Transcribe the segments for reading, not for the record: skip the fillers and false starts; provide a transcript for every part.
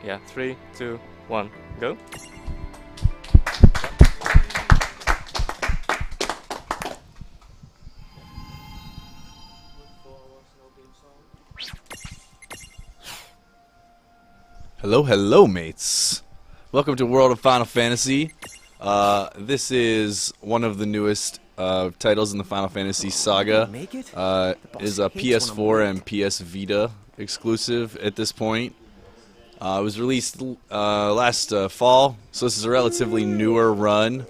Yeah, 3, 2, 1, go. Hello, hello, mates. Welcome to World of Final Fantasy. This is one of the newest titles in the Final Fantasy saga. It is a PS4 and PS Vita exclusive at this point. It was released last fall, so this is a relatively newer run.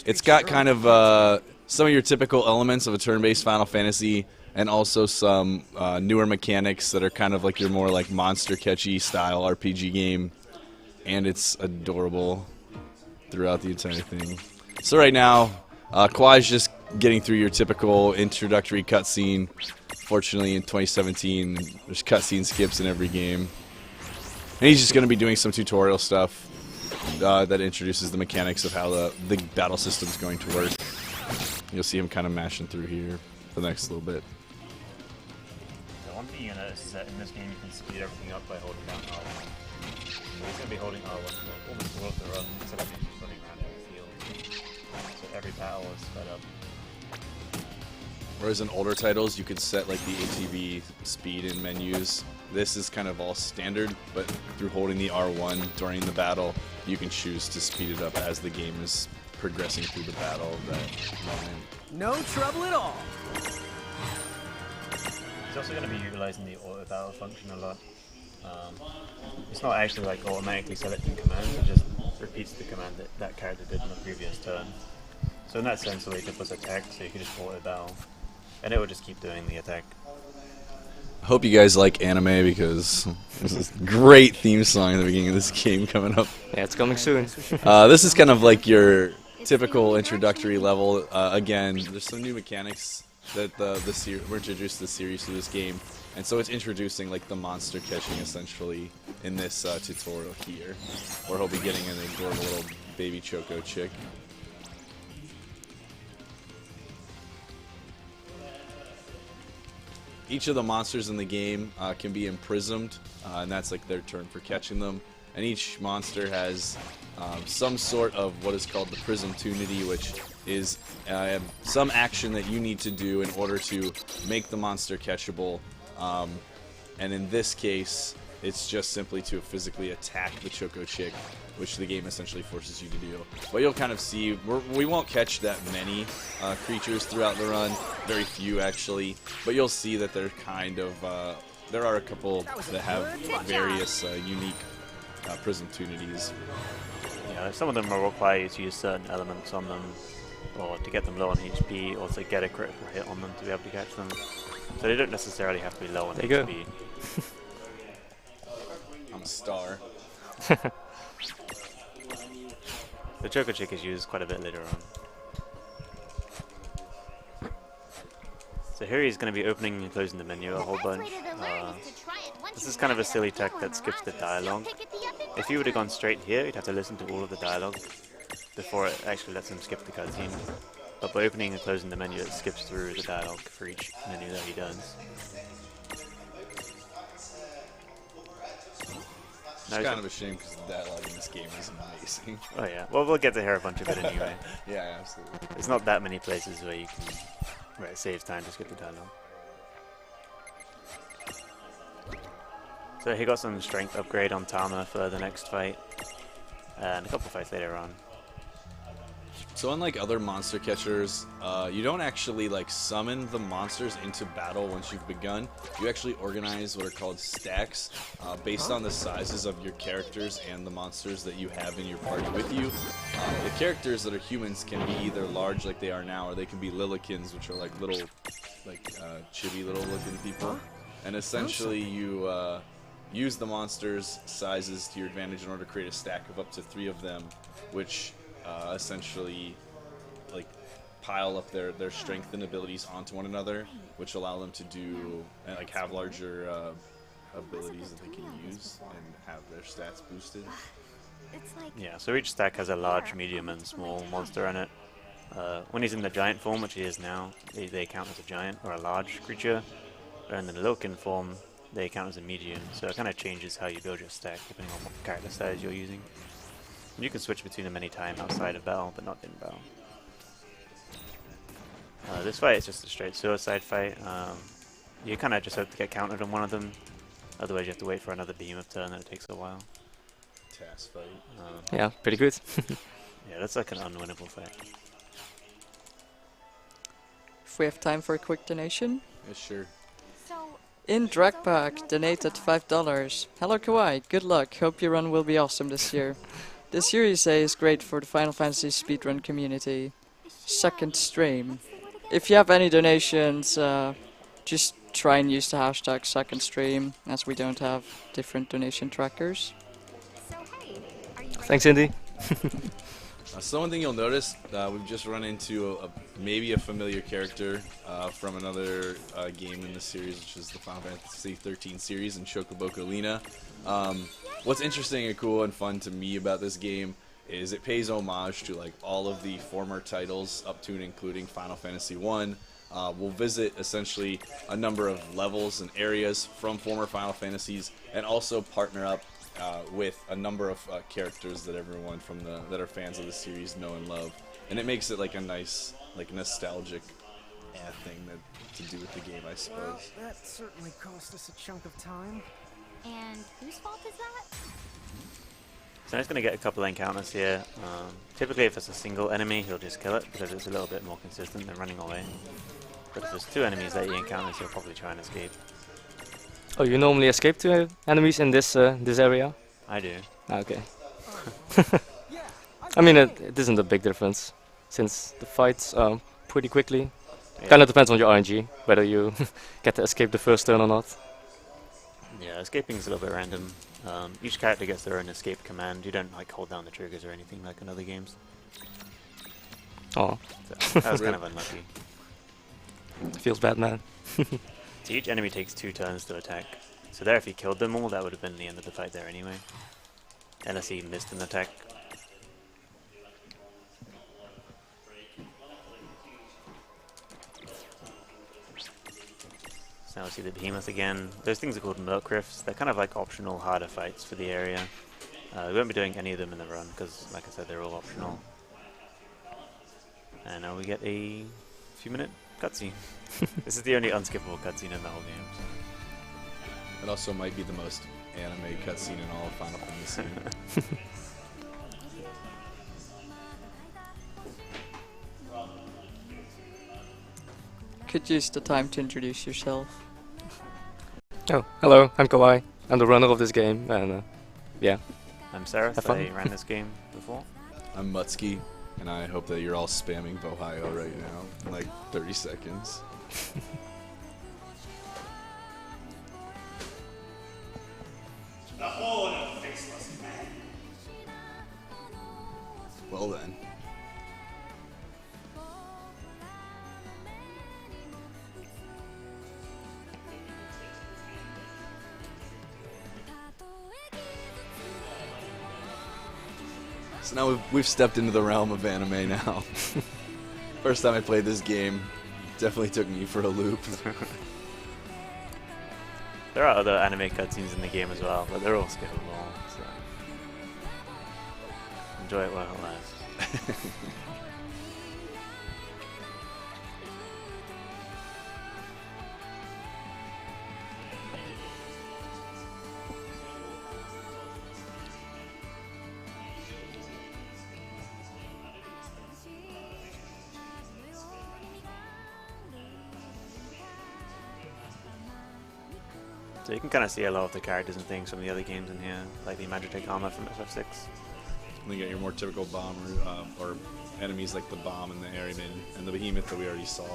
It's got kind of some of your typical elements of a turn-based Final Fantasy, and also some newer mechanics that are kind of like your more like monster catchy style RPG game, and it's adorable throughout the entire thing. So right now, Kawai's just getting through your typical introductory cutscene. Fortunately, in 2017, there's cutscene skips in every game. And he's just going to be doing some tutorial stuff that introduces the mechanics of how the battle system is going to work. You'll see him kind of mashing through here for the next little bit. The one thing you notice is that in this game you can speed everything up by holding down R1. So he's going to be holding R1 for almost all of the run, instead of just running around in the field. So every battle is sped up. Whereas in older titles, you could set like the ATB speed in menus. This is kind of all standard, but through holding the R1 during the battle, you can choose to speed it up as the game is progressing through the battle of that moment. No trouble at all. He's also going to be utilizing the auto battle function a lot. It's not actually like automatically selecting commands, it just repeats the command that that character did in the previous turn. So in that sense, the way it was attacked, so you could just auto battle, and it will just keep doing the attack. I hope you guys like anime, because there's this great theme song at the beginning of this game coming up. Yeah, it's coming soon. This is kind of like your typical introductory level. Again, there's some new mechanics that were introduced to the series through this game, and so it's introducing like the monster catching essentially in this tutorial here, where he'll be getting an adorable little baby Choco chick. Each of the monsters in the game can be imprisoned, and that's like their turn for catching them. And each monster has some sort of what is called the Prism Tunity, which is some action that you need to do in order to make the monster catchable. And in this case, it's just simply to physically attack the Choco Chick, which the game essentially forces you to do. But you'll kind of see, we won't catch that many creatures throughout the run, very few actually, but you'll see that they're kind of, there are a couple that have various unique Prism Tunities. Yeah, some of them will require you to use certain elements on them, or to get them low on HP, or to get a critical hit on them to be able to catch them. So they don't necessarily have to be low on There you HP. I'm a star. The Choco Chick is used quite a bit later on. So here he's going to be opening and closing the menu a whole bunch. This is kind of a silly tech that skips the dialogue. If you would have gone straight here, you'd have to listen to all of the dialogue before it actually lets him skip the cutscene. But by opening and closing the menu, it skips through the dialogue for each menu that he does. It's kind of a shame because the dialogue in this game is amazing. Oh yeah, well we'll get to hear a bunch of it anyway. Yeah, absolutely. There's not that many places where you can, where it saves time to skip the dialogue. So he got some strength upgrade on Tama for the next fight, and a couple fights later on. So unlike other monster catchers, you don't actually like summon the monsters into battle once you've begun. You actually organize what are called stacks based on the sizes of your characters and the monsters that you have in your party with you. The characters that are humans can be either large like they are now, or they can be lillikins, which are like little, chibi little looking people. And essentially you use the monsters' sizes to your advantage in order to create a stack of up to 3 of them, which essentially like pile up their strength and abilities onto one another, which allow them to do like have larger abilities that they can use and have their stats boosted. Yeah, so each stack has a large, medium, and small monster in it. When he's in the giant form, which he is now, they count as a giant or a large creature. And in the Lilkin form, they count as a medium, so it kind of changes how you build your stack depending on what character size you're using. You can switch between them anytime outside of battle, but not in battle. This fight is just a straight suicide fight. You kind of just hope to get countered on one of them, otherwise you have to wait for another behemoth turn and it takes a while. Task fight. Yeah, pretty good. Yeah, that's like an unwinnable fight. If we have time for a quick donation. Yeah, sure. In Dragpack donated $5. Hello Kawaii, good luck. Hope your run will be awesome this year. The Series A is great for the Final Fantasy speedrun community. Second stream. If you have any donations, just try and use the hashtag second stream, as we don't have different donation trackers. Thanks, Indy. So one thing you'll notice, we've just run into maybe a familiar character from another game in the series, which is the Final Fantasy 13 series in Chocoboco Lina. What's interesting and cool and fun to me about this game is it pays homage to like all of the former titles up to and including Final Fantasy 1. We'll visit essentially a number of levels and areas from former Final Fantasies and also partner up with a number of characters that everyone from that are fans of the series know and love, and it makes it like a nice, like nostalgic thing to do with the game, I suppose. Well, that certainly cost us a chunk of time. And whose fault is that? So I'm just going to get a couple of encounters here. Typically if it's a single enemy, he'll just kill it because it's a little bit more consistent than running away. But if there's two enemies that he encounters, he'll probably try and escape. Oh, you normally escape to enemies in this this area? I do. Okay. I mean, it isn't a big difference, since the fights pretty quickly. Yeah. Kind of depends on your RNG, whether you get to escape the first turn or not. Yeah, escaping is a little bit random. Each character gets their own escape command. You don't like hold down the triggers or anything like in other games. Oh, So that was kind of unlucky. feels bad, man. So each enemy takes 2 turns to attack. So there, if he killed them all, that would have been the end of the fight there anyway. Unless he missed an attack. So now we see the behemoth again. Those things are called Merc Rifts. They're kind of like optional harder fights for the area. We won't be doing any of them in the run because, like I said, they're all optional. And now we get a few-minute cutscene. This is the only unskippable cutscene in the whole game. It also might be the most anime cutscene in all of Final Fantasy. Could use the time to introduce yourself. Oh, hello, I'm Kawai. I'm the runner of this game, and yeah. I'm Sarah. Have fun. I ran this game before. I'm Mutsky, and I hope that you're all spamming Bohio right now in like 30 seconds. Well then. So now we've stepped into the realm of anime now. First time I played this game, definitely took me for a loop. There are other anime cutscenes in the game as well, but they're all skippable, so enjoy it while it lasts. So you can kind of see a lot of the characters and things from the other games in here, like the Magitek armor from FF6. And you get your more typical bomber or enemies like the bomb and the Airyman and the behemoth that we already saw.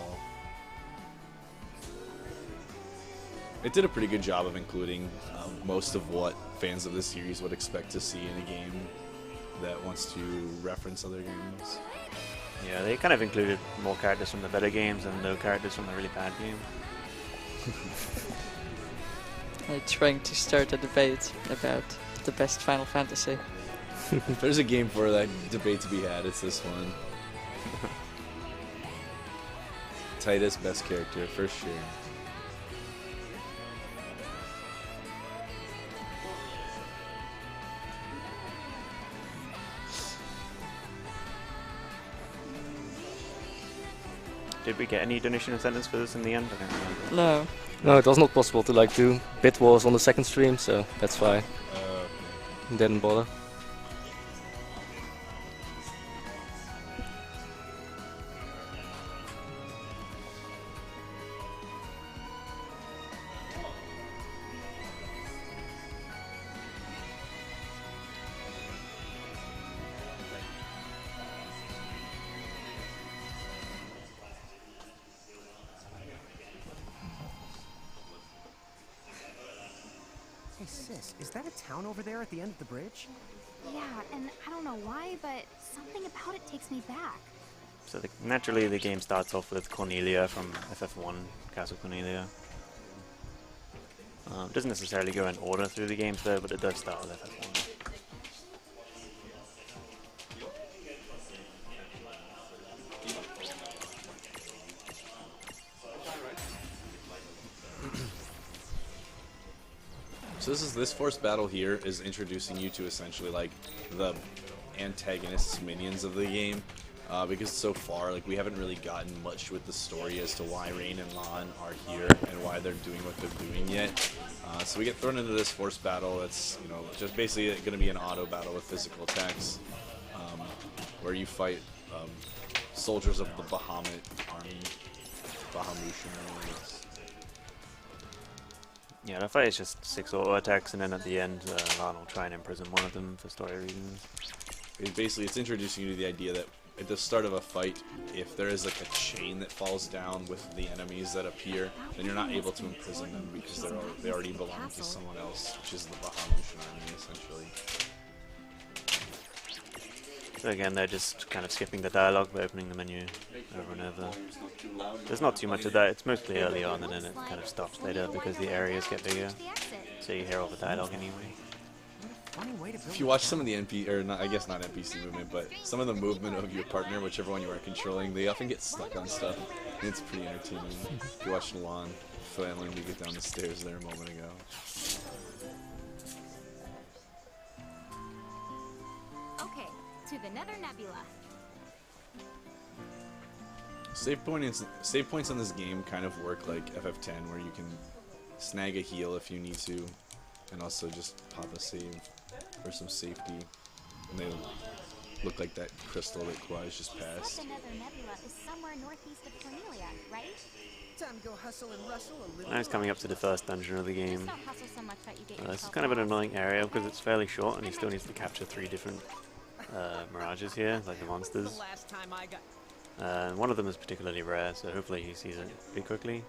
It did a pretty good job of including most of what fans of this series would expect to see in a game that wants to reference other games. Yeah, they kind of included more characters from the better games and no characters from the really bad game. I'm trying to start a debate about the best Final Fantasy. If there's a game for that debate to be had, it's this one. Titus, best character, for sure. Did we get any donation incentives for this in the end? I don't remember. No. No, it was not possible to like do bit wars on the second stream, so that's why didn't bother. Hey, sis, is that a town over there at the end of the bridge? Yeah, and I don't know why, but something about it takes me back. So naturally the game starts off with Cornelia from FF1, Castle Cornelia. Doesn't necessarily go in order through the games though, but it does start with FF1. So this forced battle here is introducing you to essentially like the antagonists minions of the game, because so far like we haven't really gotten much with the story as to why Rain and Lan are here and why they're doing what they're doing yet. So we get thrown into this forced battle that's, you know, just basically going to be an auto battle with physical attacks, where you fight soldiers of the Bahamut army, Bahamutian army. Yeah, the fight is just 6 auto attacks, and then at the end, Lan will try and imprison one of them for story reasons. Basically, it's introducing you to the idea that at the start of a fight, if there is like a chain that falls down with the enemies that appear, then you're not able to imprison them because they already belong to someone else, which is the Bahamutian army, essentially. So again, they're just kind of skipping the dialogue by opening the menu over and over. There's not too much of that, it's mostly early on and then it kind of stops later because the areas get bigger. So you hear all the dialogue anyway. If you watch some of the I guess not NPC movement, but some of the movement of your partner, whichever one you are controlling, they often get stuck on stuff. And it's pretty entertaining. If you watch Lan flailing to get down the stairs there a moment ago. Okay, to the Nether Nebula. Save points in this game kind of work like FF10, where you can snag a heal if you need to, and also just pop a save for some safety. And they look like that crystal that KaWai's just passed. The Nether Nebula is somewhere northeast of Cornelia, right? Time to go hustle and rustle a little. Now it's coming up to the first dungeon of the Just game. don't hustle so much that you get This is yourself kind of an lost. annoying area because it's fairly short and he still needs to capture 3 different mirages here, like the monsters. Last time I got One of them is particularly rare, so hopefully he sees it pretty quickly.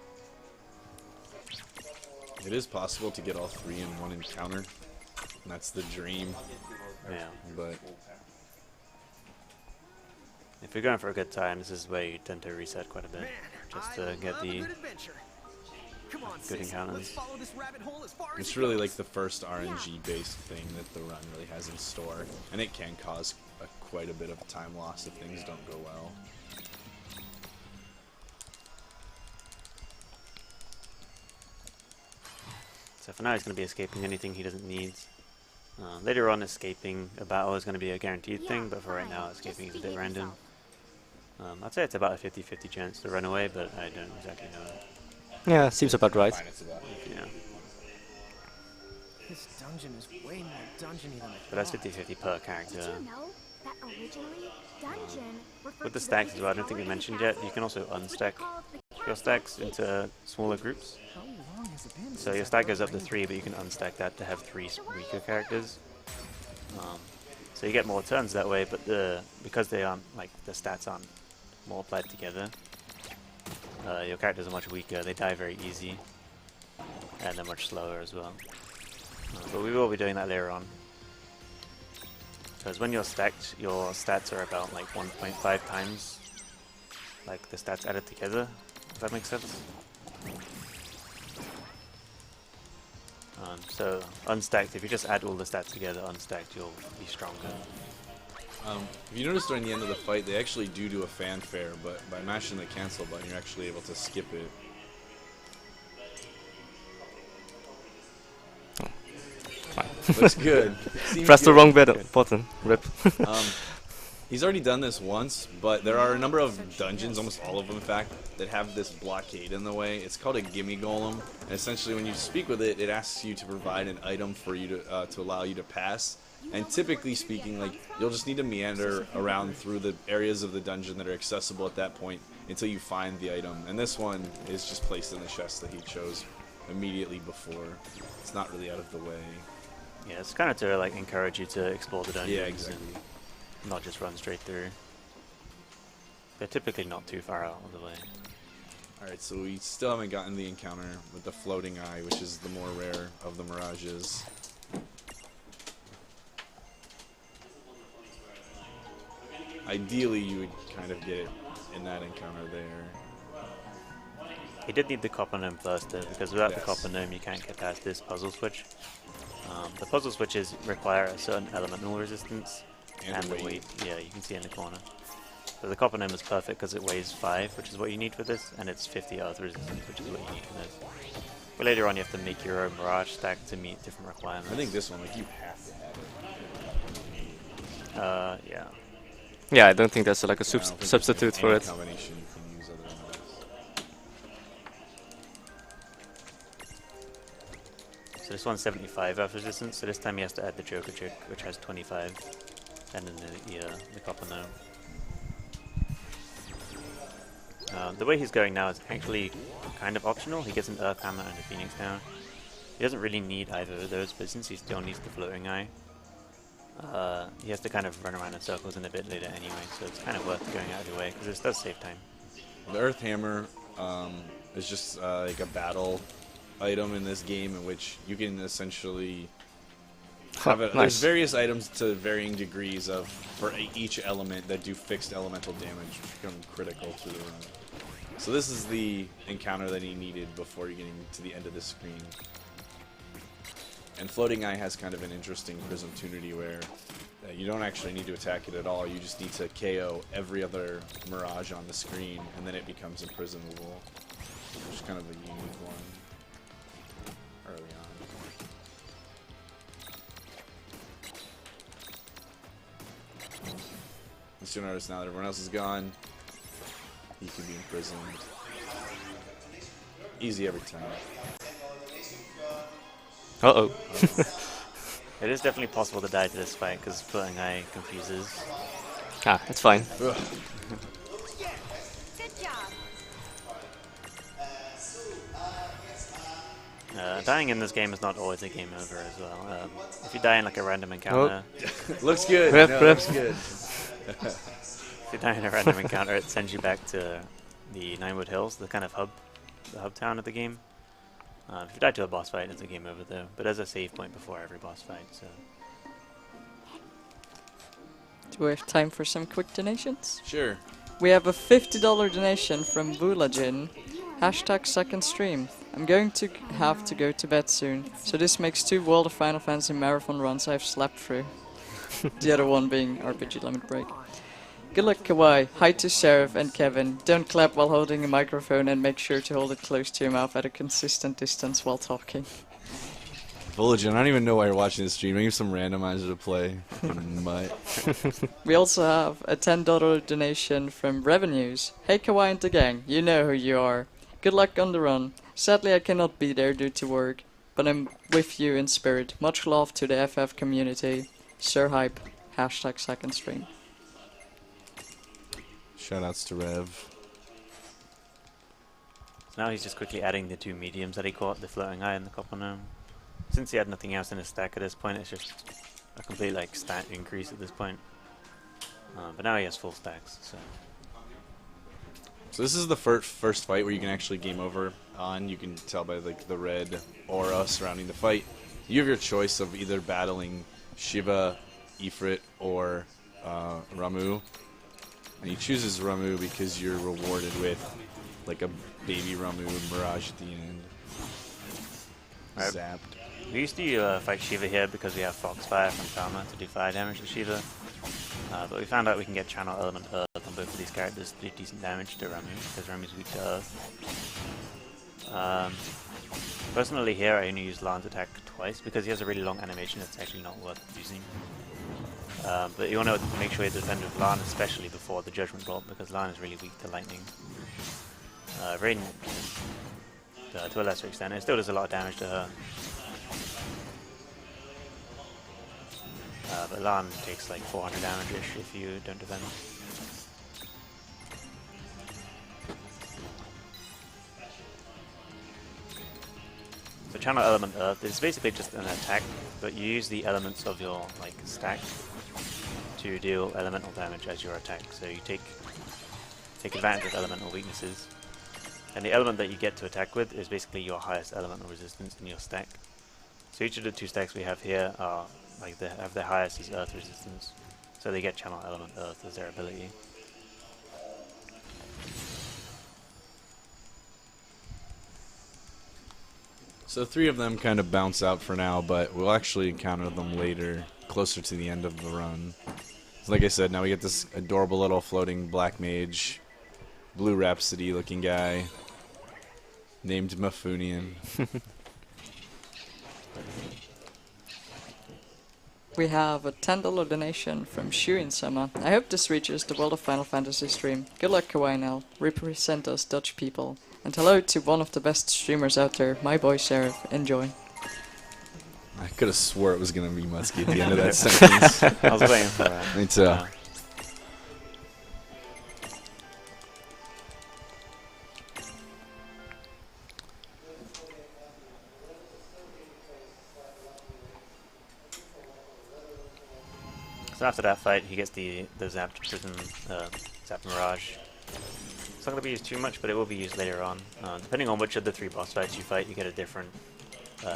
It is possible to get all 3 in one encounter, and that's the dream. Yeah. But If you're going for a good time, this is where you tend to reset quite a bit, just to get the Come on, good sis, encounters. let's follow this rabbit hole as far as it's it really goes. like the first RNG-based thing that the run really has in store, and it can cause quite a bit of time loss if things don't go well. So for now he's going to be escaping anything he doesn't need. Later on, escaping a battle is going to be a guaranteed thing, but for right now, escaping is a bit random. I'd say it's about a 50-50 chance to run away, but I don't exactly know it. Yeah, seems about right. Yeah. This dungeon is way more dungeony than I But that's thought. 50-50 per character. Did you know that originally dungeon referred With the to stacks as biggest well, I don't think we tower in the mentioned yet, castle, you can also which is unstack called the your stacks into smaller groups. How long has it been So since your I've stack goes up to run 3, but you can unstack that to have 3 weaker characters. So you get more turns that way, but because they aren't, like, the stats aren't multiplied together, your characters are much weaker, they die very easy, and they're much slower as well. But we will be doing that later on. Because when you're stacked, your stats are about like 1.5 times like the stats added together, if that makes sense. So unstacked, if you just add all the stats together, unstacked, you'll be stronger. If you notice during the end of the fight, they actually do a fanfare, but by mashing the cancel button, you're actually able to skip it. Fine. Looks good. Seems Press the good. wrong button. Rip. He's already done this once, but there are a number of dungeons, almost all of them in fact, that have this blockade in the way. It's called a gimme golem, and essentially when you speak with it, it asks you to provide an item for you to allow you to pass. And typically speaking, like, you'll just need to meander around through the areas of the dungeon that are accessible at that point until you find the item. And this one is just placed in the chest that he chose immediately before. It's not really out of the way. Yeah, it's kind of to like encourage you to explore the dungeons. Yeah, exactly. And not just run straight through. They're typically not too far out of the way. Alright, so we still haven't gotten the encounter with the floating eye, which is the more rare of the mirages. Ideally, you would kind of get it in that encounter there. He did need the copper gnome first though, because without the Yes. copper gnome you can't get past this puzzle switch. The puzzle switches require a certain elemental resistance And and the weight. Yeah, you can see in the corner. So the copper gnome is perfect because it weighs 5, which is what you need for this, and it's 50 earth resistance, which is what you need for this. But later on you have to make your own mirage stack to meet different requirements. I think this one, like, you have to have it. Yeah. Yeah, I don't think that's like a I don't think substitute there's for any it. combination you can use other than this. So this one's 75 earth resistance, so this time he has to add the Joker Chick, which has 25, and then the copper gnome. The way he's going now is actually kind of optional. He gets an Earth Hammer and a Phoenix Down. He doesn't really need either of those, but since he still needs the Floating Eye, he has to kind of run around in circles in a bit later anyway, so it's kind of worth going out of your way, because this does save time. The Earth Hammer is just like a battle item in this game in which you can essentially have it. There's Nice. various items to varying degrees of for each element that do fixed elemental damage, which become critical through the run. So this is the encounter that he needed before getting to the end of the screen. And Floating Eye has kind of an interesting prism tunity where you don't actually need to attack it at all. You just need to KO every other mirage on the screen, and then it becomes imprisonable, which is kind of a unique one early on. Let's notice now that everyone else is gone, he can be imprisoned. Easy every time. Uh-oh. It is definitely possible to die to this fight, because Floating Eye confuses. Ah, it's fine. Ugh. Good job. Dying in this game is not always a game over as well. If you die in like a random encounter, Looks good. Rip, No, rip. looks good. if you die in a random encounter, it sends you back to the Ninewood Hills, the kind of hub town of the game. If you die to a boss fight, it's a game over though. But there's a save point before every boss fight, so Do we have time for some quick donations? Sure. We have a $50 donation from Vulajin. Hashtag second stream. I'm going to have to go to bed soon, so this makes 2 World of Final Fantasy marathon runs I've slept through. The other one being RPG Limit Break. Good luck, Kawai. Hi to Sheriff and Kevin. Don't clap while holding a microphone and make sure to hold it close to your mouth at a consistent distance while talking. Vulcan, I don't even know why you're watching this stream. Maybe some randomizer to play. Mutt. We also have a $10 donation from Revenues. Hey Kawai and the gang, you know who you are. Good luck on the run. Sadly I cannot be there due to work, but I'm with you in spirit. Much love to the FF community. Sir Hype. Hashtag second stream. Shoutouts to Rev. So now he's just quickly adding the 2 mediums that he caught, the Floating Eye and the Copper Gnome. Since he had nothing else in his stack at this point, it's just a complete like stat increase at this point. But now he has full stacks, so So this is the first fight where you can actually game over on. You can tell by like the red aura surrounding the fight. You have your choice of either battling Shiva, Ifrit, or Ramu. And he chooses Ramu because you're rewarded with like a baby Ramu Mirage at the end. Right. Zapped. we used to fight Shiva here because we have Foxfire from Karma to do fire damage to Shiva. But we found out we can get Channel Element Earth on both of these characters to do decent damage to Ramu, because Ramu's weak to Earth. Personally here I only use Lan's attack twice, because he has a really long animation that's actually not worth using. But you want to make sure you defend with Lan, especially before the Judgment Bolt, because Lan is really weak to lightning. Raiden, to a lesser extent, it still does a lot of damage to her. But Lan takes like 400 damage-ish if you don't defend. So Channel Element Earth is basically just an attack, but you use the elements of your like stack to deal elemental damage as your attack. So you take advantage of elemental weaknesses, and the element that you get to attack with is basically your highest elemental resistance in your stack. So each of the 2 stacks we have here are like they have their highest is Earth resistance, so they get Channel Element Earth as their ability. So 3 of them kind of bounce out for now, but we'll actually encounter them later, closer to the end of the run. So like I said, now we get this adorable little floating black mage, Blue Rhapsody looking guy, named Mafunian. We have a $10 donation from Shuin-sama. I hope this reaches the World of Final Fantasy stream. Good luck, KaWaiNL. Represent us Dutch people. And hello to one of the best streamers out there, my boy Sheriff. Enjoy. I could have swore it was going to be Muskie at the end of that sentence. I was waiting for that. Me too. So after that fight, he gets the zapped prison, zapped mirage. It's not going to be used too much, but it will be used later on. Depending on which of the 3 boss fights you fight, you get a different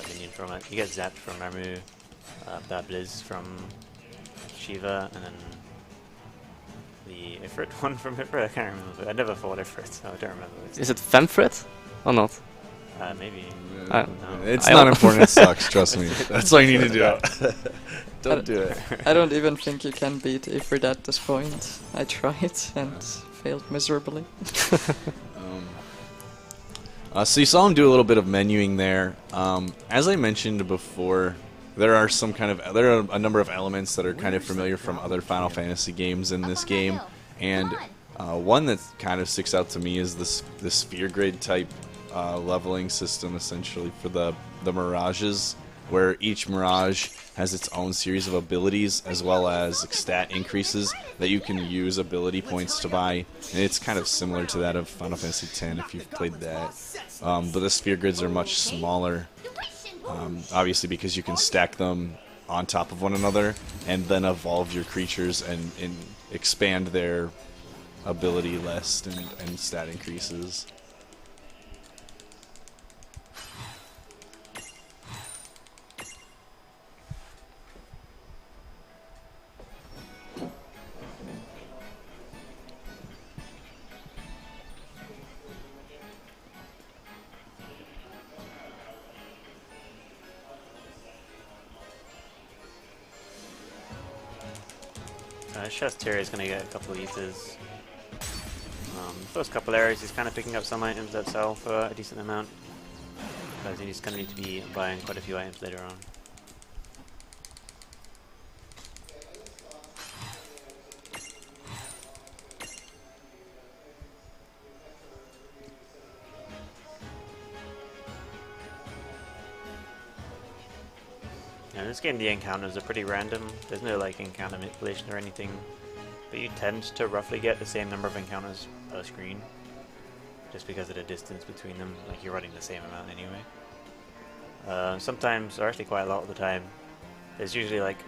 minion from it. You get zapped from Ramu, Babliz from Shiva, and then the Ifrit one from Ifrit. I can't remember. I never fought Ifrit, so I don't remember. Is it Femfrit or not? Maybe. No. It's not important, it sucks, trust me. That's all you need to do. Don't do it. I don't even think you can beat Ifrit at this point. I tried and failed miserably. So you saw him do a little bit of menuing there. As I mentioned before, there are a number of elements that are kind of familiar from other Final Fantasy games in this game, and one that kind of sticks out to me is the sphere grid type leveling system, essentially for the mirages, where each mirage has its own series of abilities as well as stat increases that you can use ability points to buy. And it's kind of similar to that of Final Fantasy X if you've played that. But the sphere grids are much smaller, obviously because you can stack them on top of one another and then evolve your creatures and expand their ability list and stat increases. Shasteria is going to get a couple of ethers. The first couple areas he's kind of picking up some items that sell for a decent amount, because he's going to need to be buying quite a few items later on. In this game the encounters are pretty random. There's no like encounter manipulation or anything, but you tend to roughly get the same number of encounters per screen, just because of the distance between them. Like you're running the same amount anyway. Sometimes, or actually quite a lot of the time, there's usually like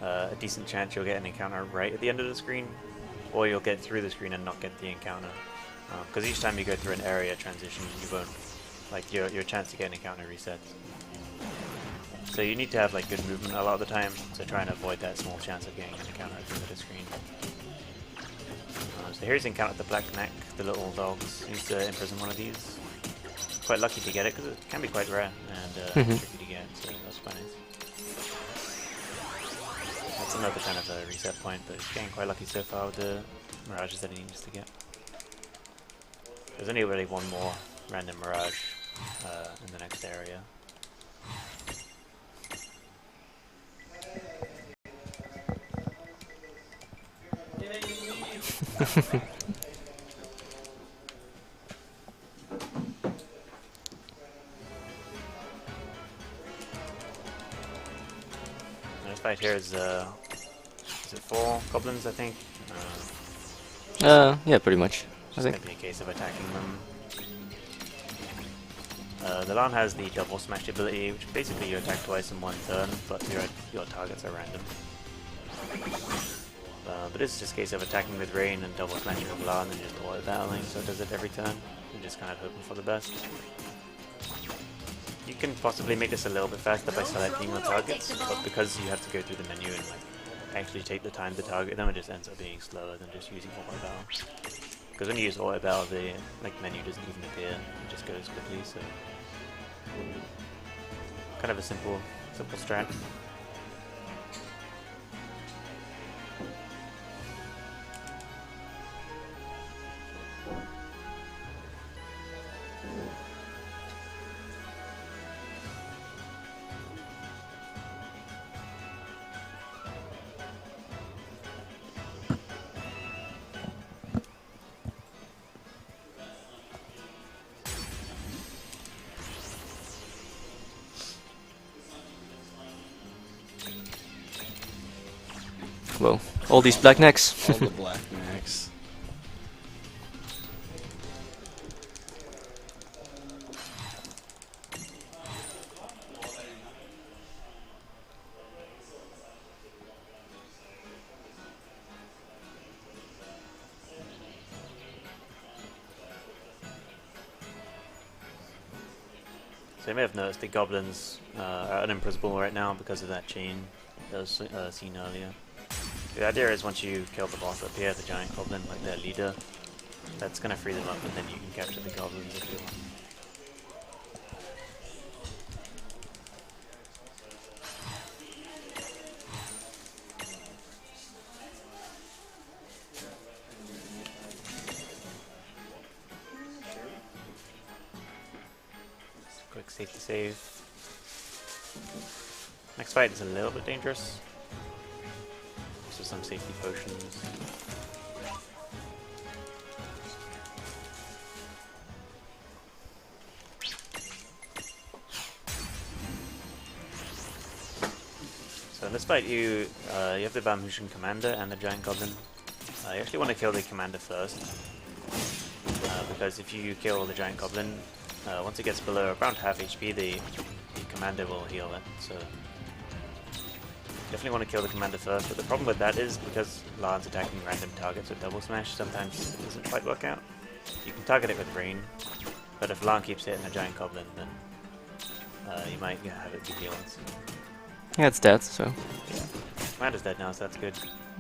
a decent chance you'll get an encounter right at the end of the screen, or you'll get through the screen and not get the encounter. Because each time you go through an area transition, you won't, like your chance to get an encounter resets. So you need to have like good movement a lot of the time to try and avoid that small chance of getting an encounter at the end of the screen. So here's encountered the Black Neck, the little dogs. He needs to imprison one of these. Quite lucky to get it because it can be quite rare and tricky to get, so that's quite nice. That's another kind of a reset point, but he's getting quite lucky so far with the mirages that he needs to get. There's only really one more random mirage in the next area. This fight here is it 4 goblins, I think? Yeah, pretty much. I It's think. gonna be a case of attacking them. The Lan has the double smash ability, which basically you attack twice in one turn, but your targets are random. But this is just a case of attacking with Rain and double smashing with Lan and just auto battling, so it does it every turn. You're just kind of hoping for the best. You can possibly make this a little bit faster by selecting your targets, but because you have to go through the menu and like actually take the time to target them, it just ends up being slower than just using auto battle. Because when you use auto battle, the menu doesn't even appear; it just goes quickly. So kind of a simple strat. Well, all these black necks. All the black necks. So you may have noticed the goblins are unimprisonable right now because of that chain that was seen earlier. The idea is once you kill the boss up here, the giant goblin, like their leader, that's going to free them up and then you can capture the goblins if you want. Quick safety save. Next fight is a little bit dangerous. So some safety potions. So in this fight you have the Bamhushan Commander and the Giant Goblin. You actually want to kill the Commander first. Because if you kill the Giant Goblin, once it gets below around half HP, the Commander will heal it. So definitely want to kill the Commander first, but the problem with that is because Lan's attacking random targets with double smash, sometimes it doesn't quite work out. You can target it with Rain, but if Lan keeps hitting the Giant Goblin, then you might have it be healed. So, Yeah, it's dead, so. yeah. Commander's dead now, so that's good.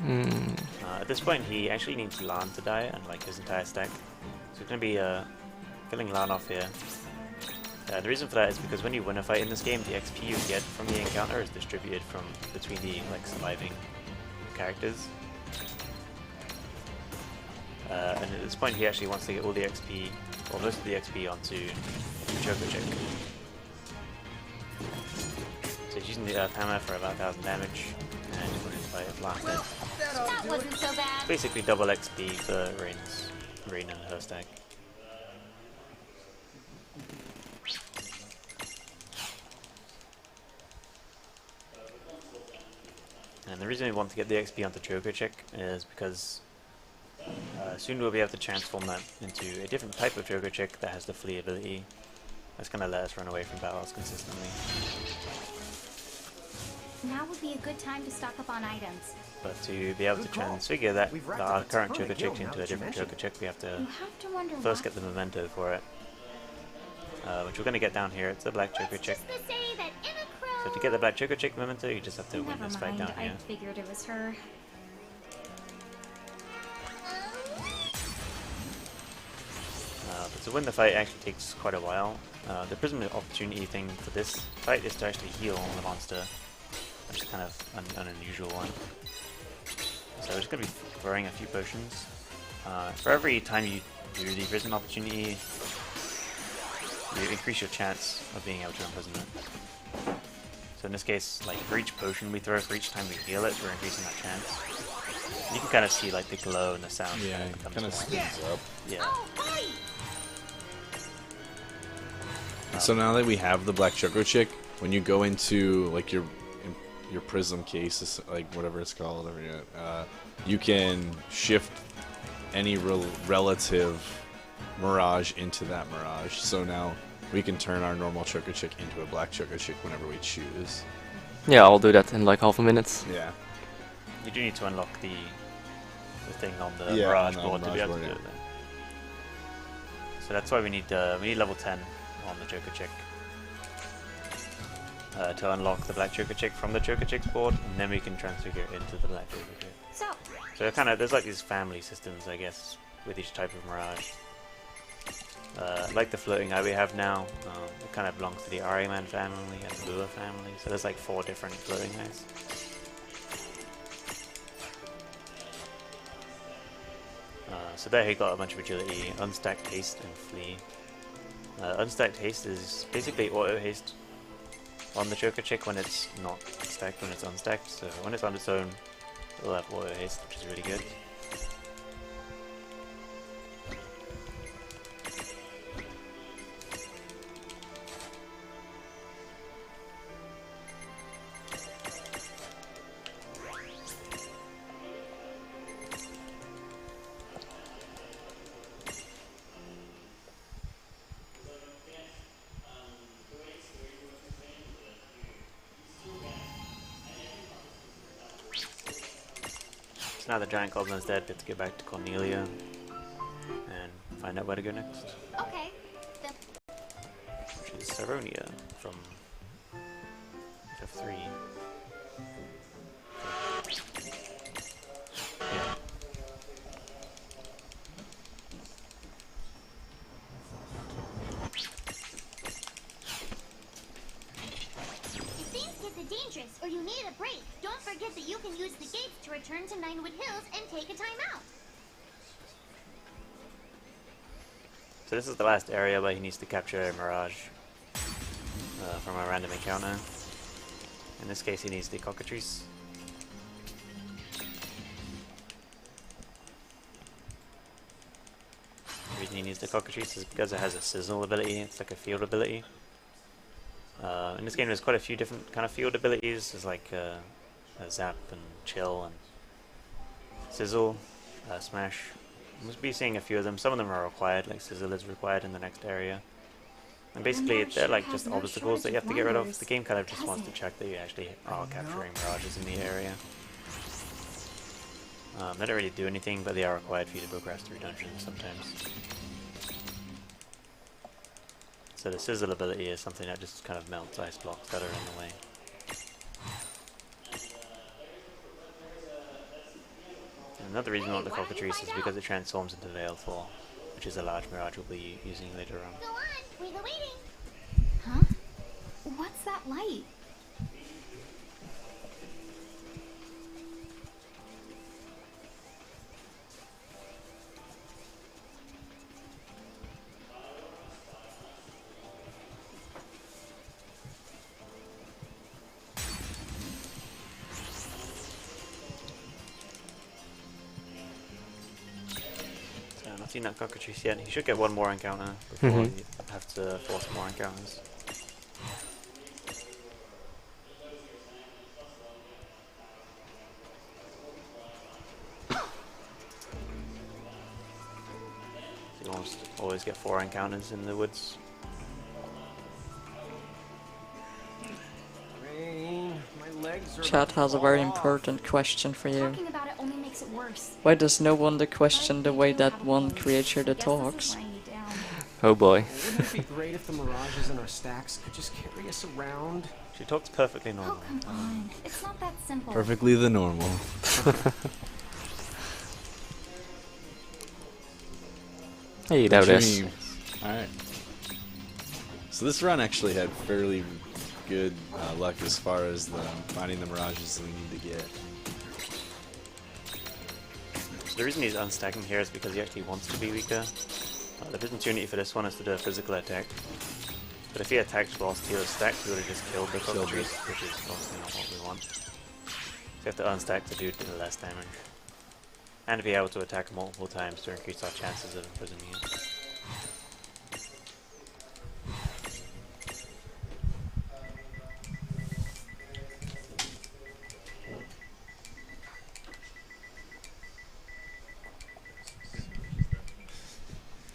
Mm. At this point, he actually needs Lan to die, and like his entire stack. So we're going to be killing Lan off here. The reason for that is because when you win a fight in this game, the XP you get from the encounter is distributed from between the surviving characters. And at this point, he actually wants to get all the XP, or most of the XP, onto Choco Chick. So he's using the hammer for about 1000 damage, and he's winning the fight of Lan. That wasn't so bad. Basically double XP for Rain and her stack. And the reason we want to get the XP onto Choco Chick is because soon we'll be able to transform that into a different type of Choco Chick that has the flee ability. That's going to let us run away from battles consistently. Now would be a good time to stock up on items. But to be able to transfigure that our current Choco Chick into a different Choco Chick, we have to You have to wonder first why. get the memento for it. Which we're going to get down here. It's the black Choco Chick. Just to say that in a crow. So to get the black Choco Chick memento, you just have to win Never this fight mind, down I here. figured it was her. But to win the fight actually takes quite a while. The Prism opportunity thing for this fight is to actually heal the monster, which is kind of an unusual one. So we're just going to be throwing a few potions. For every time you do the Prism opportunity, you increase your chance of being able to imprison it. So in this case, like for each potion we throw, for each time we heal it, we're increasing that chance. You can kind of see like the glow and the sound. Yeah, that it comes kind of from speeds up. Yeah. So now that we have the black choco chick, when you go into like your prism case, like whatever it's called, you can shift any relative mirage into that mirage. So now we can turn our normal choco chick into a black choco chick whenever we choose. Yeah, I'll do that in like half a minute. Yeah. You do need to unlock the thing on the Yeah, mirage on the board to be mirage able to board, do it. Then. So that's why we need level 10 on the Joker Chick to unlock the black Joker Chick from the Joker Chick's board, and then we can transfigure it into the black Joker Chick. So kind of there's like these family systems, I guess, with each type of mirage. Like the floating eye we have now, it kind of belongs to the Ariman family and the Lua family. So there's like 4 different floating eyes. So there he got a bunch of agility, unstacked haste, and flee. Unstacked haste is basically auto haste on the Joker Chick when it's not stacked, when it's unstacked. So when it's on its own, it'll have auto haste, which is really good. So now the giant goblin is dead, we have to get back to Cornelia and find out where to go next. Okay. Which is Saronia from F3. Yeah. If things get dangerous or you need a break, don't forget that you can use the gates to return to Ninewood Hills and take a timeout. So this is the last area where he needs to capture a Mirage from a random encounter. In this case he needs the Cockatrice. The reason he needs the Cockatrice is because it has a Sizzle ability, it's like a field ability. In this game there's quite a few different kind of field abilities. There's like a Zap and Chill and Sizzle, Smash. Must be seeing a few of them. Some of them are required, like Sizzle is required in the next area. And basically they're like just obstacles that you have to get rid of. The game kind of just wants to check that you actually are capturing mirages in the area. They don't really do anything, but they are required for you to progress through dungeons sometimes. So the Sizzle ability is something that just kind of melts ice blocks that are in the way. And another reason we want the Cockatrice is because it transforms into Veilfall, which is a large mirage we'll be using later on. Go on, we're waiting. Huh? What's that light? Not seen that Cockatrice yet. He should get one more encounter before you have to force more encounters. You almost always get 4 encounters in the woods. Chad has a very important question for you. Talking about it only makes it worse. Why does no one question the way that one creature that talks? Oh boy. Wouldn't it be great if the mirages in our stacks could just carry us around? She talks perfectly Oh, normal. come on. It's not that simple. Perfectly the normal. Hey, there it is. Alright. So this run actually had fairly good luck as far as finding the mirages that we need to get. So the reason he's unstacking here is because he actually wants to be weaker. The opportunity for this one is to do a physical attack. But if he attacked whilst he was stacked, he would have just killed the Cockatrice, which is obviously not what we want. So you have to unstack to do less damage. and be able to attack multiple times to increase our chances of imprisoning it.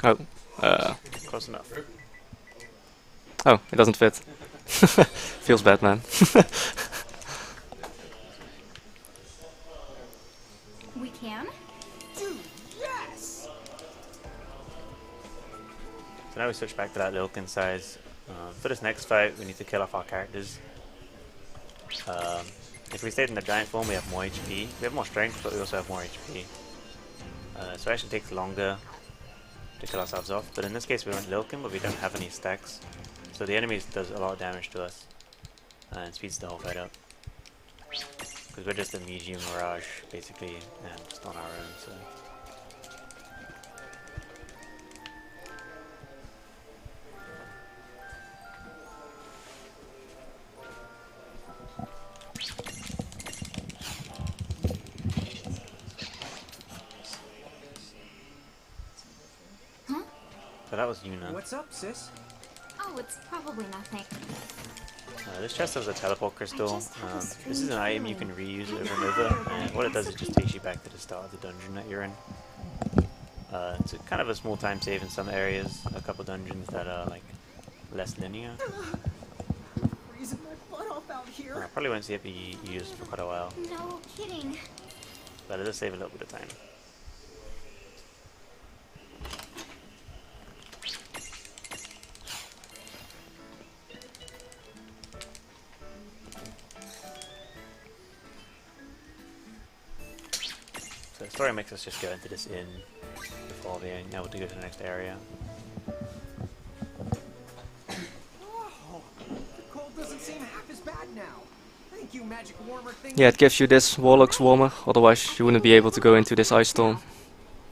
Oh, Close enough. oh, it doesn't fit. Feels bad, man. We can? Dude, yes! So now we switch back to that Lilkin size. For this next fight, we need to kill off our characters. If we stayed in the giant form, we have more HP. We have more strength, but we also have more HP. So it actually takes longer to kill ourselves off. But in this case, we went Lilkin, but we don't have any stacks. So the enemy does a lot of damage to us and speeds the whole fight up. Because we're just a medium Mirage, basically, and just on our own. So. So that was Yuna. What's up, sis? Oh, it's probably nothing. This chest has a teleport crystal. This is an item you can reuse over and over, and what it does is just takes you back to the start of the dungeon that you're in. It's kind of a small time save in some areas, a couple dungeons that are like less linear. Freezing my butt off out here. Probably won't see it be used for quite a while, No kidding. but it does save a little bit of time. So the story makes us just go into this inn before being able to go to the next area. Oh, the cold doesn't seem half as bad now. Thank you, magic warmer thing. Yeah, it gives you this Warlock's Warmer, otherwise you wouldn't be able to go into this ice storm.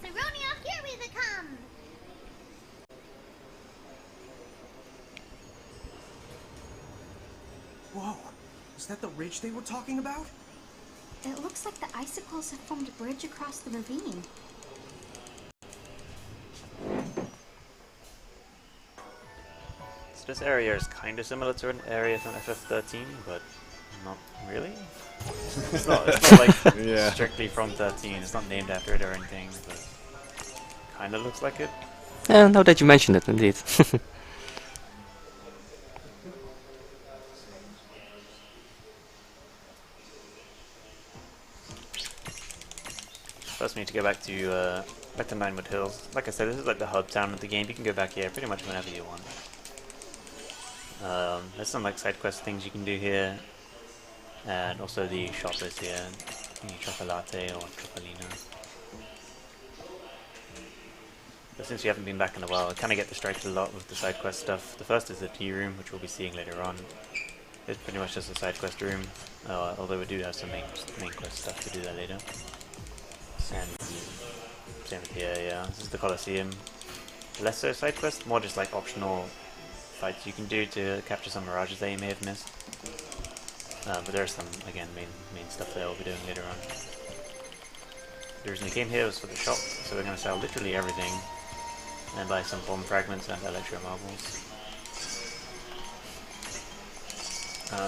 Saronia, here we come! Whoa, is that the ridge they were talking about? It looks like the icicles have formed a bridge across the ravine. So this area is kind of similar to an area from FF13, but not really. It's not like Yeah. strictly from 13. It's not named after it or anything, but kind of looks like it. Yeah, now that you mention it, indeed. First, we need to go back to Ninewood Hills. Like I said, this is like the hub town of the game. You can go back here pretty much whenever you want. There's some like side quest things you can do here, and also the shop is here. The Chocolate or Chocolina. But since we haven't been back in a while, I kind of get distracted a lot with the side quest stuff. The first is the tea room, which we'll be seeing later on. It's pretty much just a side quest room, although we do have some main quest stuff to do there later. And same with here, yeah. This is the Colosseum. Less so side quest, more just like optional fights you can do to capture some mirages that you may have missed. But there's some, again, main stuff that we'll be doing later on. The reason we came here was for the shop, so we're going to sell literally everything and buy some bomb fragments and electro marbles.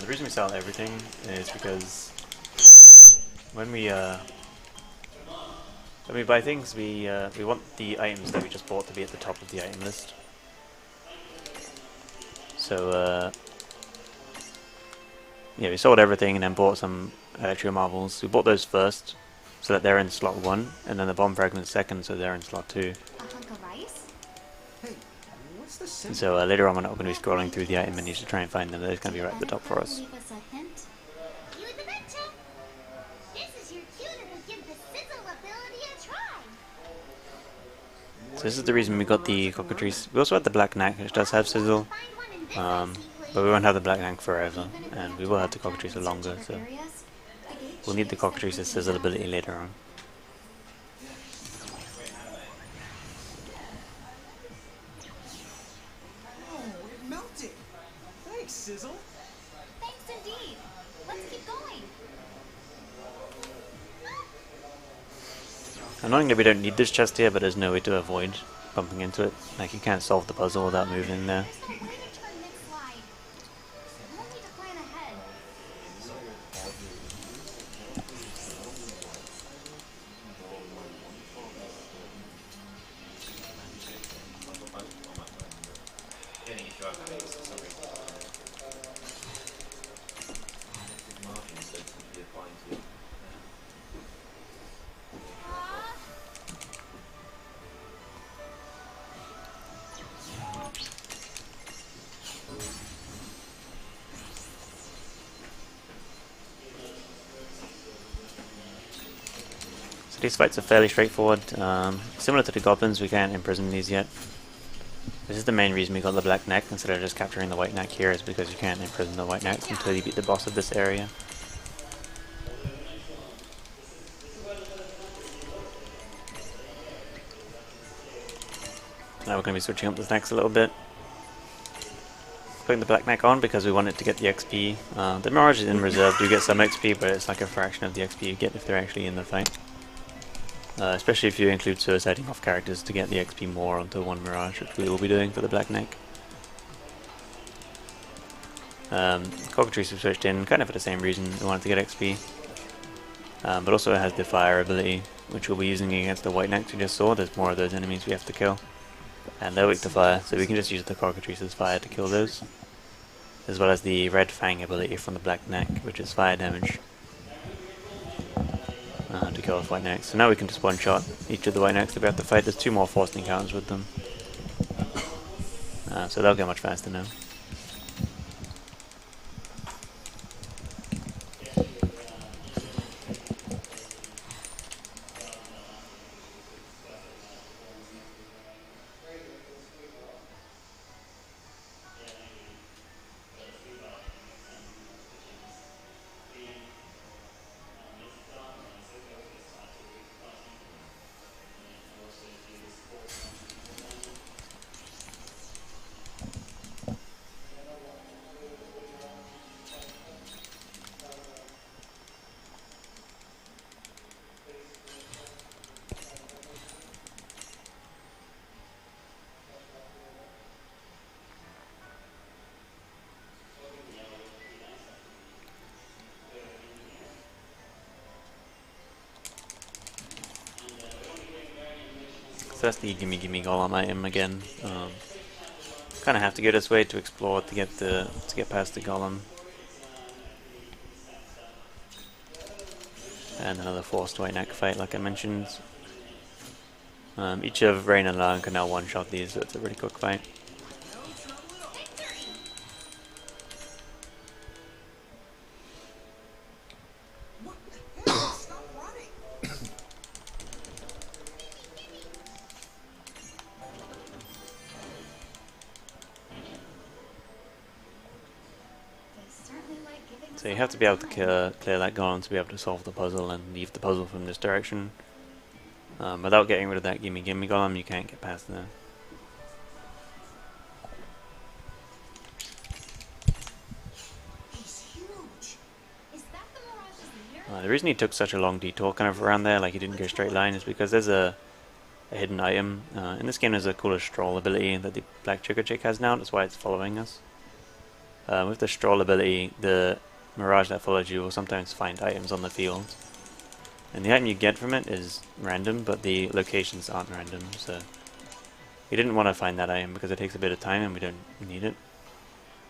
The reason we sell everything is because when we buy things, we want the items that we just bought to be at the top of the item list. So yeah, we sold everything and then bought some electro marbles. We bought those first, so that they're in slot 1, and then the bomb fragments second, so they're in slot 2. A hunk of rice? Hey, what's the And symbol? so later on, we're not going to be scrolling through the item menus to try and find them. They're just going to be right at the top for us. Leave us a hint. You the betcha! This is your cue to give the sizzle ability a try! So this is the reason we got the cockatrice. We also had the black knack, which does have sizzle, but we won't have the black knack forever, and we will have the cockatrice for longer, so we'll need the cockatrice's sizzle ability later on. Oh, it melted. Thanks, Sizzle. Thanks indeed. Let's keep going. Annoyingly, we don't need this chest here, but there's no way to avoid bumping into it. Like, you can't solve the puzzle without moving there. There's no way to turn this slide. We'll need to plan ahead. So these fights are fairly straightforward. Similar to the goblins, we can't imprison these yet. This is the main reason we got the black neck instead of just capturing the white neck here, is because you can't imprison the white necks until you beat the boss of this area. Now we're going to be switching up the necks a little bit. Putting the black neck on because we want it to get the XP. The Mirages in reserve do get some XP, but it's like a fraction of the XP you get if they're actually in the fight. Especially if you include suiciding off characters to get the XP more onto one Mirage, which we will be doing for the black neck. Cockatrice we switched in kind of for the same reason, we wanted to get XP. But also it has the fire ability, which we'll be using against the white necks we just saw. There's more of those enemies we have to kill. And they're weak to fire, so we can just use the Cockatrice's fire to kill those. As well as the red fang ability from the black neck, which is fire damage. To kill off white necks. So now we can just one-shot each of the white necks that we have to fight. There's 2 more forced encounters with them. So they'll get much faster now. So that's the gimme gimme golem item again. Kind of have to go this way to explore to get past the golem. And another forced white neck fight, like I mentioned. Each of Rain and Lang can now one-shot these, so it's a really quick fight. So you have to be able to clear that golem to be able to solve the puzzle and leave the puzzle from this direction. Without getting rid of that gimme gimme golem, you can't get past there. He's huge. Is that the Mirage's leader? The reason he took such a long detour kind of around there, like he didn't go straight line, is because there's a hidden item. In this game there's a cooler stroll ability that the black chick has now, that's why it's following us. With the stroll ability, the Mirage that follows you will sometimes find items on the field. And the item you get from it is random, but the locations aren't random, so we didn't want to find that item because it takes a bit of time and we don't need it.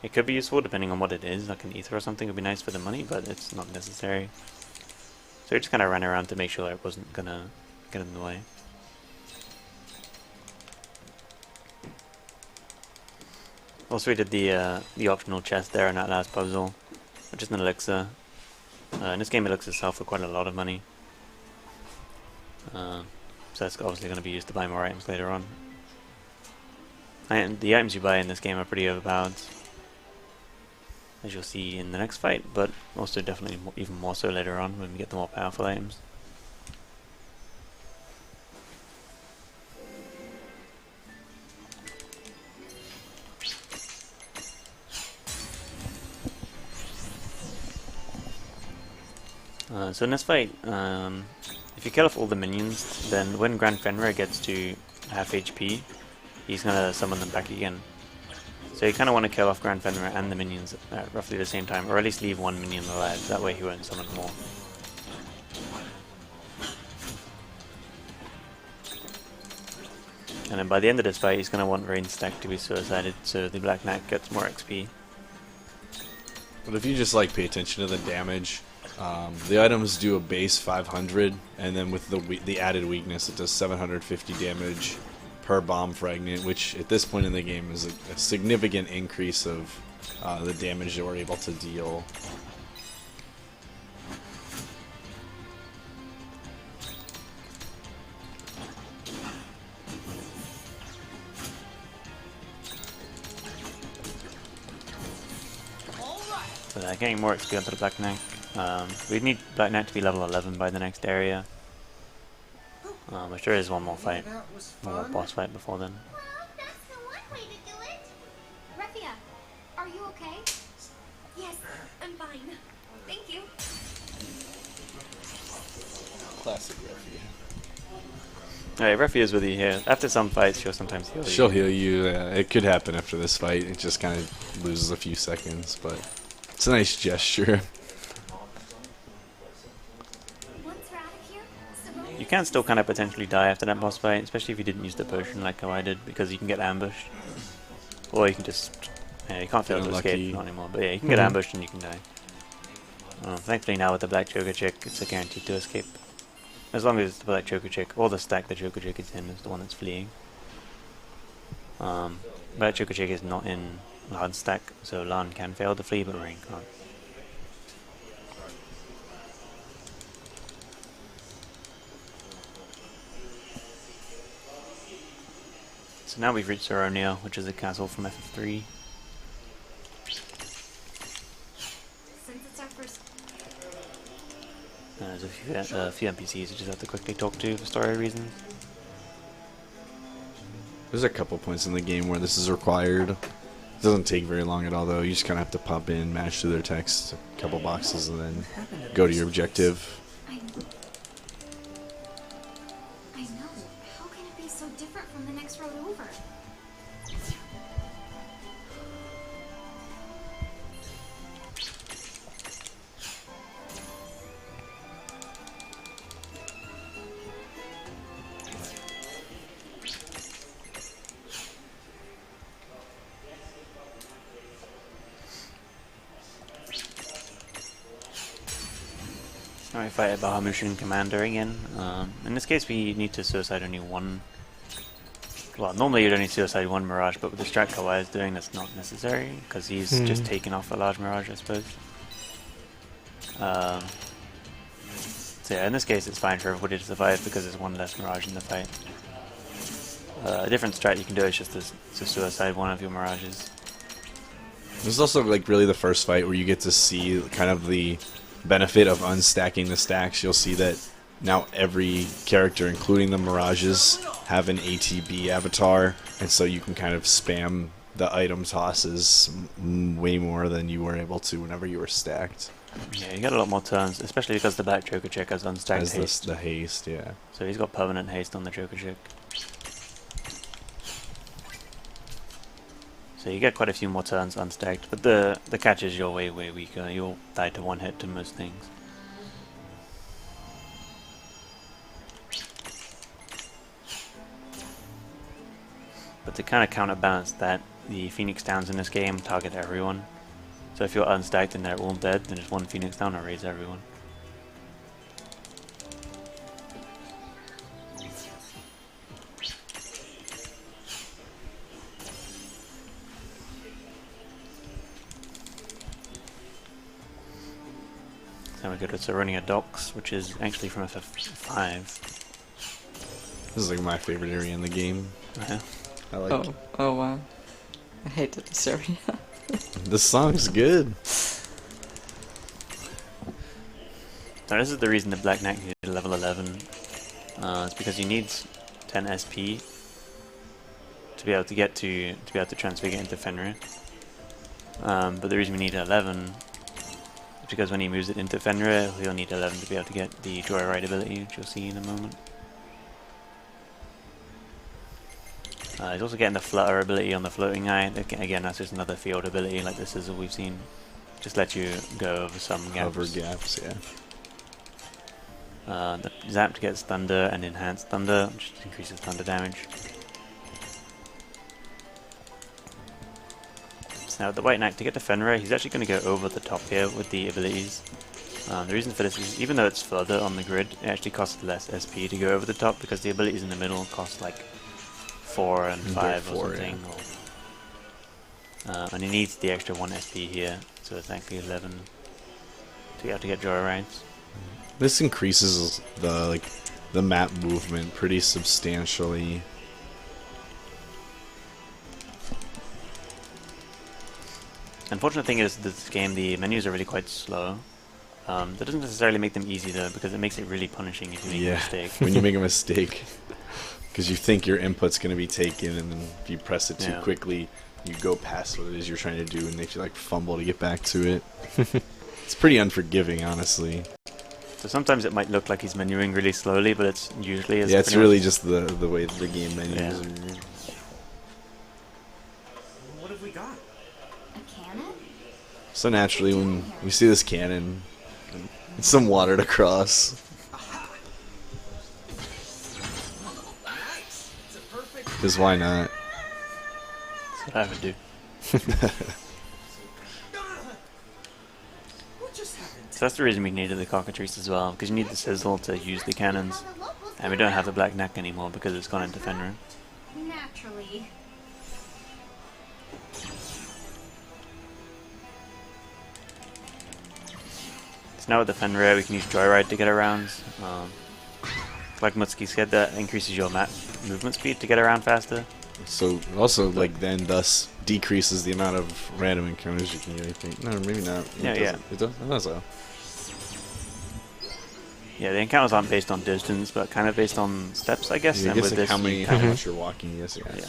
It could be useful depending on what it is, like an ether or something would be nice for the money, but it's not necessary. So we just kind of ran around to make sure it wasn't gonna get in the way. Also we did the optional chest there in that last puzzle, which is an elixir. In this game elixirs sell for quite a lot of money. So that's obviously going to be used to buy more items later on. And the items you buy in this game are pretty overpowered, as you'll see in the next fight, but also definitely even more so later on when we get the more powerful items. So in this fight, if you kill off all the minions, then when Grand Fenrir gets to half HP, he's gonna summon them back again. So you kind of want to kill off Grand Fenrir and the minions at roughly the same time, or at least leave one minion alive, that way he won't summon more. And then by the end of this fight, he's going to want Rain Stack to be suicided, so the Black Knight gets more XP. But if you just like pay attention to the damage, the items do a base 500, and then with the added weakness, it does 750 damage per bomb fragment, which at this point in the game is a significant increase of the damage that we're able to deal. So getting more XP onto the Black Knight. We need Black Knight to be level 11 by the next area. Which there is one more fight, one more boss fight before then. Well, that's the one way to do it. Raffia, are you okay? Yes, I'm fine. Thank you. Classic Raffia. Alright, Raffia's with you here. After some fights, she'll sometimes heal you. She'll heal you. It could happen after this fight. It just kind of loses a few seconds, but it's a nice gesture. Once we're out of here, Simone. You can still kind of potentially die after that boss fight, especially if you didn't use the potion like how I did, because you can get ambushed. Or you can just... Yeah, you can't fail to escape, not anymore, but yeah, you can get ambushed and you can die. Thankfully now with the Black Joker Chick, it's a guarantee to escape. As long as the Black Joker Chick, or the stack the Joker Chick is in, is the one that's fleeing. Black Joker Chick is not in Lan's stack, so Lan can fail to flee, but Rain can't. So now we've reached Saronia, which is a castle from FF3. Since it's our first. There's a few NPCs you just have to quickly talk to for story reasons. There's a couple points in the game where this is required. It doesn't take very long at all, though. You just kind of have to pop in, match through their text, a couple boxes, and then go to your objective. I know. How can it be so different from the next road over? Now we fight a Bahamutian commander again. In this case we need to suicide only one. Well, normally you'd only suicide one Mirage, but with the strat Kawai is doing, that's not necessary, because he's just taking off a large Mirage, I suppose. So yeah, in this case it's fine for everybody to survive because there's one less Mirage in the fight. A different strat you can do is just to suicide one of your Mirages. This is also like really the first fight where you get to see kind of the benefit of unstacking the stacks. You'll see that now every character, including the Mirages, have an ATB avatar, and so you can kind of spam the item tosses way more than you were able to whenever you were stacked. Yeah, you got a lot more turns, especially because the Black Joker Chick has unstacked As haste. the haste, yeah. So he's got permanent haste on the Joker Chick. So you get quite a few more turns unstacked, but the catch is you're way weaker. You'll die to one hit to most things. But to kind of counterbalance that, the Phoenix Downs in this game target everyone. So if you're unstacked and they're all dead, then just one Phoenix Down will raise everyone. Then we go to Saronia Docks, which is actually from FF5. This is like my favorite area in the game. Yeah. I like Oh wow. I hated this area. This song's good. So this is the reason the Black Knight needed level 11. It's because he needs 10 SP to be able to transfigure into Fenrir. But the reason we need 11 because when he moves it into Fenrir, he'll need 11 to be able to get the Joyride ability, which you'll see in a moment. He's also getting the Flutter ability on the floating eye. Again, that's just another field ability like the Sizzle we've seen. Just let you go over some gaps. Over gaps, yeah. The Zapped gets Thunder and Enhanced Thunder, which increases Thunder damage. So now with the White Knight, to get to Fenrir, he's actually going to go over the top here with the abilities. The reason for this is, even though it's further on the grid, it actually costs less SP to go over the top, because the abilities in the middle cost like 4 and 5 or something. Yeah. And he needs the extra 1 SP here, so it's actually 11 to be able to get Joyrides. This increases the map movement pretty substantially. Unfortunate thing is, this game, the menus are really quite slow. That doesn't necessarily make them easy though, because it makes it really punishing if you make a mistake. When you make a mistake, because you think your input's going to be taken, and then if you press it too quickly, you go past what it is you're trying to do, and they like fumble to get back to it. It's pretty unforgiving, honestly. So sometimes it might look like he's menuing really slowly, but it's usually... it's really just the way the game menus are. What have we got? A cannon? So naturally, when we see this cannon, and some water to cross. Because why not? That's what I would do. So that's the reason we needed the cockatrice as well, because you need the Sizzle to use the cannons, and we don't have the Black Neck anymore because it's gone into Fenrir. Naturally. So now with the Fenrir, we can use Joyride to get around. Like Mutsuki said, that increases your map movement speed to get around faster. So also like thus decreases the amount of random encounters you can get. I think. No, maybe not. It does. I thought so. Yeah, the encounters aren't based on distance, but kind of based on steps, I guess. Yeah, I and guess with like this, how much you're walking. Yes, yeah.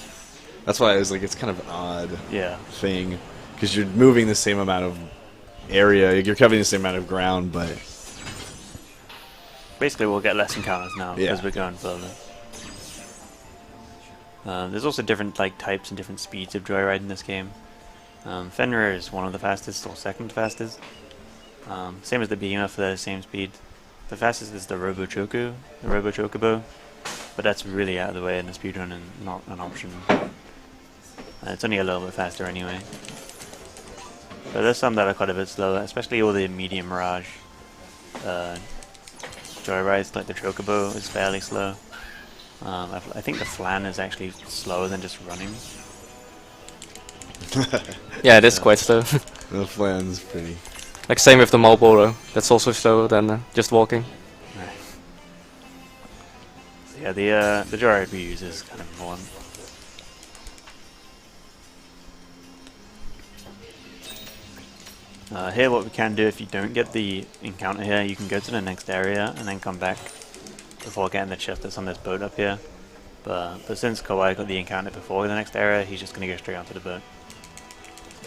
That's why I was like, it's kind of odd. Yeah. Thing, because you're moving the same amount of area, you're covering the same amount of ground, but basically we'll get less encounters now as we're going further. There's also different types and different speeds of Joyride in this game. Fenrir is one of the fastest, or second fastest. Same as the Behemoth, for the same speed. The fastest is the Robo-Chocobo, but that's really out of the way in the speedrun and not an option. It's only a little bit faster anyway. But there's some that are quite a bit slower, especially all the medium Mirage Joyrides, like the Chocobo is fairly slow. I think the Flan is actually slower than just running. Yeah, it is quite slow. the Flan's pretty. Like same with the Marlboro, that's also slower than just walking. So yeah, the Joyride we use is kind of important. Here what we can do, if you don't get the encounter here, you can go to the next area and then come back before getting the chest that's on this boat up here. But since Kawai got the encounter before the next area, he's just going to go straight onto the boat.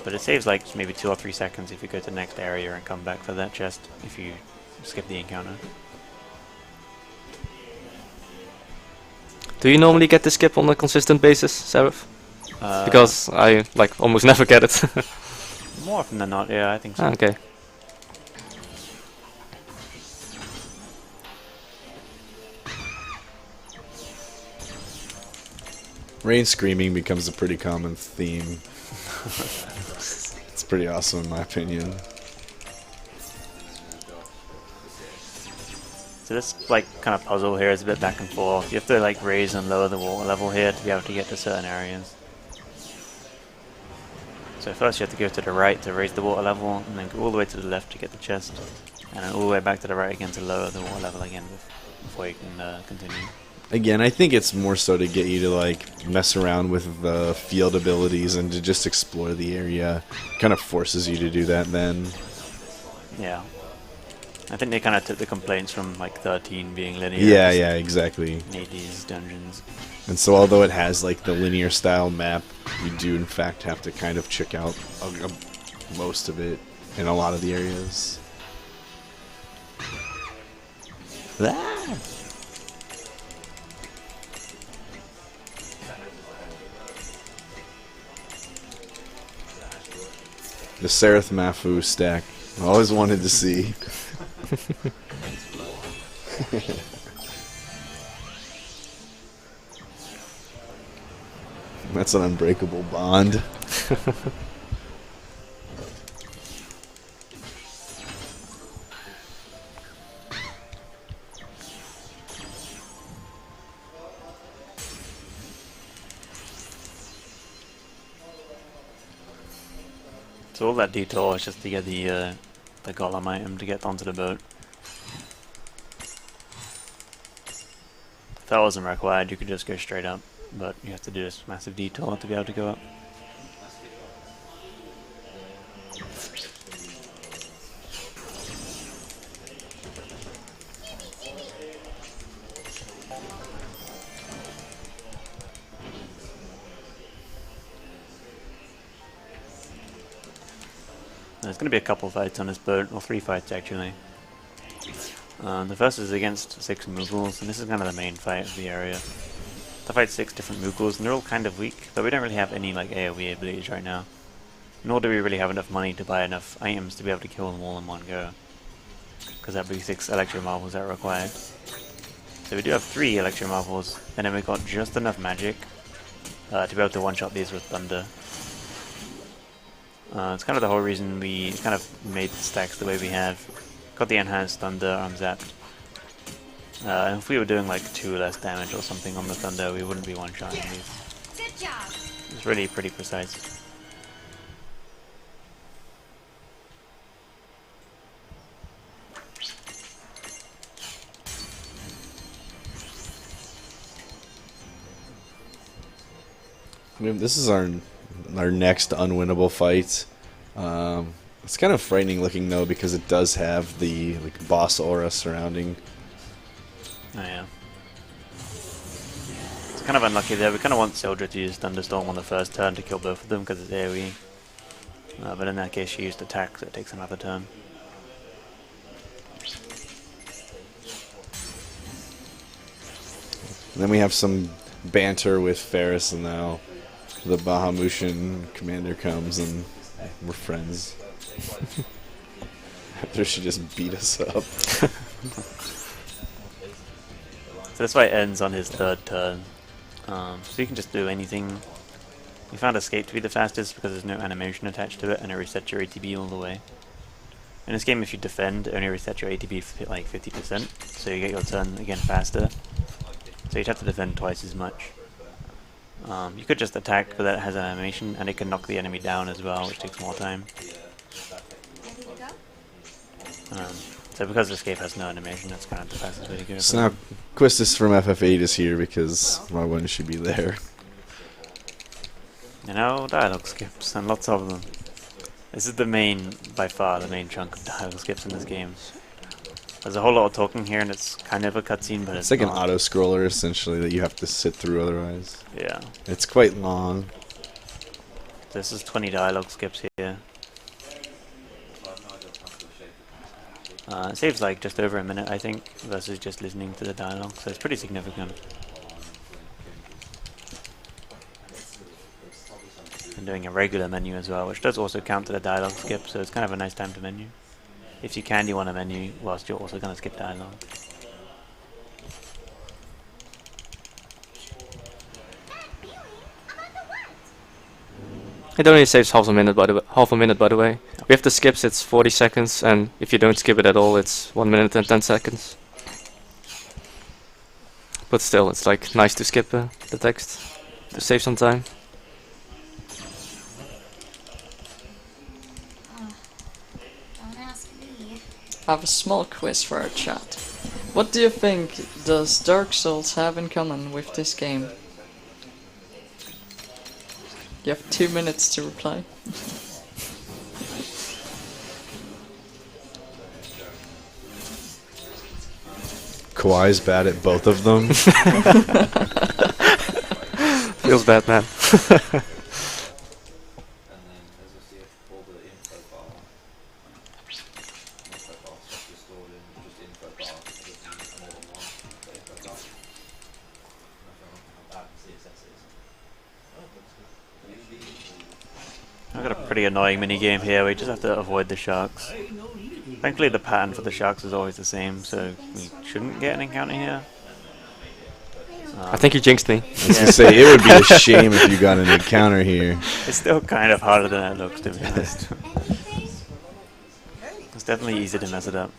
But it saves like maybe 2 or 3 seconds if you go to the next area and come back for that chest if you skip the encounter. Do you normally get the skip on a consistent basis, Seraph? Because I almost never get it. More often than not, yeah, I think so. Okay. Rain screaming becomes a pretty common theme. It's pretty awesome in my opinion. So this kind of puzzle here is a bit back and forth. You have to raise and lower the water level here to be able to get to certain areas. So first you have to go to the right to raise the water level, and then go all the way to the left to get the chest, and then all the way back to the right again to lower the water level again before you can continue. Again, I think it's more so to get you to mess around with the field abilities and to just explore the area. Kind of forces you to do that then. Yeah. I think they kind of took the complaints from 13 being linear. Yeah, exactly. Made these dungeons. And so although it has the linear style map, you do in fact have to kind of check out most of it in a lot of the areas. Ah! The Sereth Mafu stack. I always wanted to see. That's an unbreakable bond. So all that detour is just to get the golem item to get onto the boat. If that wasn't required, you could just go straight up, but you have to do this massive detour to be able to go up. There's going to be a couple fights on this boat, or 3 fights actually. The first is against 6 Mughals, and this is kind of the main fight of the area. To fight 6 different Mughals, and they're all kind of weak, but we don't really have any like AoE abilities right now. Nor do we really have enough money to buy enough items to be able to kill them all in one go. Because that'd be 6 Electro Marbles that are required. So we do have 3 Electro Marbles, and then we've got just enough magic to be able to one-shot these with Thunder. It's kind of the whole reason we kind of made the stacks the way we have. Got the enhanced Thunder on Zap. And if we were doing like 2 less damage or something on the Thunder, we wouldn't be one-shotting these. Good job. It's really pretty precise. I mean, this is our next unwinnable fight. It's kind of frightening looking though because it does have the like boss aura surrounding. Oh yeah. It's kind of unlucky there. We kind of want Sildra to use Thunderstorm on the first turn to kill both of them because it's AoE. But in that case she used attack, so it takes another turn. And then we have some banter with Ferris, and now the Bahamutian commander comes and we're friends. After she just beat us up. So this fight ends on his 3rd turn. So you can just do anything. We found Escape to be the fastest because there's no animation attached to it and it resets your ATB all the way. In this game if you defend, it only resets your ATB like 50%, so you get your turn again faster. So you'd have to defend twice as much. You could just attack, but that has an animation, and it can knock the enemy down as well, which takes more time. So because Escape has no animation, that's kind of the fastest way to go. So now Quistis from FF8 is here because why wouldn't she be there? You know, dialogue skips, and lots of them. This is the main, by far, the main chunk of dialogue skips in this game. There's a whole lot of talking here, and it's kind of a cutscene, but It's like an auto-scroller, essentially, that you have to sit through otherwise. Yeah. It's quite long. This is 20 dialogue skips here. It saves like just over a minute, I think, versus just listening to the dialogue, so it's pretty significant. And doing a regular menu as well, which does also count to the dialogue skip, so it's kind of a nice time to menu. If you can, you want a menu whilst you're also going to skip dialogue. It only saves half a minute, by the way. With the skips, it's 40 seconds, and if you don't skip it at all, it's 1 minute and 10 seconds. But still, it's like nice to skip the text to save some time. Don't ask me. I have a small quiz for our chat. What do you think does Dark Souls have in common with this game? You have 2 minutes to reply. Kawai's bad at both of them. Feels bad, man. got a pretty annoying mini game here. We just have to avoid the sharks. Thankfully, the pattern for the sharks is always the same, so we shouldn't get an encounter here. I think you jinxed me. I was gonna say it would be a shame if you got an encounter here. It's still kind of harder than it looks, to be honest. It's definitely easy to mess it up.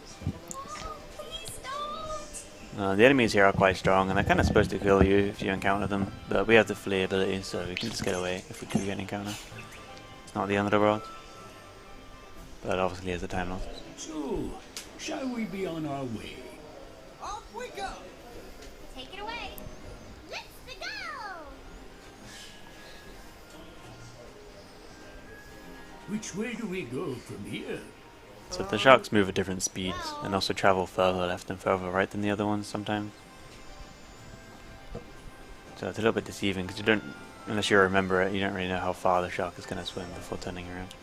The enemies here are quite strong, and they're kind of supposed to kill you if you encounter them, but we have the flee ability, so we can just get away if we do get an encounter. It's not the end of the world, but obviously there's a time loss. So, shall we be on our way? Off we go! Take it away. Let's go! Which way do we go from here? So the sharks move at different speeds, and also travel further left and further right than the other ones sometimes. So it's a little bit deceiving, because you don't, unless you remember it, you don't really know how far the shark is going to swim before turning around.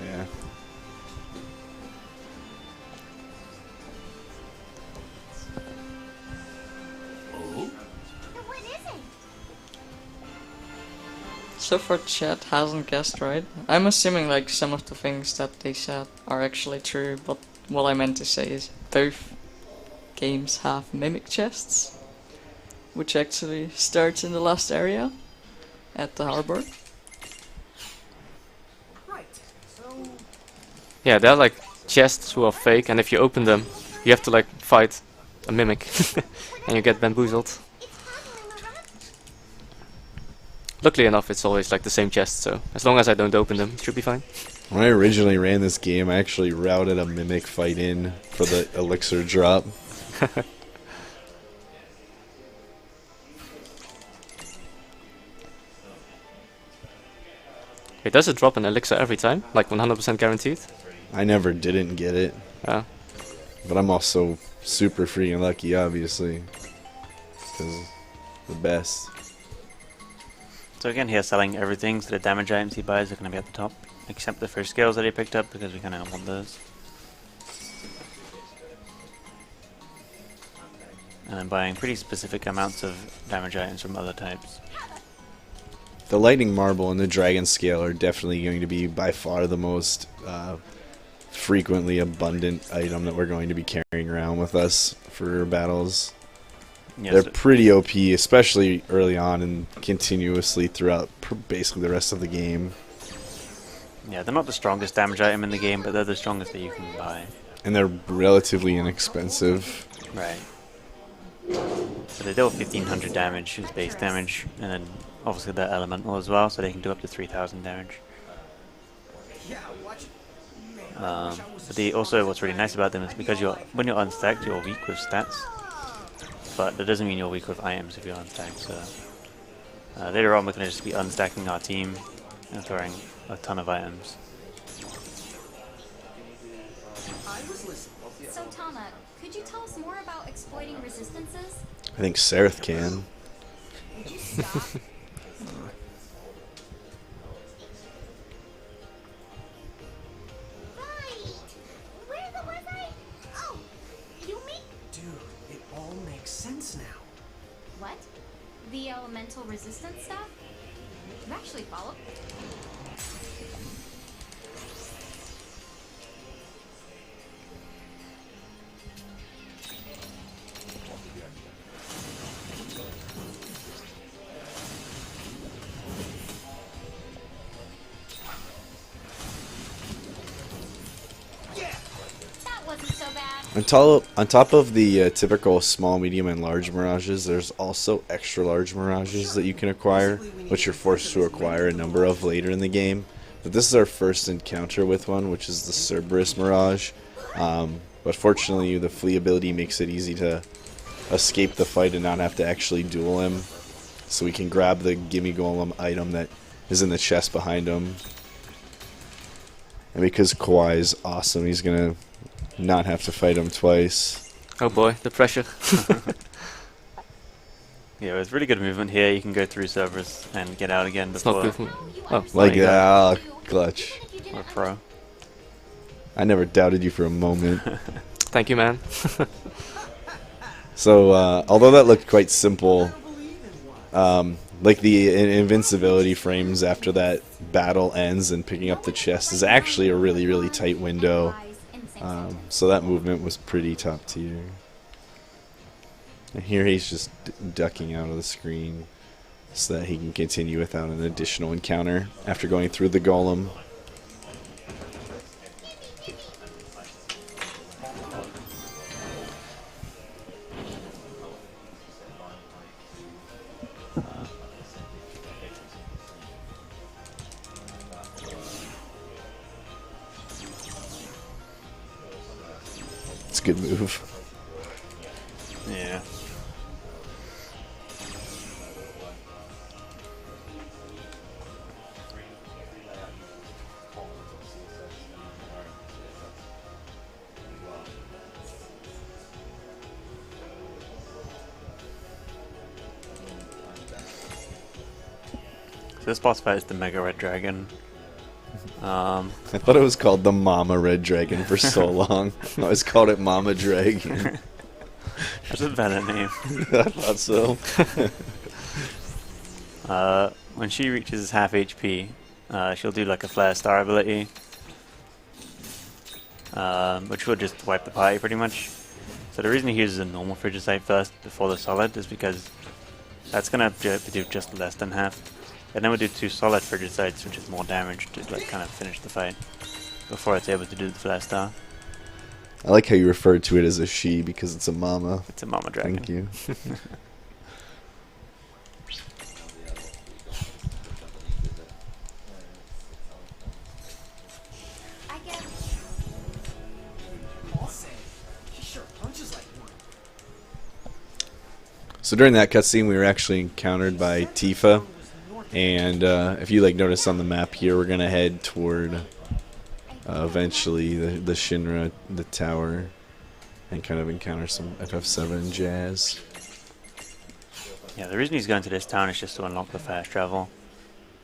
Yeah. Oh, What is it? So far chat hasn't guessed right. I'm assuming like some of the things that they said are actually true, but what I meant to say is both games have mimic chests, which actually starts in the last area at the harbor. Right, so... Yeah, they're like chests who are fake, and if you open them, you have to like fight a mimic, and you get bamboozled. It's possible in the rock. Luckily enough, it's always like the same chest, so as long as I don't open them, it should be fine. When I originally ran this game, I actually routed a mimic fight in for the elixir drop. It does it drop an elixir every time? Like 100% guaranteed? I never didn't get it, Yeah. but I'm also super freaking lucky, obviously. Because the best. So again here selling everything, so the damage items he buys are going to be at the top, except the first skills that he picked up, because we kind of want those. And then buying pretty specific amounts of damage items from other types. The lightning marble and the dragon scale are definitely going to be by far the most frequently abundant item that we're going to be carrying around with us for battles. Yes, They're pretty OP, especially early on and continuously throughout basically the rest of the game. yeah, they're not the strongest damage item in the game, but they're the strongest that you can buy. And they're relatively inexpensive. Right. So they deal 1500 damage as base damage, and then obviously they're elemental as well, so they can do up to 3000 damage. Yeah, watch it. Man, I wish I was But also what's really nice about them is because when you're unstacked, you're weak with stats. But that doesn't mean you're weak with items if you're unstacked, so... later on we're going to just be unstacking our team and throwing a ton of items. I was listening. So Tama, could you tell us more about exploiting resistances? I think Sereth can. Would you stop? Right. Where was I? Oh, you mean Dude, it all makes sense now. What? The elemental resistance stuff? You actually follow? that wasn't so bad? On top of the typical small, medium, and large mirages, there's also extra large mirages that you can acquire, which you're forced to acquire a number of later in the game. But this is our first encounter with one, which is the Cerberus Mirage. But fortunately, the flee ability makes it easy to escape the fight and not have to actually duel him. So we can grab the Gimme Golem item that is in the chest behind him. And because Kawhi is awesome, he's gonna not have to fight him twice. Oh boy, the pressure. Yeah, with really good movement here, you can go through Cerberus and get out again It's not before good. Oh, Like you go. that, clutch. we're pro. I never doubted you for a moment. Thank you, man. So, although that looked quite simple, like the invincibility frames after that battle ends and picking up the chest is actually a really, really tight window. So that movement was pretty top tier. And here he's just ducking out of the screen so that he can continue without an additional encounter after going through the golem. It's a good move. Yeah. So this boss fight is the Mega Red Dragon. I thought it was called the Mama Red Dragon for so long. I always called it Mama Dragon. That's a better name. I thought so. When she reaches half HP, she'll do like a Flare Star ability, which will just wipe the party pretty much. So the reason he uses a normal Frigicite first before the solid is because that's gonna do just less than half. And then we'll do 2 solid Frigicites, which is more damage to like kind of finish the fight before it's able to do the Flare Star. I like how you referred to it as a she because it's a mama. It's a Mama Dragon. Thank you. I guess. I'll say, he sure punches like one. So during that cutscene, we were actually encountered by Tifa. And if you like notice on the map here, we're gonna head toward eventually the Shinra, the tower, and kind of encounter some FF7 jazz. Yeah, the reason he's going to this town is just to unlock the fast travel.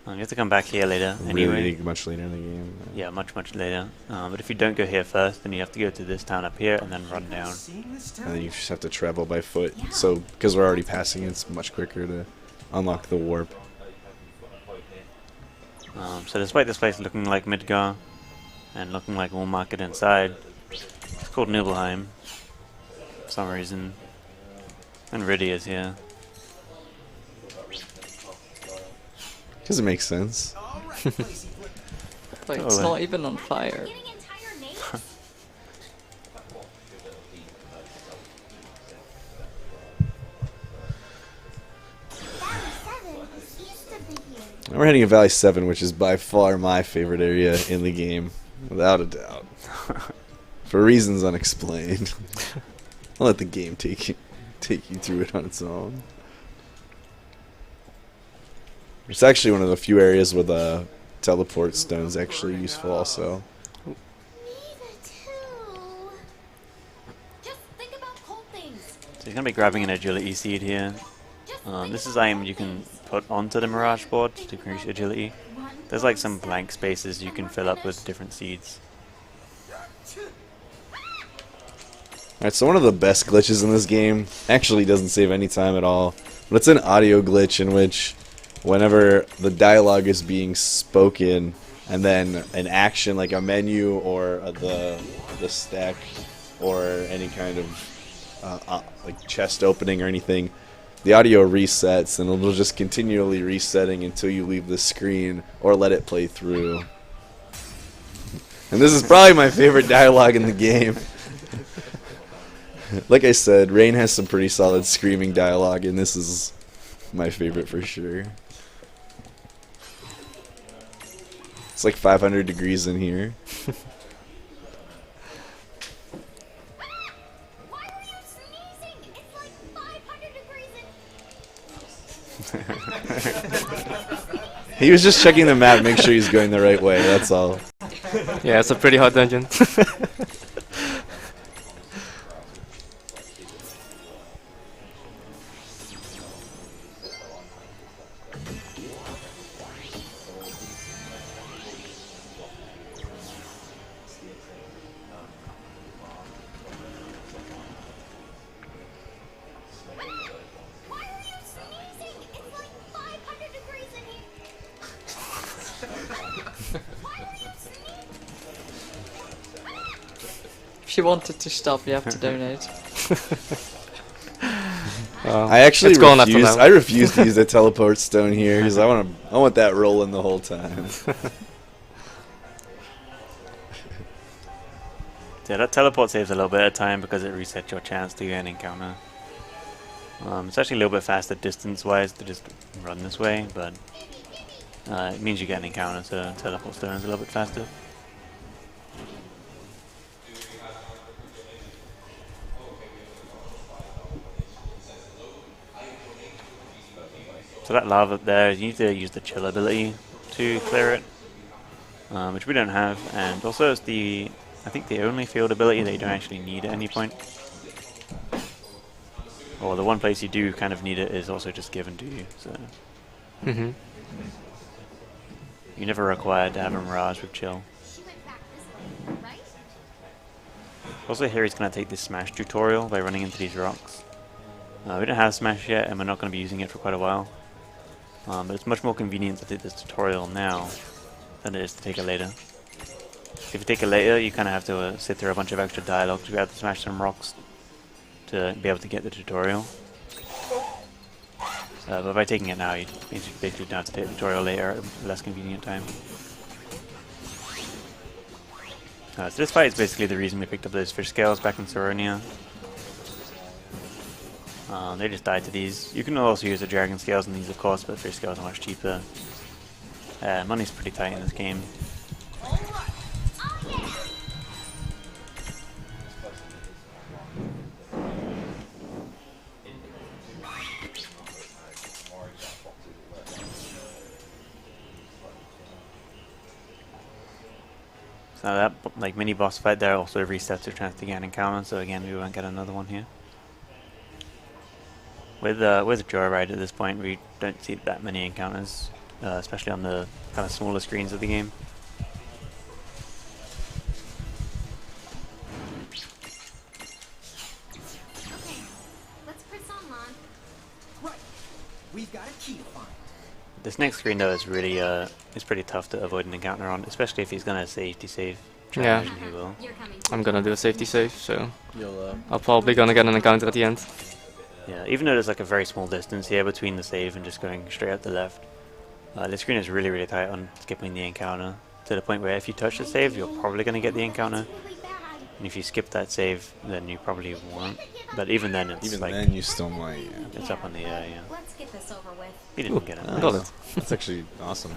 You have to come back here later anyway. Really much later in the game. Yeah, much later. But if you don't go here first, then you have to go to this town up here and then run down. And then you just have to travel by foot. So because we're already passing, it's much quicker to unlock the warp. So despite this place looking like Midgar and looking like Wool Market inside, it's called Nibelheim for some reason. And Riddy is here. Because it makes sense. Like, it's Oh, not even on fire. Getting entire names? Valley 7 is east of the hill. And we're heading to Valley 7, which is by far my favorite area in the game, without a doubt. For reasons unexplained. I'll let the game take you through it on its own. It's actually one of the few areas where the teleport stone's actually useful also. Me too. Just think about cold things. So he's going to be grabbing an agility seed here. This is item you can put onto the Mirage board to increase agility. There's like some blank spaces you can fill up with different seeds. Alright, so one of the best glitches in this game actually doesn't save any time at all. But it's an audio glitch in which whenever the dialogue is being spoken and then an action like a menu or the stack or any kind of like chest opening or anything, the audio resets and it'll just continually resetting until you leave the screen or let it play through. And this is probably my favorite dialogue in the game. Like I said, Rain has some pretty solid screaming dialogue, and this is my favorite for sure. It's like 500 degrees in here. Why were you sneezing? It's like 500 degrees in. He was just checking the map, make sure he's going the right way, that's all. Yeah, it's a pretty hard dungeon. If you wanted to stop, you have to donate. I actually it's gone after refuse. now. I refuse to use a teleport stone here because I want that rolling the whole time. Yeah, that teleport saves a little bit of time because it resets your chance to get an encounter. It's actually a little bit faster distance-wise to just run this way, but it means you get an encounter, so teleport stone is a little bit faster. So that lava up there, you need to use the chill ability to clear it, which we don't have, and also it's I think the only field ability that you don't actually need at any point. Or the one place you do kind of need it is also just given to you, so Mm-hmm. you're never required to have a Mirage with chill. She went back this way, right? Also here he's going to take this Smash tutorial by running into these rocks. We don't have Smash yet and we're not going to be using it for quite a while. But it's much more convenient to take this tutorial now than it is to take it later. If you take it later, you kind of have to sit through a bunch of extra dialogue to be able to smash some rocks to be able to get the tutorial. But by taking it now, you basically don't have to take the tutorial later at a less convenient time. So this fight is basically the reason we picked up those fish scales back in Saronia. They just died to these. You can also use the dragon scales on these, of course, but fish scales are much cheaper. Money's pretty tight in this game. So that like mini boss fight there also resets your chance to get an encounter, so again we won't get another one here. With Joyride at this point we don't see that many encounters, especially on the kind of smaller screens of the game. Okay, let's press on Lon. Right. We've got a key to find. This next screen though is really it's pretty tough to avoid an encounter on, especially if he's gonna safety save. Which I Yeah. imagine he will. You're coming. I'm gonna do a safety save, so You'll, I'll probably gonna get an encounter at the end. Yeah, even though there's like a very small distance here between the save and just going straight out the left, the screen is really tight on skipping the encounter, to the point where if you touch the save, you're probably going to get the encounter, Really bad. and if you skip that save, then you probably won't. But even then, it's even like then, you still might. Yeah. it's up on the air. Yeah, Let's get this over with. he didn't get it. I got it. That's actually awesome.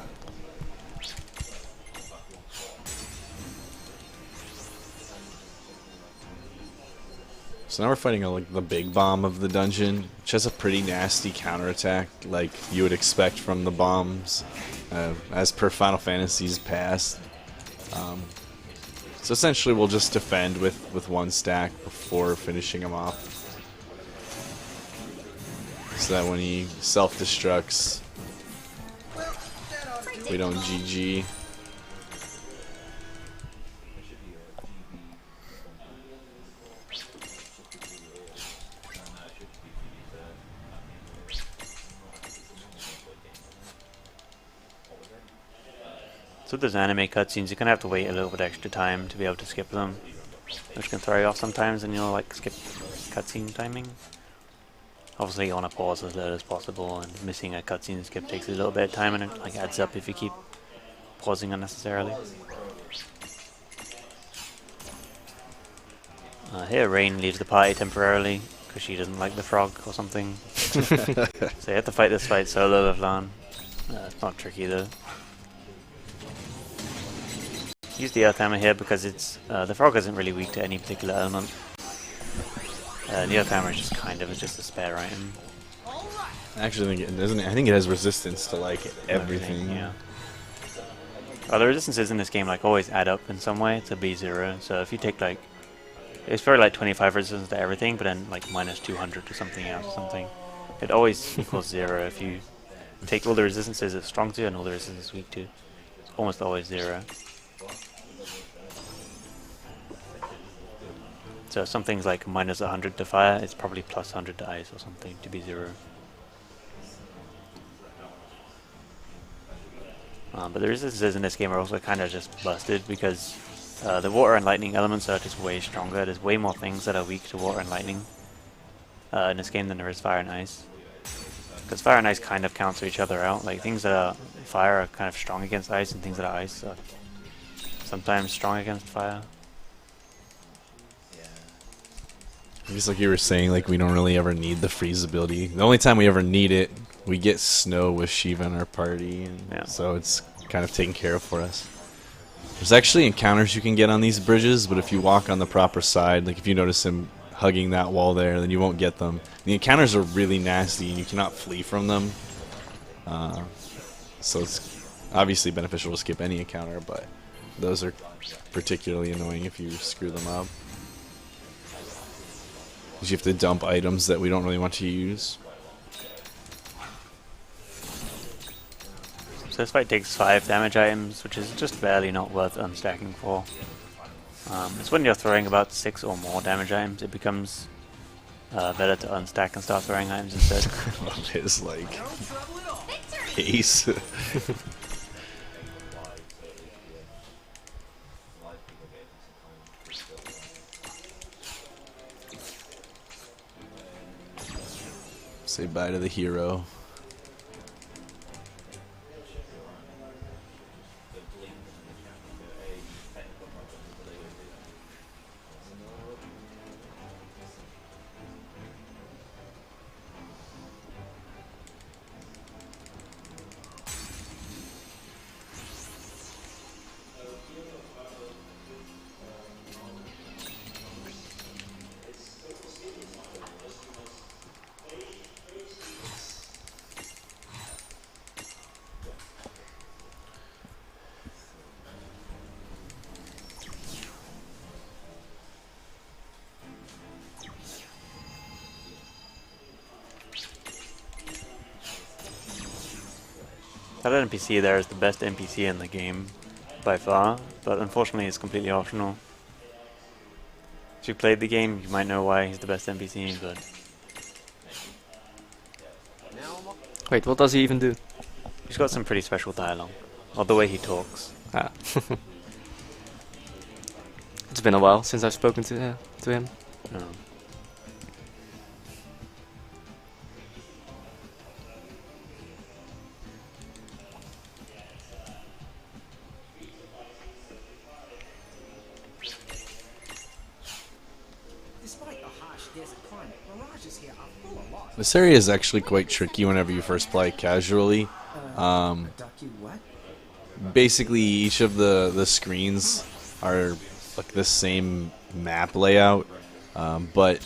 So now we're fighting like the big bomb of the dungeon, which has a pretty nasty counterattack, like you would expect from the bombs, as per Final Fantasy's past. So essentially, we'll just defend with one stack before finishing him off, so that when he self-destructs, we don't GG. So with those anime cutscenes, you're gonna have to wait a little bit extra time to be able to skip them, which can throw you off sometimes, and you'll like skip cutscene timing. Obviously, you want to pause as little as possible, and missing a cutscene skip takes a little bit of time, and it like adds up if you keep pausing unnecessarily. Here, Rain leaves the party temporarily because she doesn't like the frog or something. So you have to fight this fight solo with Lan. It's not tricky though. Use the Earth Hammer here because it's the frog isn't really weak to any particular element. The Earth Hammer is just kind of just a spare item. I actually think it doesn't. I think it has resistance to like everything. Yeah. Well, the resistances in this game like always add up in some way to be 0. So if you take like, it's probably like 25 resistance to everything, but then like minus 200 to something else or something. It always equals 0 if you take all the resistances it's strong to and all the resistances it's weak to. It's almost always 0. So some things like minus 100 to fire, it's probably plus 100 to ice or something to be 0. But the resistances in this game are also kind of just busted because the water and lightning elements are just way stronger. There's way more things that are weak to water and lightning in this game than there is fire and ice. Because fire and ice kind of cancel each other out. Like things that are fire are kind of strong against ice, and things that are ice are sometimes strong against fire. Just like you were saying, like we don't really ever need the freeze ability. The only time we ever need it, we get snow with Shiva in our party, and so it's kind of taken care of for us. There's actually encounters you can get on these bridges, but if you walk on the proper side, like if you notice him hugging that wall there, then you won't get them. The encounters are really nasty, and you cannot flee from them. So it's obviously beneficial to skip any encounter, but those are particularly annoying if you screw them up. You have to dump items that we don't really want to use. So this fight takes 5 damage items, which is just barely not worth unstacking for. It's when you're throwing about 6 or more damage items, it becomes better to unstack and start throwing items instead. It is like ace. Say bye to the hero. That NPC there is the best NPC in the game, by far, but unfortunately it's completely optional. If you played the game, you might know why he's the best NPC, but... Wait, what does he even do? He's got some pretty special dialogue, or the way he talks. Ah. It's been a while since I've spoken to him. No. This area is actually quite tricky whenever you first play casually. Basically, each of the screens are like the same map layout, but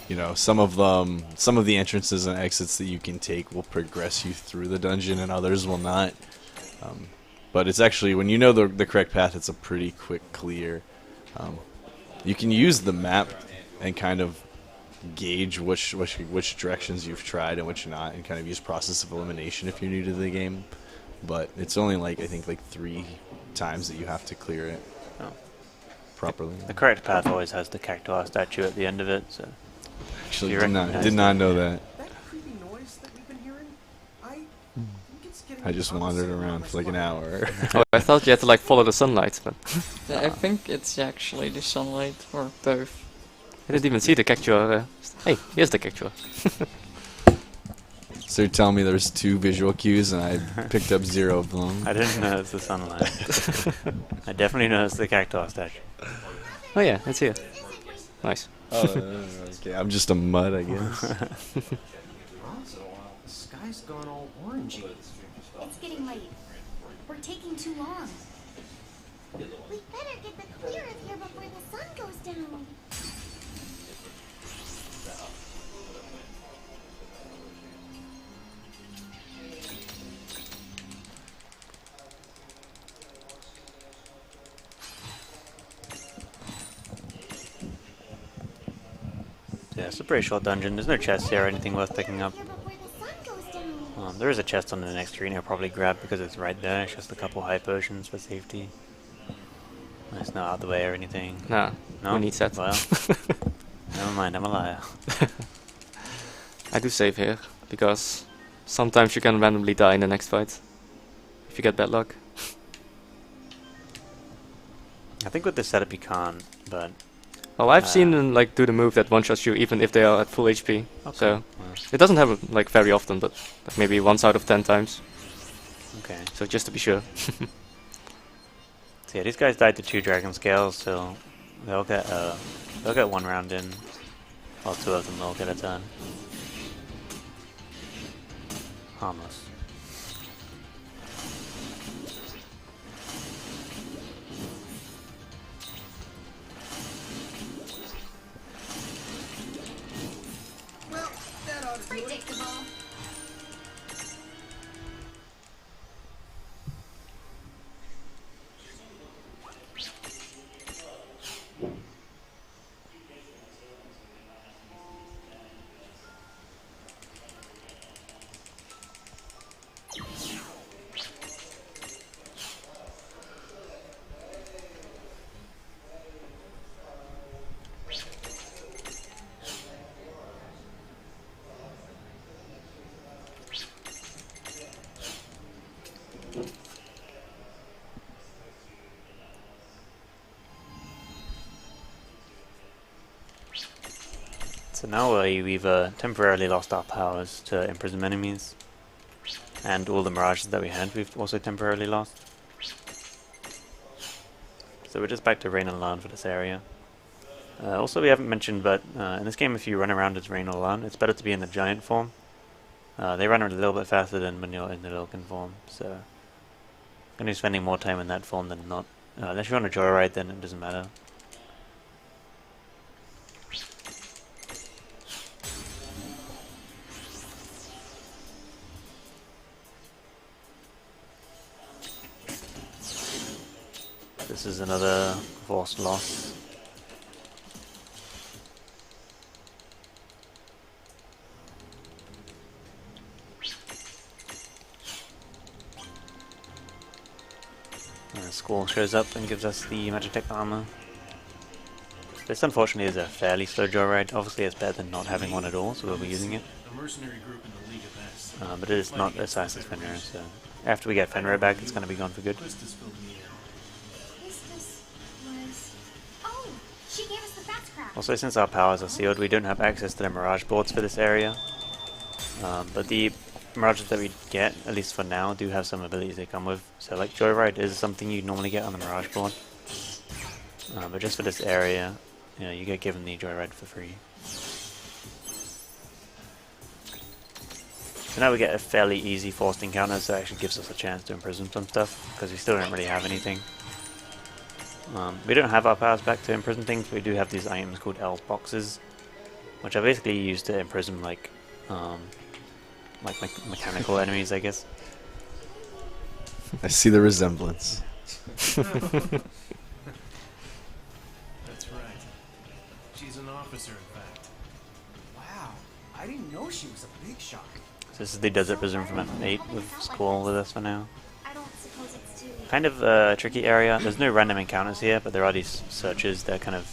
you know, some of the entrances and exits that you can take will progress you through the dungeon, and others will not. But it's actually, when you know the correct path, it's a pretty quick clear. You can use the map and kind of gauge which directions you've tried and which not, and kind of use process of elimination if you're new to the game. But it's only like, I think, like 3 times that you have to clear it properly. The correct path always has the cactuar statue at the end of it, so... Actually, did not know that. I just wandered around for like an hour. Oh, I thought you had to like follow the sunlight, but Yeah, I think it's actually the sunlight, or both. I didn't even see the cactuar. Hey, here's the cactuar. So you're telling me there's 2 visual cues and I picked up 0 of them? I didn't notice the sunlight. I definitely noticed the cactuar statue. Oh yeah, it's here. Nice. Oh, okay, I'm just a mud, I guess. The sky's gone all orangey. It's getting late. We're taking too long. We better get the clear of here before the sun goes down. Yeah, it's a pretty short dungeon. There's no chest here or anything worth picking up. There is a chest on the next screen I'll probably grab because it's right there. It's just a couple high potions for safety. It's not out of the way or anything. Nah, No? we need that. Well, never mind, I'm a liar. I do save here, because sometimes you can randomly die in the next fight. if you get bad luck. I think with this setup you can't, but Well, I've seen them like do the move that one-shots you even if they are at full HP. So well, it doesn't happen like very often, but like maybe once out of 10 times. okay. So just to be sure. So yeah, these guys died to 2 dragon scales, so they'll get one round in. Well, 2 of them will get a turn. Harmless. Well, that ought to do it. Predictable. So now we've temporarily lost our powers to imprison enemies, and all the mirages that we had we've also temporarily lost. So we're just back to Rain and Lan for this area. Also we haven't mentioned, but in this game if you run around as Rain or Lan, it's better to be in the giant form. They run a little bit faster than when you're in the Lilkin form, so I'm going to be spending more time in that form than not. Unless you're on a joyride, then it doesn't matter. This is another forced loss. And the Squall shows up and gives us the Magitech armor. This unfortunately is a fairly slow joyride. Obviously it's better than not having one at all, so we'll be using it. But it is not as fast as Fenrir, so after we get Fenrir back it's going to be gone for good. Oh, she gave us the fast crap. Also, since our powers are sealed, we don't have access to the Mirage boards for this area. But the Mirages that we get, at least for now, do have some abilities they come with. So like Joyride is something you normally get on the Mirage board. But just for this area, you know, you get given the Joyride for free. So now we get a fairly easy forced encounter, so it actually gives us a chance to imprison some stuff, because we still don't really have anything. We don't have our powers back to imprison things, but we do have these items called L boxes, which are basically used to imprison like mechanical enemies, I guess. I see the resemblance. That's right. She's an officer, in fact. Wow, I didn't know she was a big shot. So this is the Desert Prison from F8 with Squall with us for now. I don't suppose it's too... Kind of a tricky area. There's no random encounters here, but there are these searches that kind of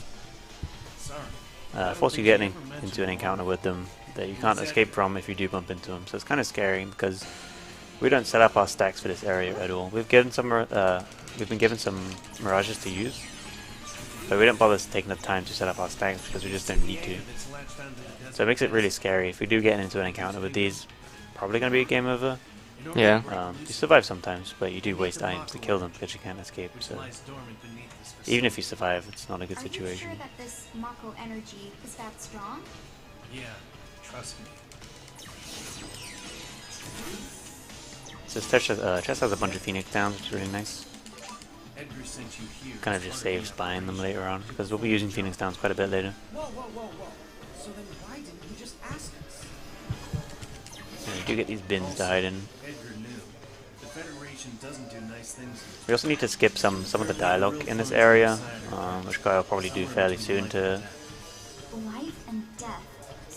force you getting into an encounter with them that you can't escape from if you do bump into them. So it's kind of scary because we don't set up our stacks for this area at all. We've been given some mirages to use, but we don't bother taking the time to set up our stacks because we just don't need to. So it makes it really scary. If we do get into an encounter with these, probably going to be a game over. Yeah. You survive sometimes, but you do waste items to kill them because you can't escape. So even if you survive, it's not a good situation. Are you sure that this Mako energy is that strong? Yeah, trust me. So this chest has a bunch of Phoenix Downs, which is really nice. Edgar sent you here. Kind of just saves buying them later on, because we'll be using Phoenix Downs quite a bit later. Whoa, whoa, whoa, whoa. So then why didn't you just ask us? And you do get these bins to hide in. Edgar knew. The Federation doesn't do nice things. We also need to skip some of the dialogue in this area, which Kai will probably do fairly soon to Life and death.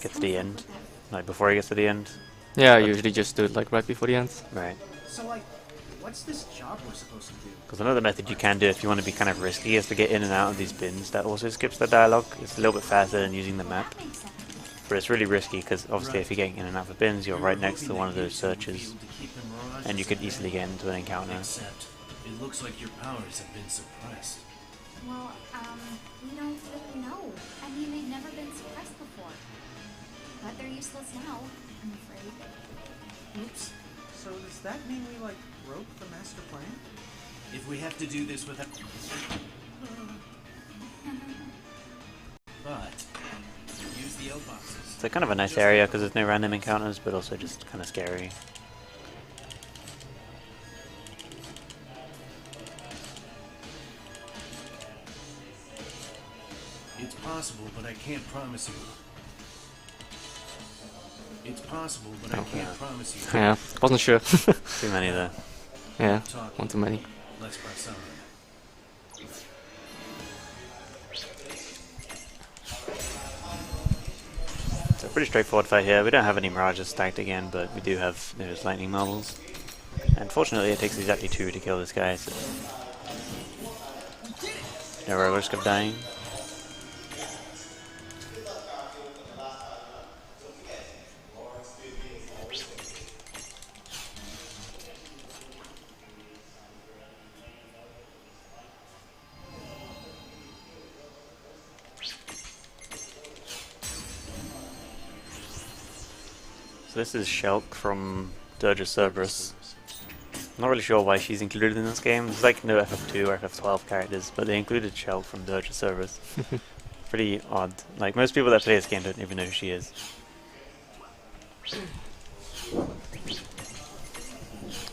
get to the end. Like before he gets to the end. Yeah, I usually just do it like right before the end. Right. So like, what's this job we're supposed to do? Because another method you can do if you want to be kind of risky is to get in and out of these bins. That also skips the dialogue. It's a little bit faster than using the map. That makes sense. But it's really risky because obviously if you're getting in and out of the bins, you're right next to one of those searches. and you could easily get into an encounter. Except, it looks like your powers have been suppressed. Well, we don't really know. I mean, they've never been suppressed before. But they're useless now, I'm afraid. Oops. So does that mean we, like, broke the master plan? If we have to do this without... But, use the L-boxes. It's kind of a nice area because there's no random encounters, but also just kind of scary. It's possible, but I can't promise you. It's possible, but I can't promise you. Yeah, wasn't sure. Too many there. Yeah, Talking. one too many. Let's press on. It's a pretty straightforward fight here. We don't have any Mirages stacked again, but we do have those lightning marbles. And fortunately, it takes exactly 2 to kill this guy, so no real risk of dying. So this is Shulk from Dirge of Cerberus. I'm not really sure why she's included in this game. There's like no FF2 or FF12 characters, but they included Shulk from Dirge of Cerberus. Pretty odd. Like, most people that play this game don't even know who she is.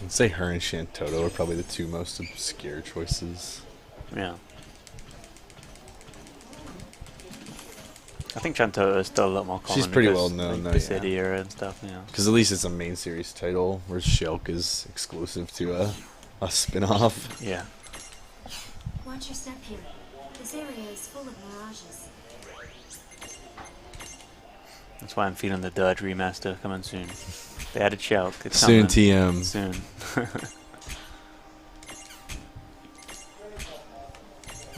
I'd say her and Shantoto are probably the 2 most obscure choices. Yeah. I think Shantoto is still a lot more common. She's pretty because, well known, like, though, the yeah. city era and stuff, yeah. Because at least it's a main series title, whereas Shulk is exclusive to a spin-off. Yeah. Watch your step here. This area is full of mirages. That's why I'm feeling the Dirge remaster coming soon. They added Shulk. It's Soon, coming. TM. Soon.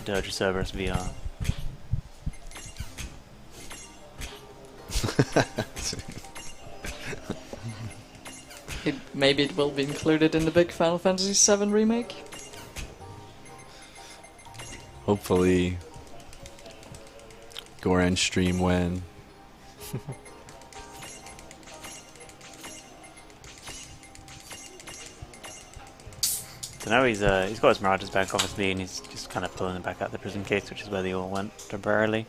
Dirge of Cerberus VR. Maybe it will be included in the big Final Fantasy VII remake? Hopefully, Goran stream when. So now he's got his Mirages back, obviously, and he's just kind of pulling them back out the prison case, which is where they all went temporarily.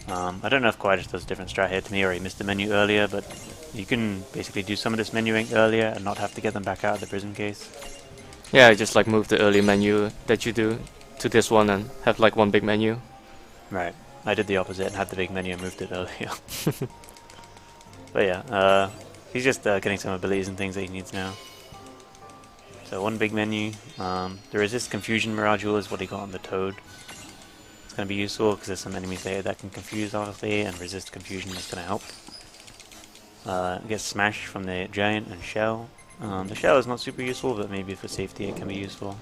I don't know if Kawhi just does a different strat here to me, or he missed the menu earlier, but you can basically do some of this menuing earlier and not have to get them back out of the prison case. Yeah, I just like move the early menu that you do to this one and have like one big menu. Right. I did the opposite and had the big menu and moved it earlier. But yeah, he's just getting some abilities and things that he needs now. So one big menu. The Resist Confusion Mirage is what he got on the Toad. It's going to be useful because there's some enemies there that can confuse, obviously, and resist confusion is going to help. Get Smash from the Giant and Shell. The Shell is not super useful, but maybe for safety it can be useful.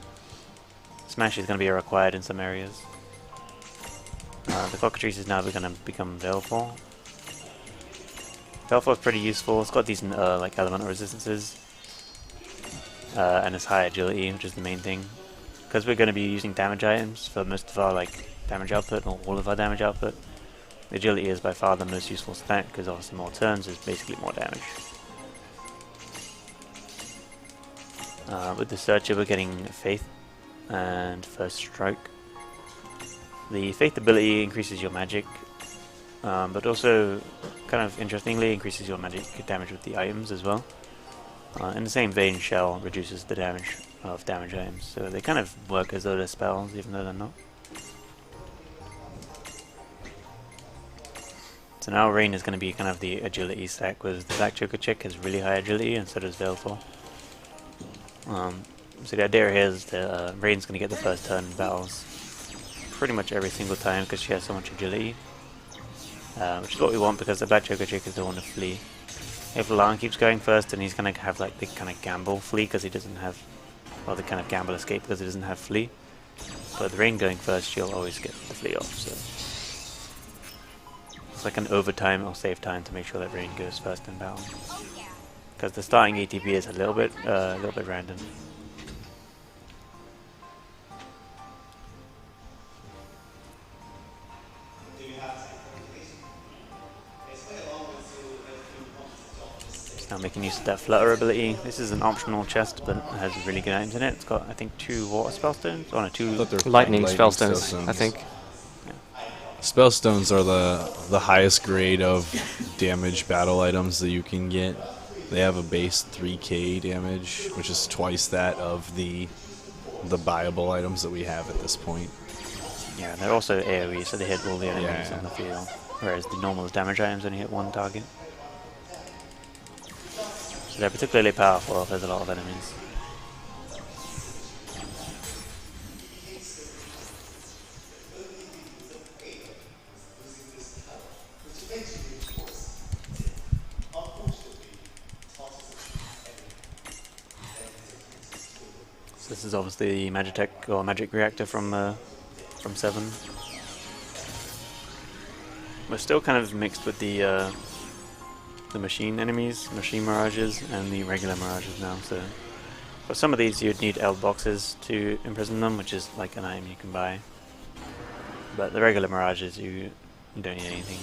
Smash is going to be required in some areas. The Cockatrice is now going to become Veilful. Veilful is pretty useful. It's got decent like elemental resistances. And it's high agility, which is the main thing. Because we're going to be using damage items for most of our like damage output, not all of our damage output. The agility is by far the most useful stat, because obviously more turns is basically more damage. With the Searcher we're getting Faith and First Strike. The Faith ability increases your magic, but also, kind of interestingly, increases your magic damage with the items as well. In the same vein, Shell reduces the damage of damage items, so they kind of work as though they're spells, even though they're not. So now Rain is going to be kind of the agility stack, whereas the Black Joker chick has really high agility, and so does Veilful. So the idea here is that Rain's going to get the first turn in battles pretty much every single time because she has so much agility, which is what we want because the Black Joker chick is the one to flee. If Lan keeps going first, then he's going to have like the kind of gamble flee because he doesn't have, well, the kind of gamble escape because he doesn't have flee. But the Rain going first, she'll always get the flee off. So it's like an overtime or save time to make sure that Rain goes first in battle. because the starting ATB is a little bit random. Now making use of that flutter ability. This is an optional chest, but it has really good items in it. It's got, I think, 2 water spellstones. Oh no, 2 lightning spellstones, I think. Spellstones are the highest grade of damage battle items that you can get. They have a base 3k damage, which is twice that of the buyable items that we have at this point. Yeah, they're also AoE, so they hit all the enemies on the field, whereas the normal damage items only hit 1 target. So they're particularly powerful if there's a lot of enemies. So this is obviously the Magitech or Magic Reactor from 7. We're still kind of mixed with the machine enemies, machine mirages, and the regular mirages now. So for some of these you'd need L boxes to imprison them, which is like an item you can buy. But the regular mirages you don't need anything.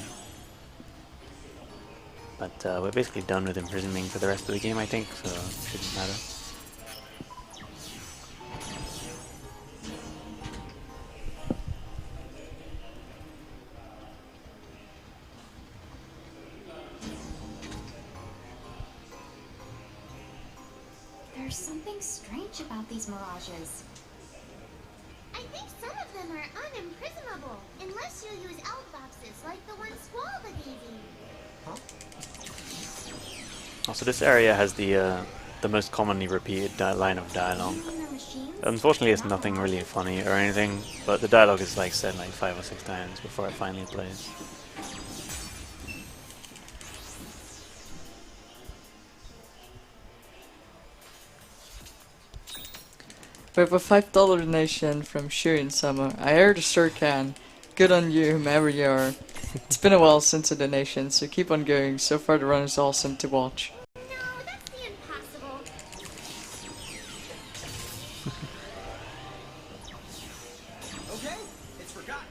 But we're basically done with imprisoning for the rest of the game, I think, so it shouldn't matter. There's something strange about these mirages. I think some of them are unimprisonable, unless you use out boxes like the one Squalba gave you. Also, this area has the most commonly repeated line of dialogue. Unfortunately, it's nothing really funny or anything, but the dialogue is like said like 5 or 6 times before it finally plays. We have a $5 donation from Shirin Summer. I heard a sure can. Good on you, whomever you are. It's been a while since a donation, so keep on going. So far the run is awesome to watch. No, that's the impossible. Okay, it's forgotten.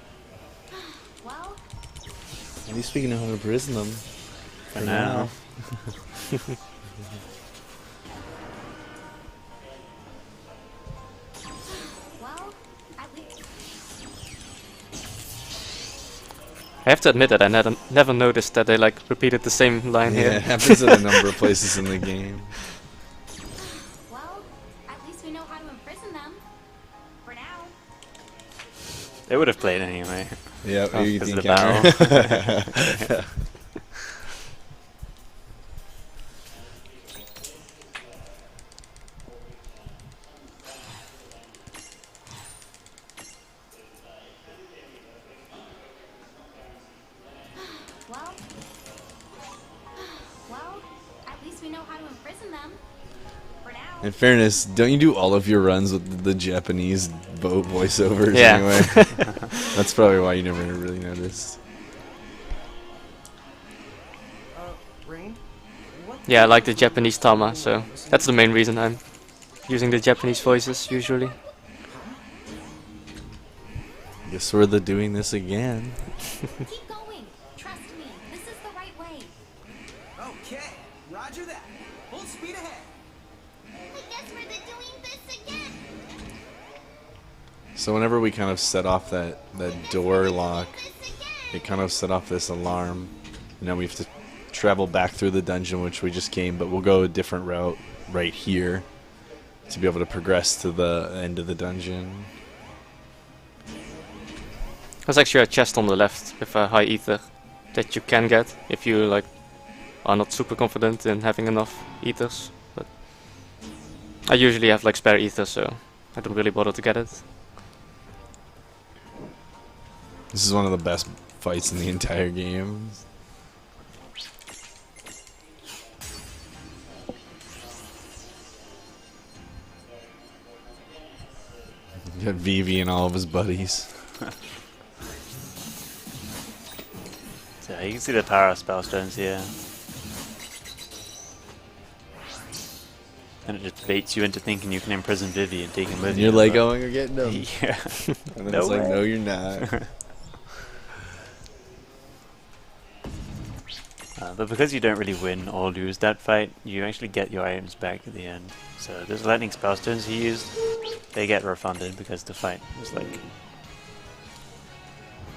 Well, At least we can know how to imprison them. For now. well, at least I have to admit that I never noticed that they like repeated the same line Yeah, here. it happens in a number of places in the game. Well, at least we know how to imprison them. For now. They would have played anyway. Yeah, Oh, you 'cause can of the counter. Well, at least we know how to imprison them. For now. In fairness, don't you do all of your runs with the Japanese voiceovers Yeah. anyway? That's probably why you never really noticed. Rain? What? Yeah, I like the Japanese Tama, so that's the main reason I'm using the Japanese voices usually. Guess we're doing this again. Keep going. Trust me. This is the right way. Okay, roger that. Full speed ahead. I guess we're doing this again. So whenever we kind of set off that door lock, This again. it kind of set off this alarm. Now we have to travel back through the dungeon, which we just came, but we'll go a different route right here to be able to progress to the end of the dungeon. There's actually a chest on the left with a high ether that you can get if you like are not super confident in having enough ethers. But I usually have like spare ether, so I don't really bother to get it. This is one of the best fights in the entire game. You got Vivi and all of his buddies. So you can see the power of spellstones here. And it just baits you into thinking you can imprison Vivi and take him with And you. you're like, but- oh, you're getting them. Yeah. And then No it's like, way. no, you're not. But because you don't really win or lose that fight, you actually get your items back at the end. So those lightning spell stones he used, they get refunded because the fight was like...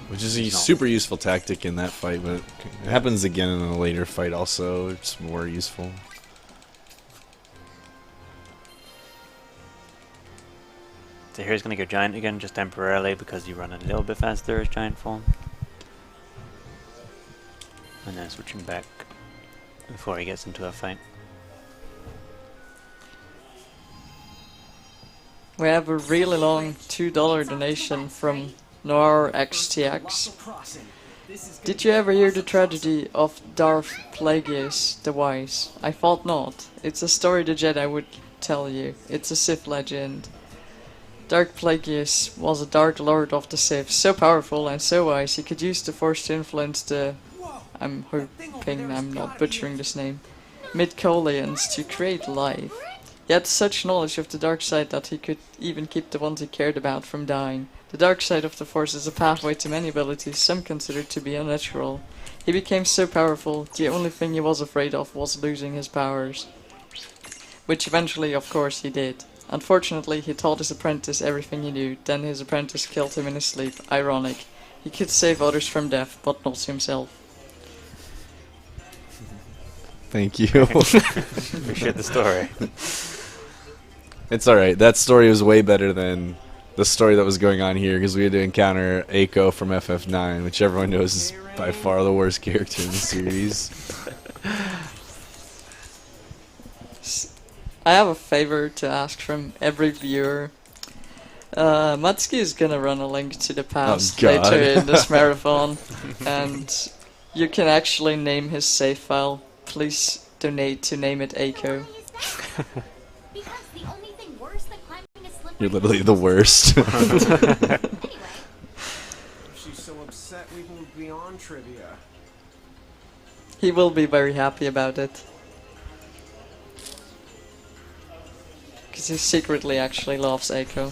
Which is a No. super useful tactic in that fight, but it happens again in a later fight also. It's more useful. So here he's going to go giant again just temporarily because you run a little bit faster as giant form. And then switching back before he gets into a fight. We have a really long $2 donation from Noir XTX. Did you ever hear the tragedy of Darth Plagueis the Wise? I thought not. It's a story the Jedi would tell you. It's a Sith legend. Darth Plagueis was a Dark Lord of the Sith, so powerful and so wise he could use the Force to influence the... I'm hoping I'm not butchering this name. Midichlorians to create life. He had such knowledge of the dark side that he could even keep the ones he cared about from dying. The dark side of the Force is a pathway to many abilities some considered to be unnatural. He became so powerful, the only thing he was afraid of was losing his powers. Which eventually, of course, he did. Unfortunately, he taught his apprentice everything he knew, then his apprentice killed him in his sleep. Ironic. He could save others from death, but not himself. Thank you. Appreciate the story. It's alright. That story was way better than the story that was going on here because we had to encounter Aiko from FF9, which everyone knows is by far the worst character in the series. I have a favor to ask from every viewer. Matsuki is gonna run a link to the past God. later in this marathon, and you can actually name his save file. Please donate to name it Aiko. Because the only thing worse than climbing a slippery You're literally the worst. Anyway, If she's so upset, we moved beyond trivia. He will be very happy about it. Because he secretly actually loves Aiko.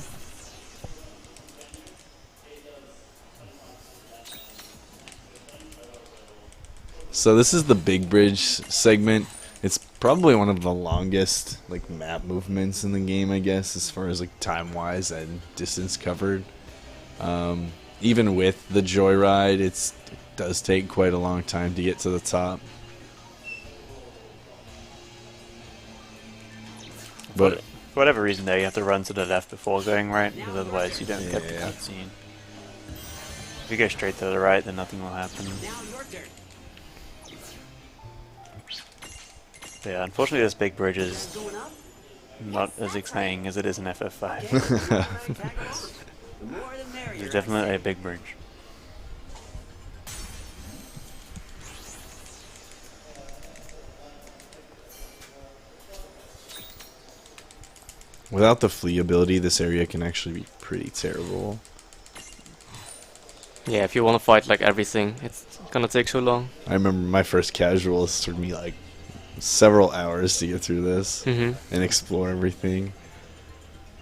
So this is the big bridge segment. It's probably one of the longest like map movements in the game, I guess, as far as like time-wise and distance covered. Even with the joyride, it does take quite a long time to get to the top. But For whatever reason there, you have to run to the left before going right, because otherwise you don't get the Yeah. cutscene. If you go straight to the right, then nothing will happen. Yeah, unfortunately this big bridge is not as exciting as it is in FF5. It's definitely a big bridge. without the flee ability, this area can actually be pretty terrible. Yeah, if you want to fight like everything, it's gonna take so long. I remember my first casuals took me like several hours to get through this Mm-hmm. and explore everything.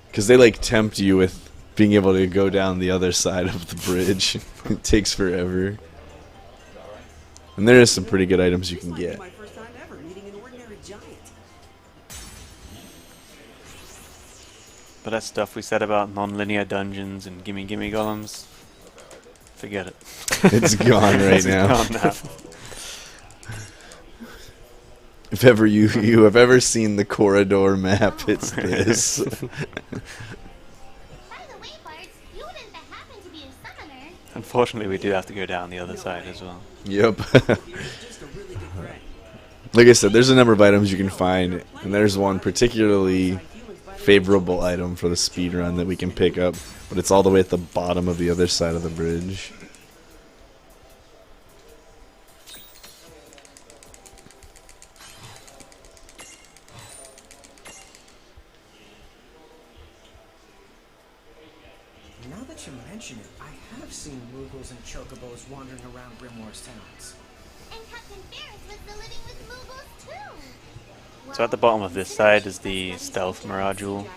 Because they like tempt you with being able to go down the other side of the bridge. It takes forever. And there is some pretty good items you can get. My first time ever meeting an ordinary giant. But that stuff we said about non-linear dungeons and gimme gimme golems, forget it. It's gone right It's now. gone now. If ever you have ever seen the corridor map, it's this. by the way, Bart, you wouldn't happen to be a summoner. Unfortunately, we do have to go down the other side as well. Yep. You're just a really good friend. Like I said, there's a number of items you can find, and there's one particularly favorable item for the speedrun that we can pick up, but it's all the way at the bottom of the other side of the bridge. Now that you mention it, I have seen Moogles and Chocobos wandering around Grimoire's towns. And Captain Ferris was the living with Moogles too. So at the bottom of this side is the stealth mirage jewel.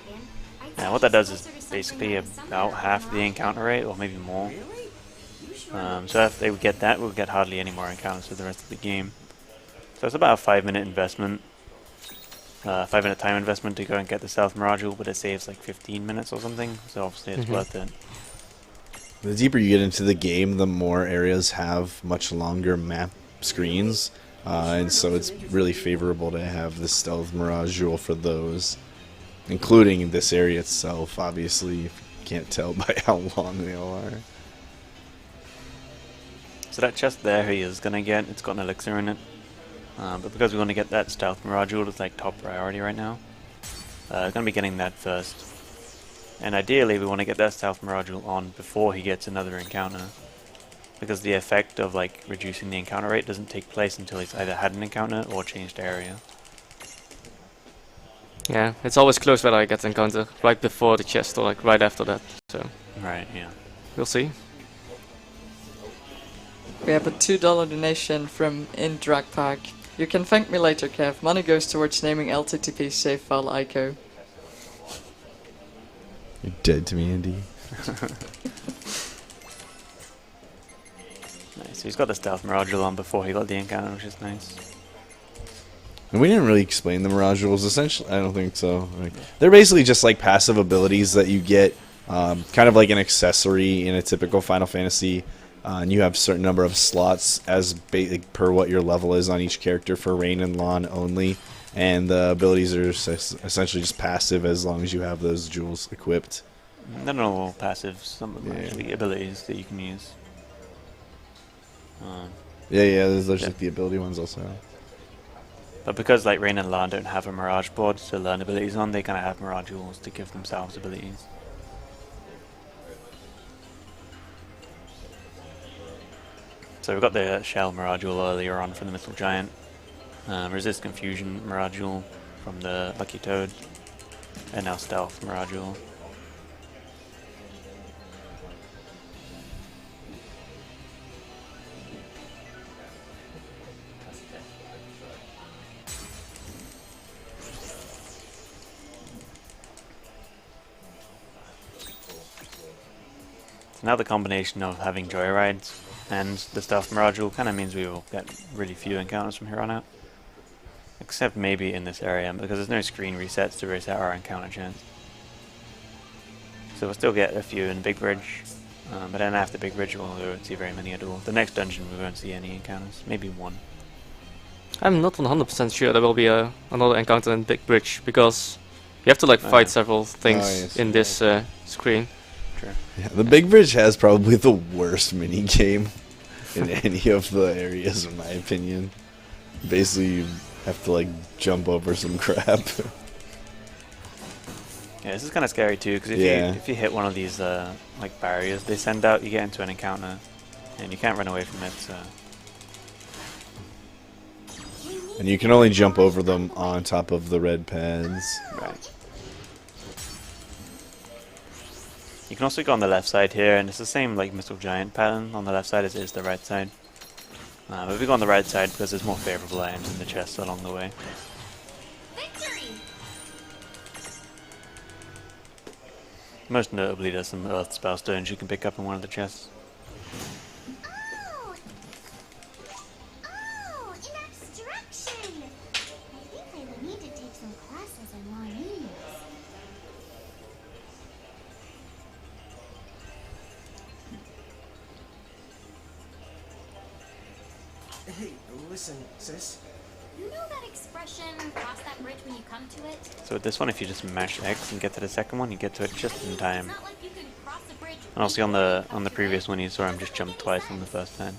And what that does is basically about half the encounter rate, or maybe more. So if they would get that, we'll get hardly any more encounters for the rest of the game. So it's about a 5-minute investment. 5-minute time investment to go and get the stealth mirage jewel, but it saves like 15 minutes or something. So obviously it's worth it. The deeper you get into the game, the more areas have much longer map screens. And so it's really favorable to have the stealth mirage jewel for those. Including this area itself, obviously, if you can't tell by how long they all are. So that chest there he is going to get, it's got an elixir in it. But because we want to get that stealth mirage jewel, it's like top priority right now. Going to be getting that first. And ideally we want to get that stealth mirage jewel on before he gets another encounter. Because the effect of like reducing the encounter rate doesn't take place until he's either had an encounter or changed area. Yeah, it's always close whether I get encounter right before the chest or like right after that. So Right, yeah. we'll see. We have a $2 donation from InDragPack. You can thank me later, Kev. Money goes towards naming LTTP save file ICO. You're dead to me, Andy. Nice. So he's got the stealth mirage jewel on before he got the encounter, which is nice. And we didn't really explain the mirage jewels. Essentially, I don't think so. Like, they're basically just like passive abilities that you get, kind of like an accessory in a typical Final Fantasy. And you have a certain number of slots as per what your level is on each character for Rain and Lon only. And the abilities are essentially just passive as long as you have those jewels equipped. They're not all passive, some of them are actually abilities that you can use. Yeah, there's like the ability ones also. But because like Rain and Lan don't have a mirage board to learn abilities on, they kind of have mirage jewels to give themselves abilities. So we got the shell mirage jewel earlier on from the Missile Giant, resist confusion mirage jewel from the Lucky Toad, and now stealth mirage jewel. So now the combination of having joyrides and the stealth mirage jewel kind of means we will get really few encounters from here on out. Except maybe in this area, because there's no screen resets to reset our encounter chance. So we'll still get a few in Big Bridge, but then after Big Bridge we won't see very many at all. The next dungeon we won't see any encounters, maybe one. I'm not 100% sure there will be another encounter in Big Bridge, because you have to like fight several things in this screen. True. Yeah, the Big Bridge has probably the worst mini game in any of the areas, in my opinion. Basically, you have to like jump over some crap. Yeah, this is kind of scary too, because if you hit one of these like barriers they send out, you get into an encounter, and you can't run away from it. So. And you can only jump over them on top of the red pads. Right. You can also go on the left side here, and it's the same like Missile Giant pattern on the left side as it is the right side. But we go on the right side because there's more favorable items in the chests along the way. Victory! Most notably, there's some Earth Spell Stones you can pick up in one of the chests. Oh! Oh, an abstraction! I think I will need to take some classes in Lonese. Hey, listen, sis. You know that expression, cross that bridge when you come to it? So with this one, if you just mash X and get to the second one, you get to it just in time. It's not like you can cross the bridge. And also on the previous one, you saw him just jump twice on the first time.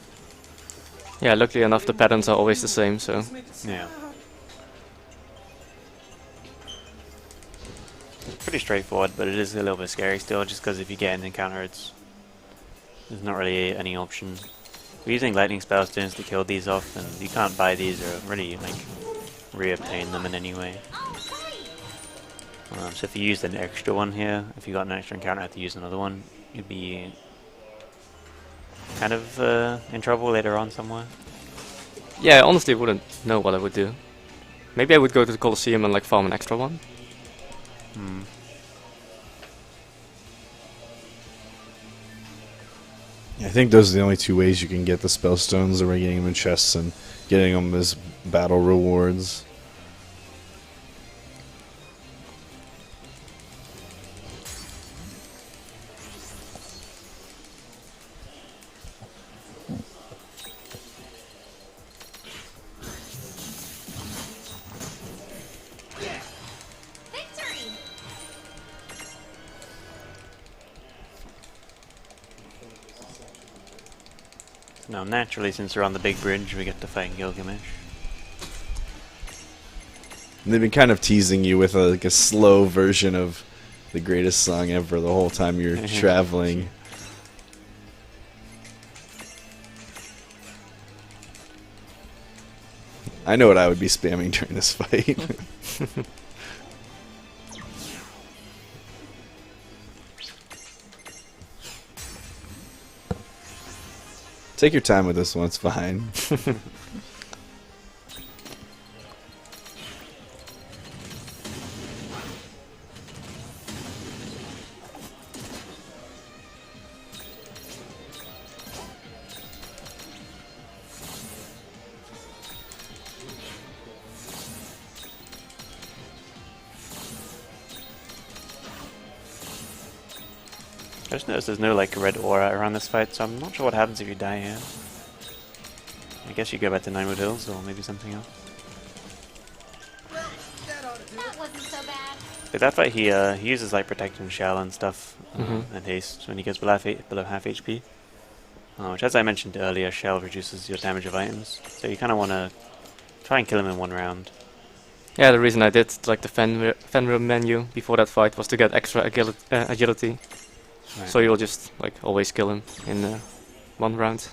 Yeah, luckily enough the patterns are always the same, so Yeah. Pretty straightforward, but it is a little bit scary still, just because if you get an encounter, there's not really any option. We're using lightning spell stones to kill these off, and you can't buy these or really like re-obtain them in any way. So if you used an extra one here, if you got an extra encounter, have to use another one, you'd be kind of in trouble later on somewhere. yeah, I honestly wouldn't know what I would do. Maybe I would go to the Colosseum and like farm an extra one. I think those are the only two ways you can get the spellstones, are getting them in chests and getting them as battle rewards. Victory! Now, naturally, since we're on the big bridge, we get to fight Gilgamesh. And they've been kind of teasing you with like a slow version of the greatest song ever the whole time you're traveling. I know what I would be spamming during this fight. Take your time with this one, it's fine. I just noticed there's no like red aura around this fight, so I'm not sure what happens if you die here. I guess you go back to Ninewood Hills or maybe something else. That wasn't so bad. But that fight he uses like protection shell and stuff and haste when he goes below half HP. Which, as I mentioned earlier, shell reduces your damage of items, so you kind of want to try and kill him in one round. Yeah, the reason I did like the Fenrir menu before that fight was to get extra agility. Right. So you'll just like always kill him in one round.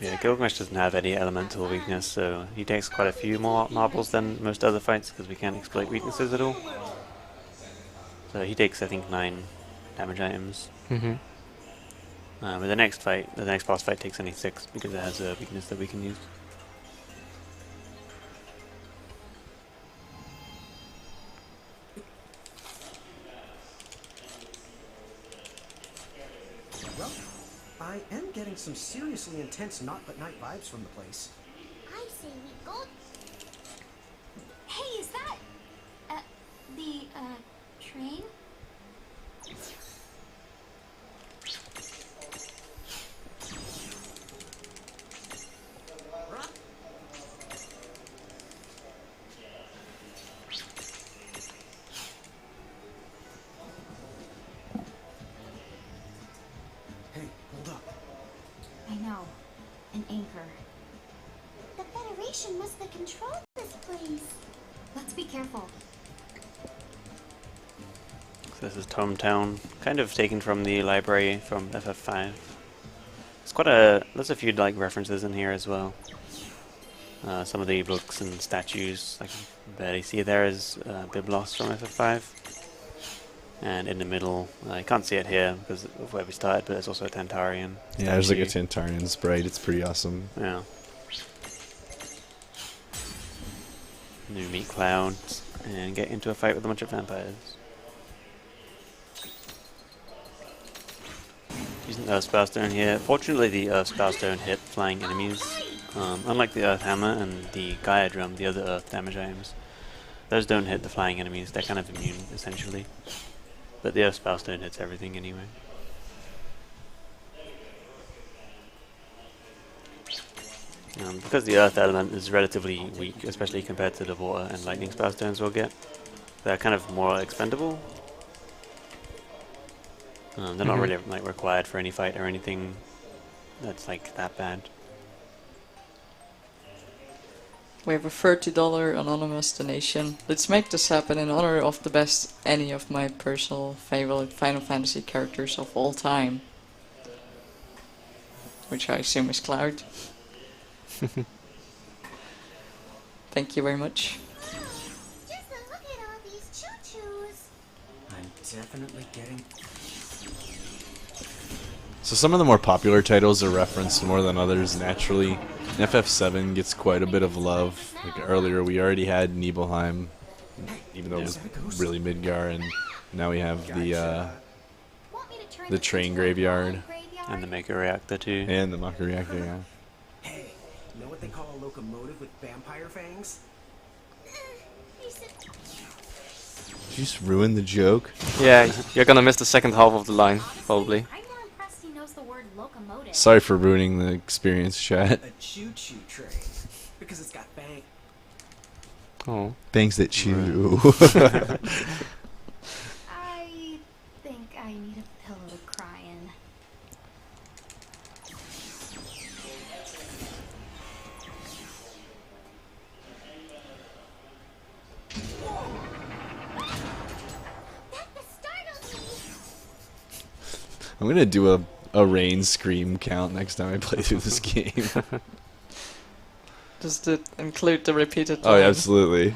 Yeah, Gilgamesh doesn't have any elemental weakness, so he takes quite a few more marbles than most other fights because we can't exploit weaknesses at all. So he takes, I think, 9 damage items. But the next boss fight takes only 6 because it has a weakness that we can use. Well, I am getting some seriously intense Not But Night vibes from the place. I say we go. Hey, is that the train? Hey, hold up. I know. An anchor. The Federation must have controlled this place. Let's be careful. So this is Tome Town, kind of taken from the library from FF5. It's there's a few like references in here as well. Some of the books and statues I can barely see there is Biblos from FF5. And in the middle, I can't see it here because of where we started, but it's also a Tantarian. Yeah, there's like a statue. Tantarian sprite, it's pretty awesome. Yeah. You meet Cloud and get into a fight with a bunch of vampires. Using Earth Spell Stone here. Fortunately, the Earth Spell Stone hit flying enemies. Unlike the Earth Hammer and the Gaia Drum, the other Earth damage items, those don't hit the flying enemies. They're kind of immune, essentially. But the Earth Spell Stone hits everything anyway. Because the Earth element is relatively weak, especially compared to the Water and Lightning Spell Stones we'll get, they're kind of more expendable. They're not really like required for any fight or anything that's like that bad. We have a $30 anonymous donation. Let's make this happen in honor of the best any of my personal favorite Final Fantasy characters of all time. Which I assume is Cloud. Thank you very much. Just look at all these definitely getting. So some of the more popular titles are referenced more than others naturally. FF7 gets quite a bit of love. Like earlier, we already had Nibelheim, even though it was really Midgar, and now we have the train graveyard And the Mega Reactor too. and the Maka reactor. Yeah. Hey, know what they call a locomotive with vampire fangs? Did you just ruin the joke? Yeah, you're gonna miss the second half of the line, probably. I'm more impressed he knows the word locomotive. Sorry for ruining the experience, chat. A choo-choo train. Because it's got fangs. Oh. Thanks that chew. I think I need a pillow to cry in. I'm gonna do a rain scream count next time I play through this game. Does it include the repeated Oh, yeah, line? absolutely.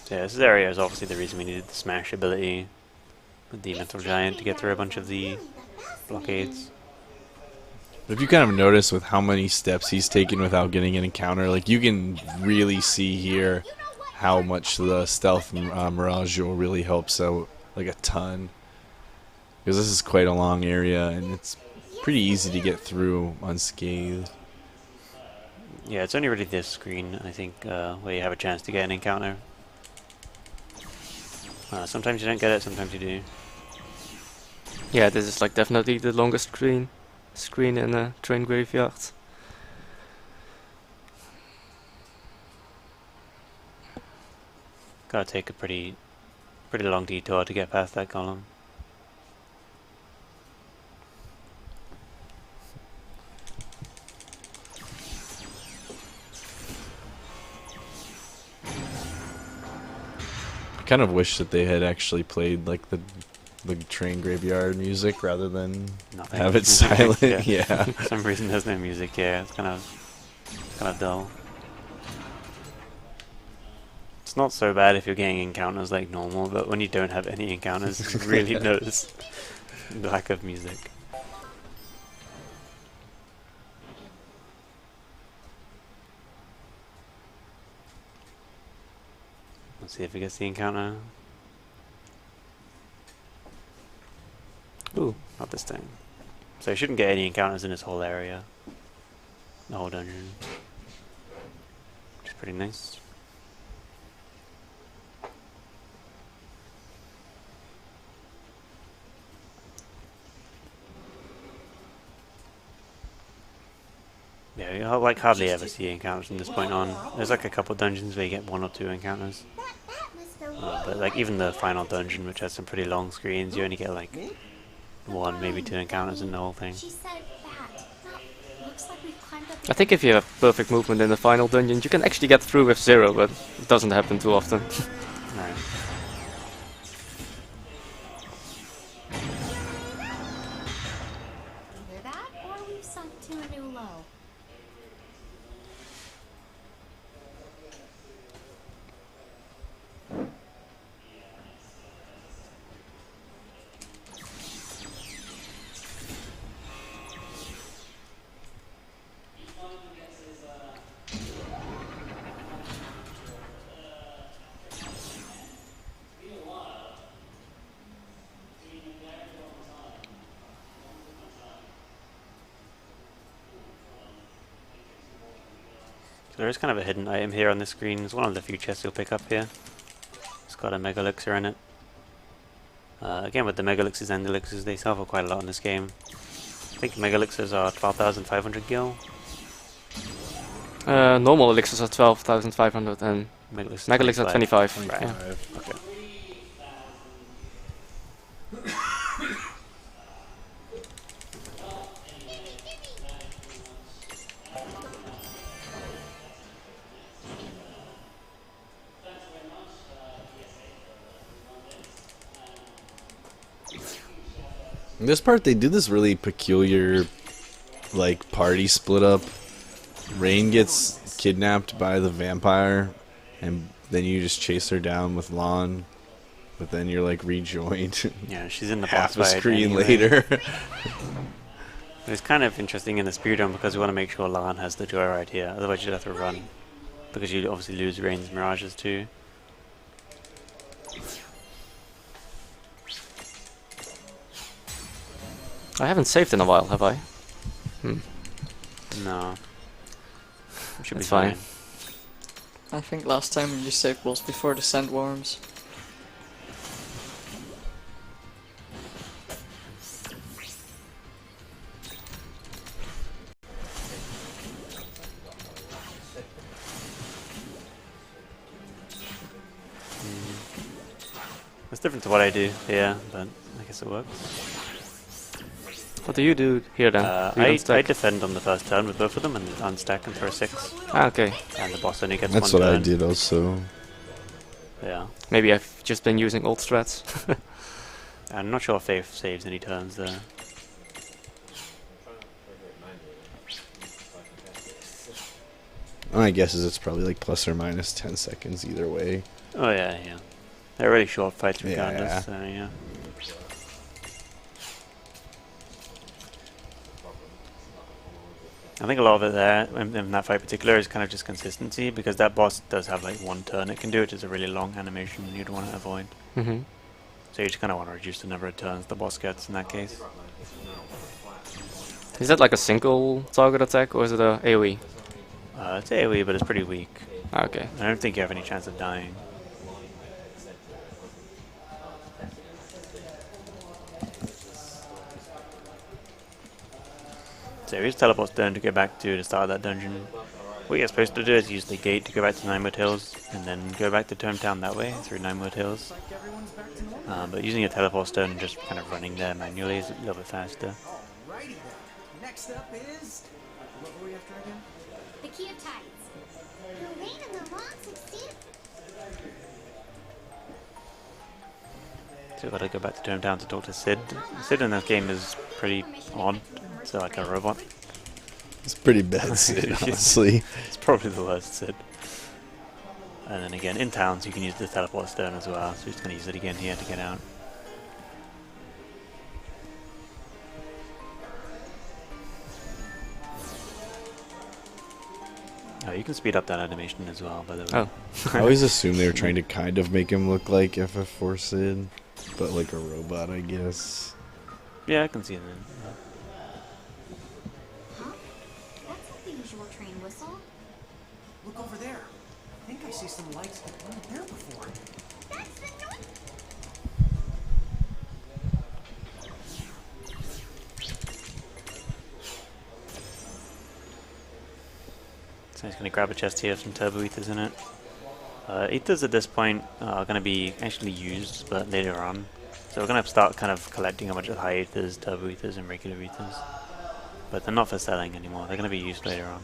So yeah, this area is obviously the reason we needed the smash ability with the mental giant to get through a bunch of the blockades. But if you kind of notice with how many steps he's taken without getting an encounter, like you can really see here how much the stealth Mirage really helps out, like a ton. Because this is quite a long area and it's pretty easy to get through unscathed. Yeah, it's only really this screen, I think, where you have a chance to get an encounter. Sometimes you don't get it, sometimes you do. Yeah, this is like definitely the longest screen in a train graveyard. Gotta take a pretty long detour to get past that column. I kind of wish that they had actually played like the train graveyard music rather than Nothing. have it silent. Yeah. For some reason there's no music here, it's kind of dull. It's not so bad if you're getting encounters like normal, but when you don't have any encounters, you really notice the lack of music. Let's see if he gets the encounter. Ooh, not this time. So he shouldn't get any encounters in this whole area. The whole dungeon. Which is pretty nice. Yeah, you like hardly ever see encounters from this point on. There's like a couple dungeons where you get 1 or 2 encounters. But like even the final dungeon, which has some pretty long screens, you only get like 1, maybe 2 encounters in the whole thing. She said that. Looks like we've climbed up. I think if you have perfect movement in the final dungeon, you can actually get through with 0, but it doesn't happen too often. No. Either that, or we've sunk to a new low. So there is kind of a hidden item here on the screen. It's one of the few chests you'll pick up here. It's got a Mega Elixir in it. Again, with the Mega Elixirs and Elixirs, they sell for quite a lot in this game. I think Mega Elixirs are 12,500 gil. Normal elixirs are 12,500 and Mega Elixirs Mega Elixir 25. 25. Yeah. Okay. In this part, they do this really peculiar like party split up. Rain gets kidnapped by the vampire, and then you just chase her down with Lon. But then you're like rejoined. Yeah, she's in the half boss a fight screen anyway. later. It's kind of interesting in the speedrun because we want to make sure Lan has the joyride here, otherwise you'd have to run. Because you obviously lose Rain's mirages too. I haven't saved in a while, have I? No. Should be That's fine. fine. I think last time you saved was before the sandworms. It's different to what I do here, but I guess it works. What do you do here then? Do you I unstack? defend on the first turn with both of them and unstack and throw 6. Ah, okay. And the boss only gets That's one what turn. I did also. Yeah. Maybe I've just been using old strats. I'm not sure if Faith saves any turns there. My guess is it's probably like plus or minus 10 seconds either way. Oh yeah, yeah. They're really short fights Yeah, regardless, yeah. so yeah. I think a lot of it there, in that fight in particular, is kind of just consistency, because that boss does have like one turn it can do, which is a really long animation you'd want to avoid. Mm-hmm. So you just kind of want to reduce the number of turns the boss gets in that case. Is that like a single target attack or is it a AoE? It's AoE, but it's pretty weak. Ah, okay. I don't think you have any chance of dying. So here's teleport stone to go back to the start of that dungeon. What you're supposed to do is use the gate to go back to Ninewood Hills, and then go back to Town that way, through Ninewood Hills. But using a teleport stone and just kind of running there manually is a little bit faster. Alrighty then. Next up is... What were we after again? The Key of Tides. The rain and the long succeed. So we've got to go back to Town to talk to Sid. Sid in this game is pretty odd. It's like a robot. It's pretty bad, Sid, honestly. It's probably the worst Sid. And then again, in towns you can use the teleport stone as well, so he's going to use it again here to get out. Oh, you can speed up that animation as well, by the way. Oh. I always assumed they were trying to kind of make him look like FF4 Sid, but like a robot, I guess. Yeah, I can see that. Huh? That's not the usual train whistle. Look over there. I think I see some lights that weren't there before. That's the North. So he's going to grab a chest here with some turbo ethers in it. Ethers at this point are going to be actually used, but later on. So we're going to start kind of collecting a bunch of high ethers, turbo ethers, and regular ethers. But they're not for selling anymore, they're going to be used later on.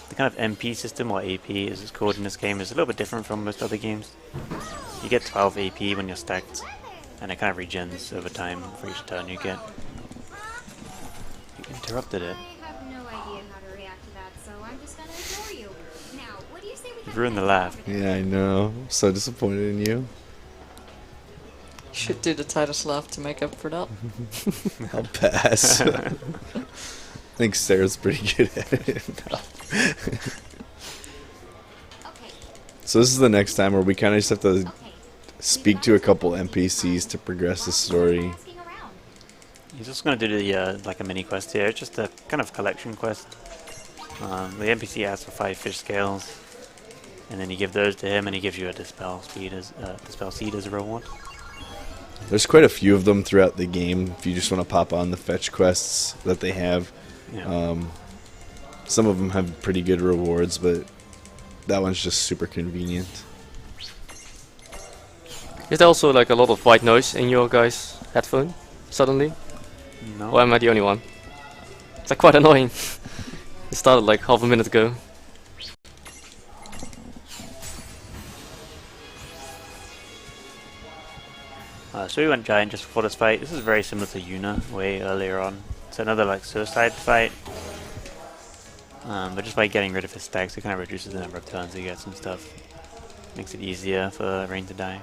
The kind of MP system, or AP as it's called in this game, is a little bit different from most other games. You get 12 AP when you're stacked, and it kind of regens over time for each turn you get. You interrupted it. I have no idea how to react to that, so I'm just gonna ignore you. Now, what do you say we You've ruined the laugh. Yeah, I know. I'm so disappointed in you. Should do the Titus laugh to make up for that. I'll pass. I think Sarah's pretty good at it now. Okay, So this is the next time where we kind of just have to okay. speak to a couple NPCs to progress the story. Asking around. He's just going to do the like a mini quest here. It's just a kind of collection quest. The NPC asks for 5 fish scales, and then you give those to him, and he gives you a dispel seed as a reward. There's quite a few of them throughout the game if you just want to pop on the fetch quests that they have. Yeah. Some of them have pretty good rewards, but that one's just super convenient. Is there also like a lot of white noise in your guys' headphone suddenly? No. Or am I the only one? It's like quite annoying. It started like half a minute ago. So we went giant just before this fight. This is very similar to Yuna way earlier on. So another like suicide fight. But just by getting rid of his stacks, it kind of reduces the number of turns he gets and stuff. Makes it easier for Rain to die.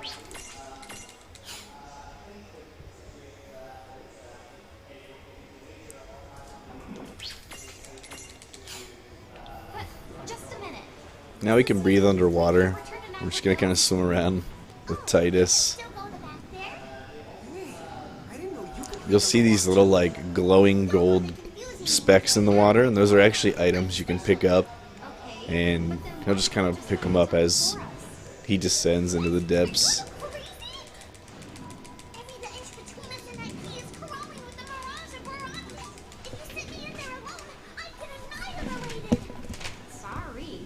Now we can breathe underwater. We're just gonna kind of swim around with Titus. You'll see these little like glowing gold specks in the water, and those are actually items you can pick up, and he'll just kind of pick them up as he descends into the depths. Sorry.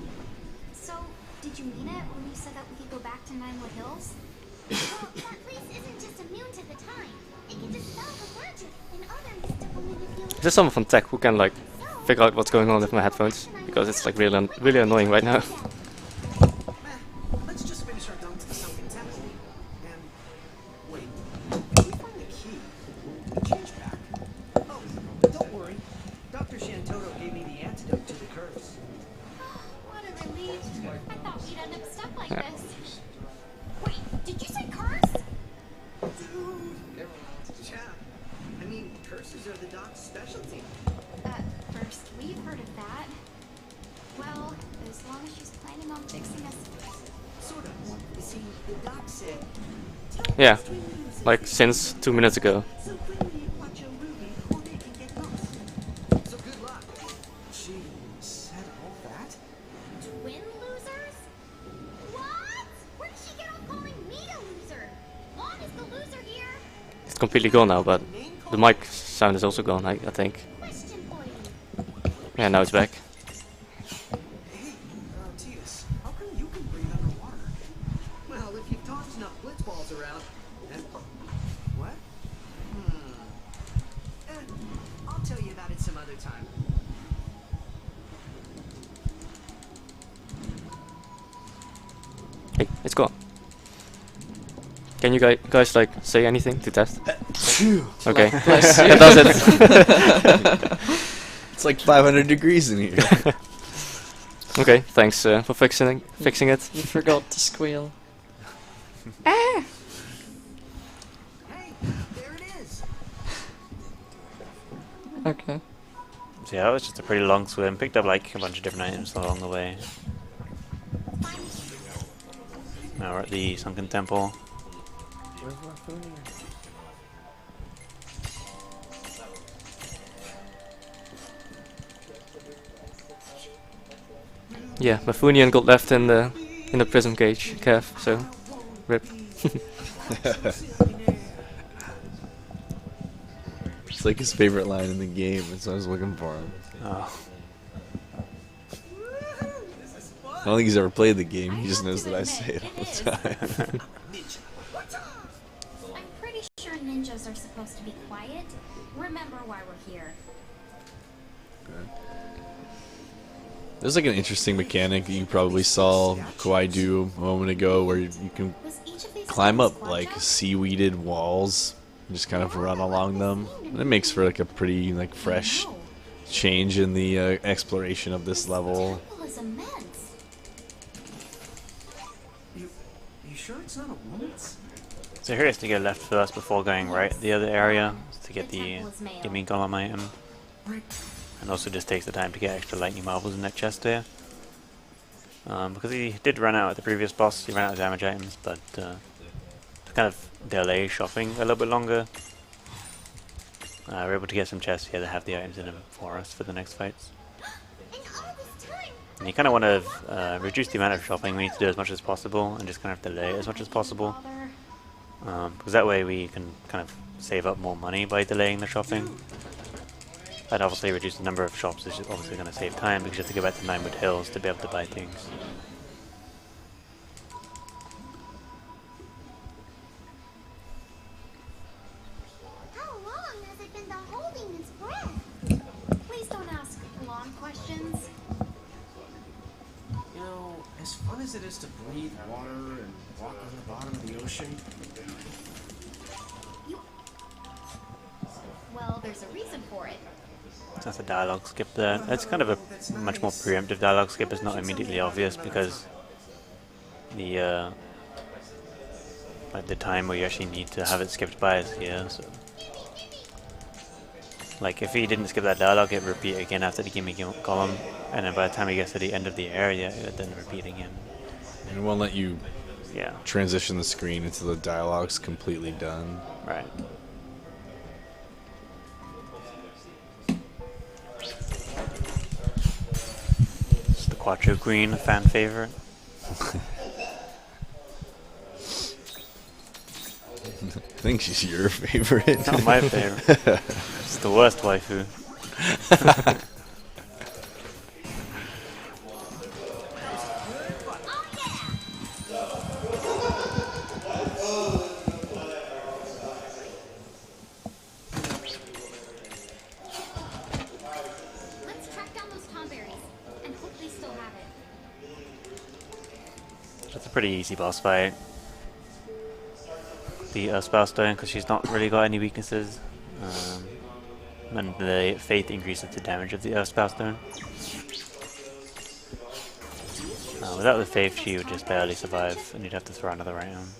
So, did you mean it when you said that we could go back to Ninewood Hills? Well, that place isn't just immune to the time. It can dispel the magic and other mystical manipulations. Is there someone from tech who can like figure out what's going on with my headphones? Because it's like really annoying right now. Let's just finish our dunk to the sunken temple. And wait, if we find the key, the change back. Oh, don't worry. Dr. Shantoto gave me the antidote to the curse. What a relief. I thought we'd end up stuck like this. Wait, did you say curse? Dude, yeah. I mean, curses are the doc's specialty. First, we've heard of that. Well, as long as she's planning on fixing us. Sort of. You see, the doc said, Yeah, like since 2 minutes ago. so quickly watch your movie or they can get lost. So good luck. She said all that? Twin losers? What? Where did she get off calling me a loser? Juan is the loser here. It's completely gone now, but the mic sound is also gone, I think. Question for you. Yeah, now it's back. Hey, Titus, how come you can breathe underwater? Well, if you've tossed enough blitzballs around, then... What? I'll tell you about it some other time. Hey, it's gone. Can you guys like say anything to test? Okay, that does it. It's like 500 degrees in here. Okay, thanks for fixing it. You forgot to squeal. Hey, there it is. Okay. So yeah, that was just a pretty long swim. Picked up like a bunch of different items along the way. Now we're at the Sunken Temple. Yeah, Mafunian got left in the prism cage, Kev. So, rip. It's like his favorite line in the game, and so I was looking for him. Oh. I don't think he's ever played the game, he just knows that I say it all the time. I'm pretty sure ninjas are supposed to be quiet. Remember why we're here. There's like an interesting mechanic that you probably saw Kawai do a moment ago where you can Was each of these climb things up one like shot? seaweeded walls and just kind of run along them. And it makes for like a pretty like fresh No. change in the exploration of this level. Temple is immense. You sure it's not a woman's? So here is to go left first before going right the other area to get The the temple is male. Gimme Golem item. Right. And also just takes the time to get extra lightning marbles in that chest there. Because he did run out at the previous boss, he ran out of damage items, but to kind of delay shopping a little bit longer, we're able to get some chests here that have the items in them for us for the next fights. In all this time, And you kind of want to reduce the amount of shopping we need to do as much as possible, and just kind of delay as much as possible. Because that way we can kind of save up more money by delaying the shopping. That obviously reduce the number of shops, which is obviously going to save time because you have to go back to Ninewood Hills to be able to buy things. how long has it been the holding its breath? Please don't ask long questions. You know, as fun as it is to breathe water and walk on the bottom of the ocean, Well, there's a reason for it. That's a dialogue skip there. It's kind of a much more preemptive dialogue skip. It's not immediately obvious because the like the time where you actually need to have it skipped by is here. So, like if he didn't skip that dialogue, it would repeat again after the gimme column, and then by the time he gets to the end of the area, it would then repeat again. And it won't let you Yeah. transition the screen until the dialogue's completely done. Right. It's the Quattro Queen, a fan favorite. I think she's your favorite. Not my favorite. It's the worst waifu. Let's track down those tomberries and hope they still have it. That's a pretty easy boss fight. The spell stone, because she's not really got any weaknesses. And the faith increases the damage of the spell stone. Without the faith, she would just barely survive, and you'd have to throw another item.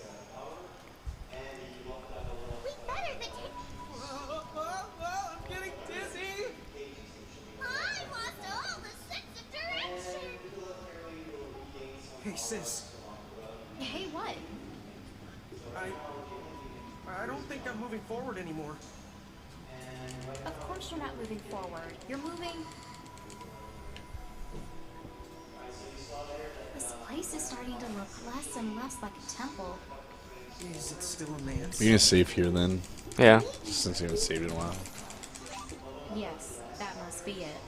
We better the I'm getting dizzy. I lost all the sense of direction. Hey, sis. Hey, what? I don't think I'm moving forward anymore. Of course you're not moving forward. You're moving... This place is starting to look less and less like a temple. Is it still a man's? You're gonna save here then, Yeah. since you haven't saved in a while. Yes, that must be it.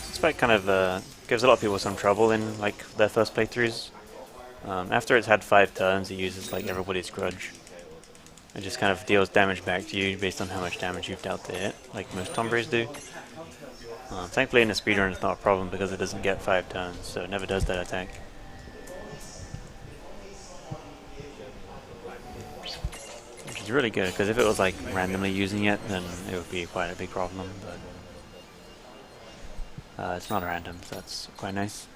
This fight kind of gives a lot of people some trouble in like their first playthroughs. After it's had 5 turns, it uses like everybody's grudge. It just kind of deals damage back to you based on how much damage you've dealt to it, like most tomberries do. Thankfully in the speedrun it's not a problem because it doesn't get 5 turns, so it never does that attack. Which is really good, because if it was like randomly using it, then it would be quite a big problem, but it's not random, so that's quite nice.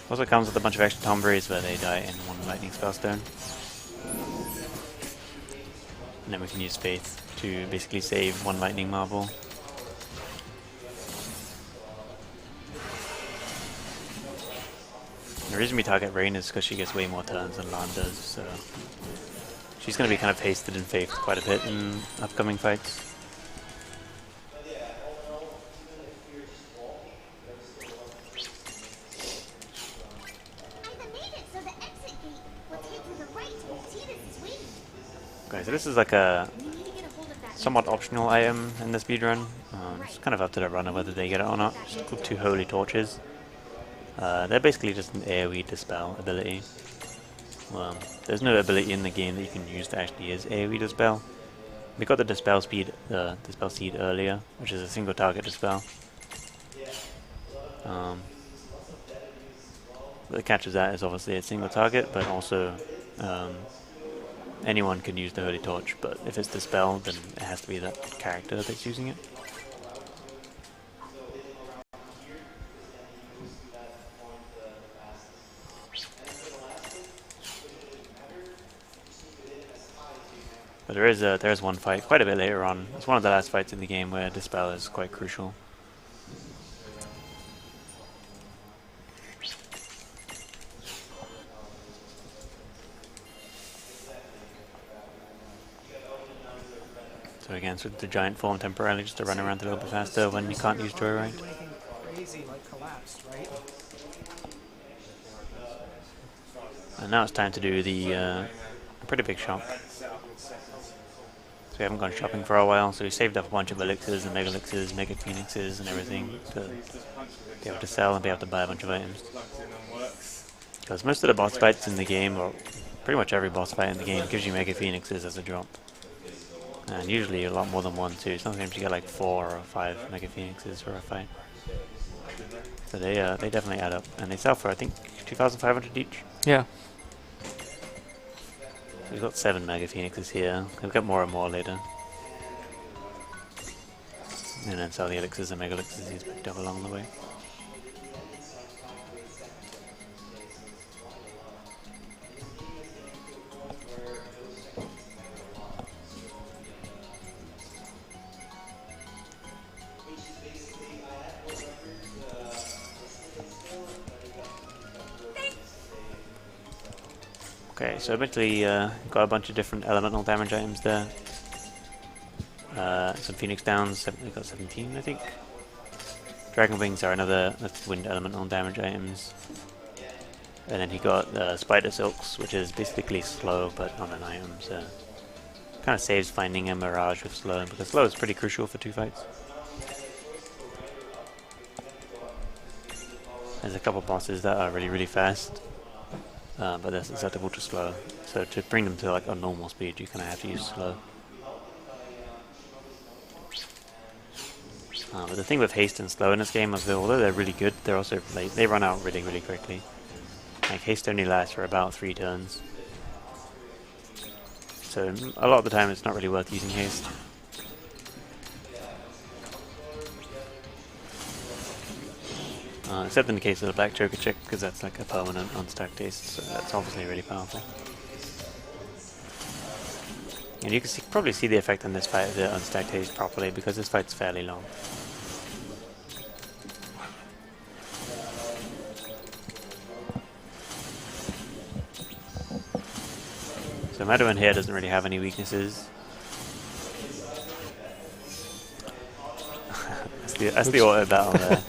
Also comes with a bunch of extra tomberries where they die in 1 lightning spellstone. And then we can use Faith to basically save 1 lightning marble. The reason we target Rain is because she gets way more turns than Lan does, so she's going to be kind of hasted in Faith quite a bit in upcoming fights. Okay, so this is like a somewhat optional item in the speedrun. It's kind of up to the runner whether they get it or not. It's called 2 Holy Torches. They're basically just an AoE dispel ability. There's no ability in the game that you can use that actually is AoE dispel. We got the dispel seed earlier, which is a single target dispel. The catch of that is obviously a single target, but also anyone can use the Holy Torch, but if it's dispel, then it has to be that character that's using it. But there is one fight quite a bit later on. It's one of the last fights in the game where dispel is quite crucial. So again, switch the giant form temporarily just to run around a little bit faster when you can't use Joyride. Crazy, like collapsed, right? And now it's time to do the pretty big shop. So we haven't gone shopping for a while, so we saved up a bunch of elixirs and mega elixirs, mega phoenixes and everything to be able to sell and be able to buy a bunch of items. Because most of the boss fights in the game, or pretty much every boss fight in the game, gives you mega phoenixes as a drop. And usually a lot more than 1 too. Sometimes you get like 4 or 5 mega phoenixes for a fight. So they definitely add up, and they sell for I think 2,500 each. Yeah. We've got 7 Mega Phoenixes here. We'll get more and more later. And then sell the elixirs and Mega Elixirs he's picked up along the way. Okay, so eventually got a bunch of different elemental damage items there. Some Phoenix Downs, we got 17 I think. Dragon Wings are another wind elemental damage items. And then he got Spider Silks, which is basically slow but on an item, so kind of saves finding a Mirage with slow, because slow is pretty crucial for 2 fights. There's a couple bosses that are really fast. But they're susceptible to slow, so to bring them to like a normal speed you kind of have to use slow. But the thing with haste and slow in this game is that although they're really good, they're also they run out really quickly. Like haste only lasts for about 3 turns, so a lot of the time it's not really worth using haste. Except in the case of the Black Joker Chick, because that's like a permanent unstacked haste, so that's obviously really powerful. And you can probably see the effect on this fight of the unstacked haste properly, because this fight's fairly long. So Madeline here doesn't really have any weaknesses. that's the auto battle there.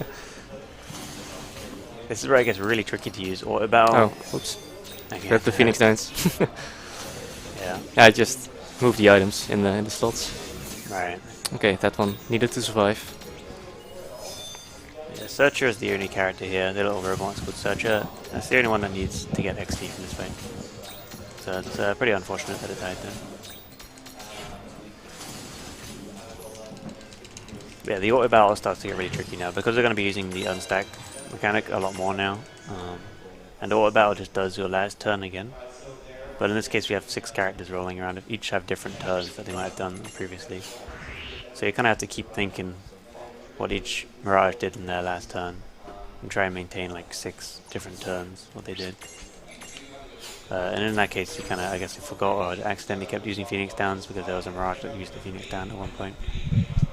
This is where it gets really tricky to use auto battle. Oh, oops. Grab the Phoenix Downs. Yeah. I just moved the items in the slots. Right. Okay, that one needed to survive. Yeah, Searcher is the only character here. The little robot's called Searcher. That's the only one that needs to get XP from this fight. So it's pretty unfortunate that it died there. Yeah, the auto battle starts to get really tricky now because we're going to be using the unstack mechanic a lot more now. And auto battle just does your last turn again. But in this case we have 6 characters rolling around, each have different turns that they might have done previously. So you kind of have to keep thinking what each Mirage did in their last turn and try and maintain like 6 different turns what they did. And in that case you kind of, I guess you forgot or accidentally kept using Phoenix Downs because there was a Mirage that used the Phoenix Down at one point.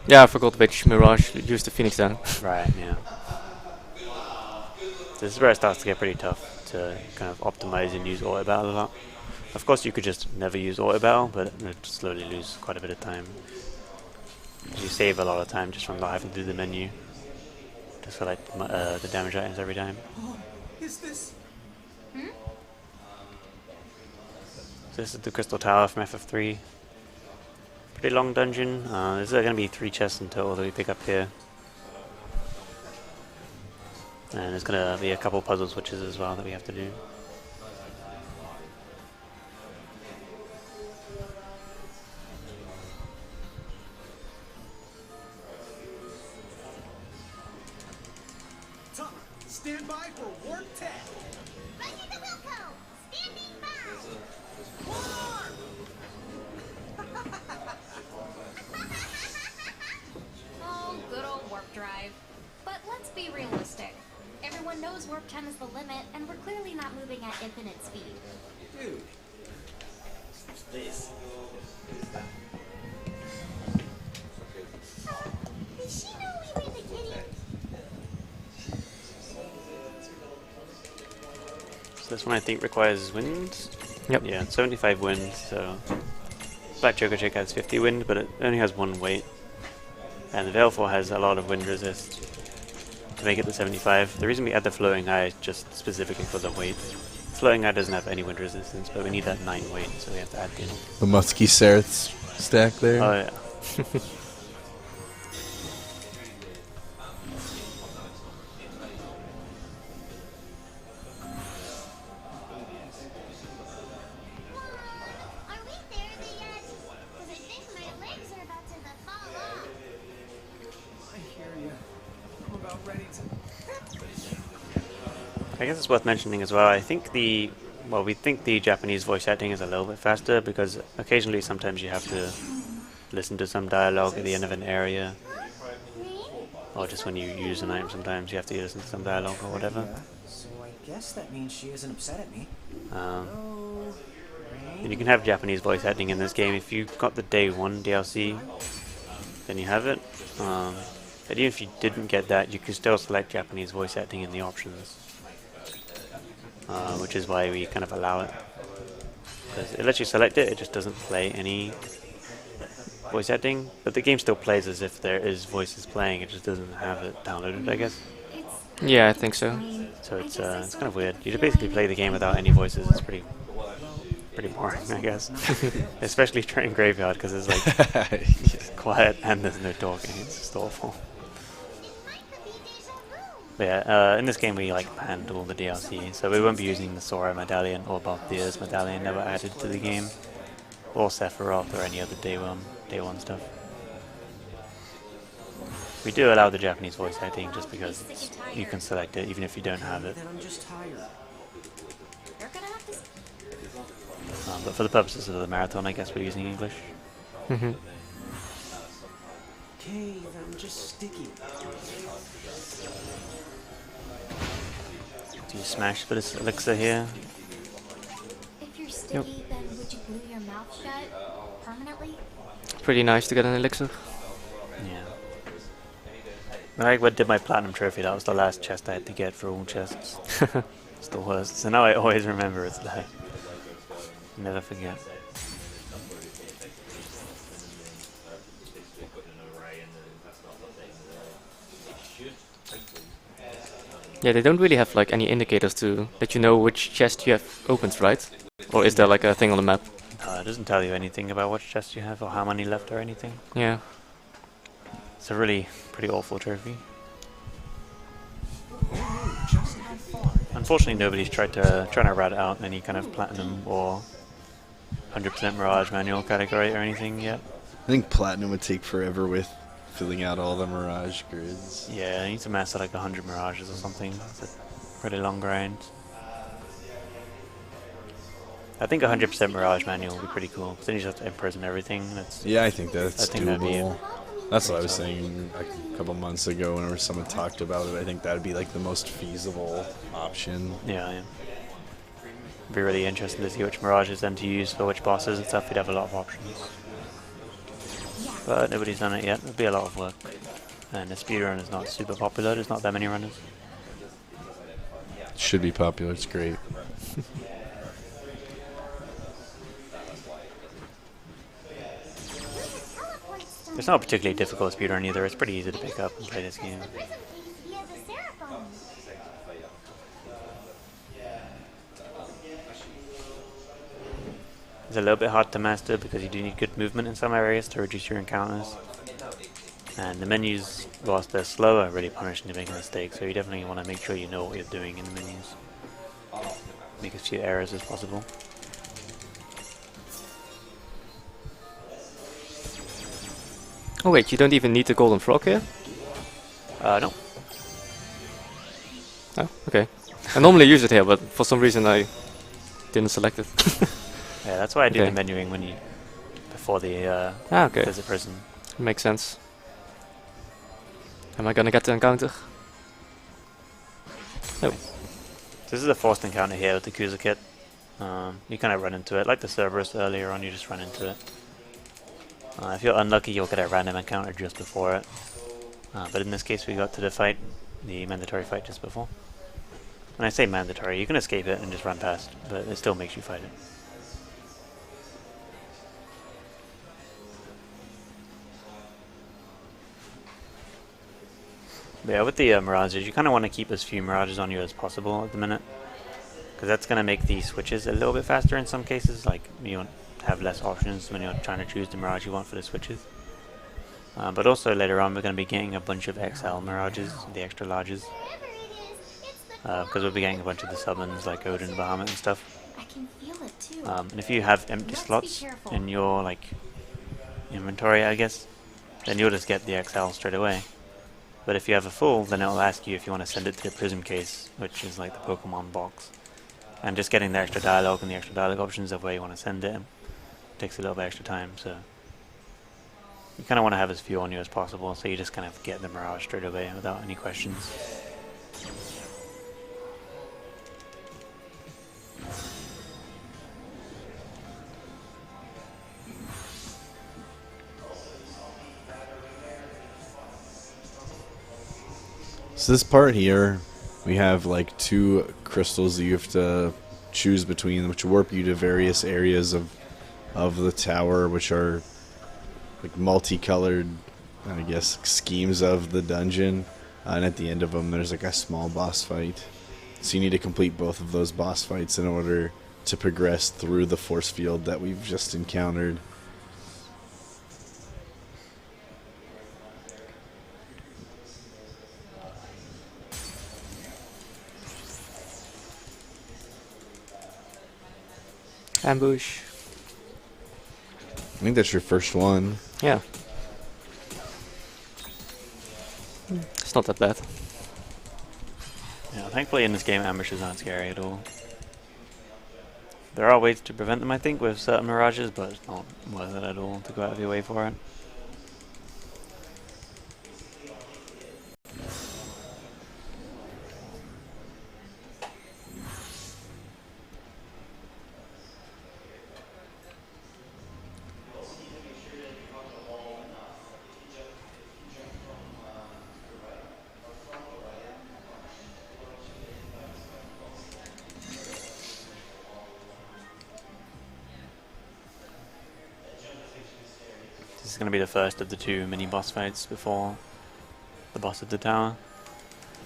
Yeah, I forgot which Mirage used the Phoenix Down. Right, yeah. So this is where it starts to get pretty tough to kind of optimize and use auto battle a lot. Of course you could just never use auto battle, but it would slowly lose quite a bit of time. You save a lot of time just from not having to do the menu to select the damage items every time. Oh, is this? So this is the Crystal Tower from FF3. Pretty long dungeon. There's going to be 3 chests in total that we pick up here. And there's going to be a couple puzzle switches as well that we have to do. Stand by for Warp 10. Roger the Wilco! Standing by! Oh, good old warp drive. But let's be realistic. Everyone knows warp 10 is the limit, and we're clearly not moving at infinite speed. Dude. This. Did she know we were the kitty? So this one I think requires wind. Yep. Yeah, 75 wind, so Black Joker Chick has 50 wind, but it only has 1 weight. And the Veilful has a lot of wind resist to make it the 75. The reason we add the Floating Eye is just specifically for the weight. Floating Eye doesn't have any wind resistance, but we need that 9 weight, so we have to add it in. The Musky Sareth stack there. Oh yeah. Are we there yet? Because I think my legs are about to fall off. I hear you. I'm about ready to. I guess it's worth mentioning as well. I think we think the Japanese voice acting is a little bit faster because occasionally, sometimes you have to listen to some dialogue at the end of an area, or just when you use an item. Sometimes you have to listen to some dialogue or whatever. So I guess that means she isn't upset at me. And you can have Japanese voice acting in this game if you've got the Day 1 DLC. Then you have it. But even if you didn't get that, you can still select Japanese voice acting in the options, which is why we kind of allow it. Because it lets you select it, it just doesn't play any voice acting, but the game still plays as if there is voices playing, it just doesn't have it downloaded, I guess. Yeah, I think so. So it's kind of weird. You just basically play the game without any voices. It's pretty boring, I guess. Especially Train Graveyard, because it's like it's quiet and there's no talking. It's just awful. But yeah, in this game we like banned all the DLC, so we won't be using the Sora medallion or Balthier's medallion, never added to the game, or Sephiroth or any other Day 1 stuff. We do allow the Japanese voice acting just because you can select it even if you don't have it. Then I'm just tired. But for the purposes of the marathon, I guess we're using English. Mm-hmm. Okay, I'm just sticky. Do you smash for this elixir here? If you're sticky, then would you glue your mouth shut permanently? Pretty nice to get an elixir. Yeah. When I did my platinum trophy, that was the last chest I had to get for all chests. It's the worst. So now I always remember it's there. Never forget. Yeah, they don't really have like any indicators to let you know which chest you have opened, right? Or is there like a thing on the map? It doesn't tell you anything about which chest you have or how many left or anything. Yeah. It's a really pretty awful trophy. Unfortunately, nobody's trying to rat out any kind of platinum or 100% Mirage manual category or anything yet. I think Platinum would take forever with filling out all the Mirage grids. Yeah, I need to master like 100 Mirages or something. It's a pretty long grind. I think 100% Mirage manual would be pretty cool, because then you just have to imprison everything. And it's, Yeah, I think that's that'd be doable. That's what I was saying a couple months ago whenever someone talked about it. I think that would be like the most feasible option. yeah. Be really interesting to see which Mirages then to use for which bosses and stuff. You'd have a lot of options. But nobody's done it yet. It'd be a lot of work. And the speedrun is not super popular. There's not that many runners. It should be popular. It's great. It's not a particularly difficult speedrun either. It's pretty easy to pick up and play this game. It's a little bit hard to master because you do need good movement in some areas to reduce your encounters. And the menus, whilst they're slow, are really punishing to make a mistake, so you definitely want to make sure you know what you're doing in the menus. Make as few errors as possible. Oh wait, you don't even need the golden frog here? No. Oh, okay. I normally use it here, but for some reason I didn't select it. Yeah, that's why I do Okay. the menuing when you before the Okay. visit prison. Makes sense. Am I gonna get the encounter? No. This is a forced encounter here with the Kuza kit. You kind of run into it, like the Cerberus earlier on, you just run into it. If you're unlucky, you'll get a random encounter just before it. But in this case, we got to the fight, the mandatory fight just before. When I say mandatory, you can escape it and just run past, but it still makes you fight it. But yeah, with the Mirages, you kind of want to keep as few Mirages on you as possible at the minute. Because that's going to make the switches a little bit faster in some cases. Like, you want to have less options when you're trying to choose the Mirage you want for the switches. But also later on, we're going to be getting a bunch of XL Mirages, the extra larges. Because we'll be getting a bunch of the summons like Odin, Bahamut and stuff. I can feel it too. And if you have empty slots in your like inventory, I guess, then you'll just get the XL straight away. But if you have a full, then it'll ask you if you want to send it to the prism case, which is like the Pokemon box. And just getting the extra dialogue and the extra dialogue options of where you want to send it takes a little bit extra time, so you kind of want to have as few on you as possible, so you just kind of get the Mirage straight away without any questions. So this part here, we have like 2 crystals that you have to choose between, which warp you to various areas of the tower, which are like multicolored, I guess, schemes of the dungeon. And at the end of them, there's like a small boss fight. So you need to complete both of those boss fights in order to progress through the force field that we've just encountered. Ambush. I think that's your first one. Yeah. It's not that bad. Yeah, thankfully in this game ambushes aren't scary at all. There are ways to prevent them, I think, with certain mirages, but it's not worth it at all to go out of your way for it. This is going to be the first of the 2 mini boss fights before the boss of the tower,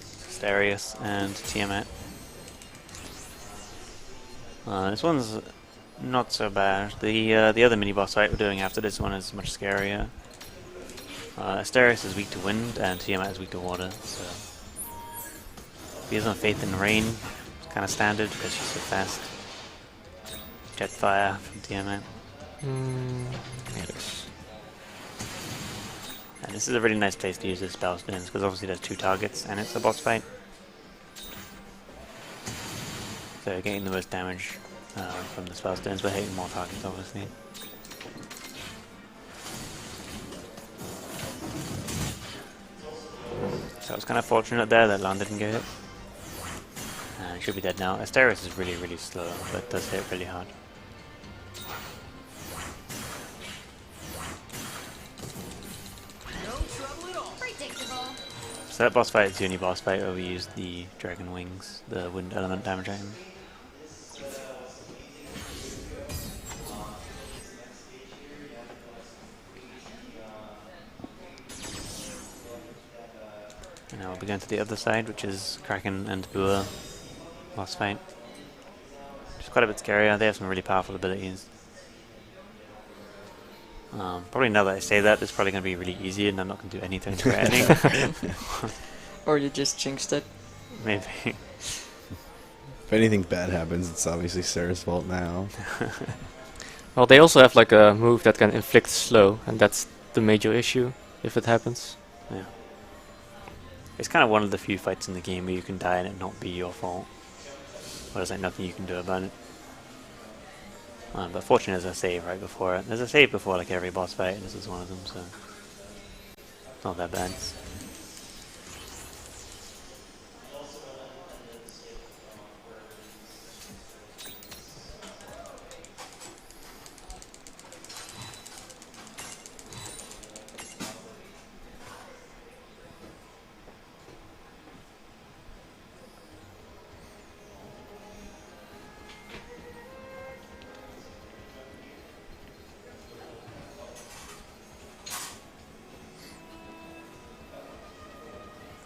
Asterius and Tiamat. This one's not so bad. The other mini boss fight we're doing after this one is much scarier. Asterius is weak to wind and Tiamat is weak to water, so if he has no faith in rain, it's kind of standard because she's so fast. Jetfire from Tiamat. Yes. And this is a really nice place to use the spell stones because obviously there's 2 targets and it's a boss fight. So getting the most damage from the spell stones, but hitting more targets obviously. So I was kind of fortunate there that Lan didn't get hit. And he should be dead now. Asterius is really, really slow, but does hit really hard. So that boss fight is the only boss fight where we use the dragon wings, the wind element damage item. And now we'll be going to the other side, which is Kraken and Bua boss fight. Which is quite a bit scarier. They have some really powerful abilities. Probably now that I say that, it's probably going to be really easy and I'm not going to do anything threatening. Or you just jinxed it. Maybe. If anything bad happens, it's obviously Sarah's fault now. Well, they also have like a move that can inflict slow, and that's the major issue if it happens. Yeah. It's kind of one of the few fights in the game where you can die and it not be your fault. Or there's like nothing you can do about it. But fortunately there's a save right before it. There's a save before like every boss fight, and this is one of them, so it's not that bad.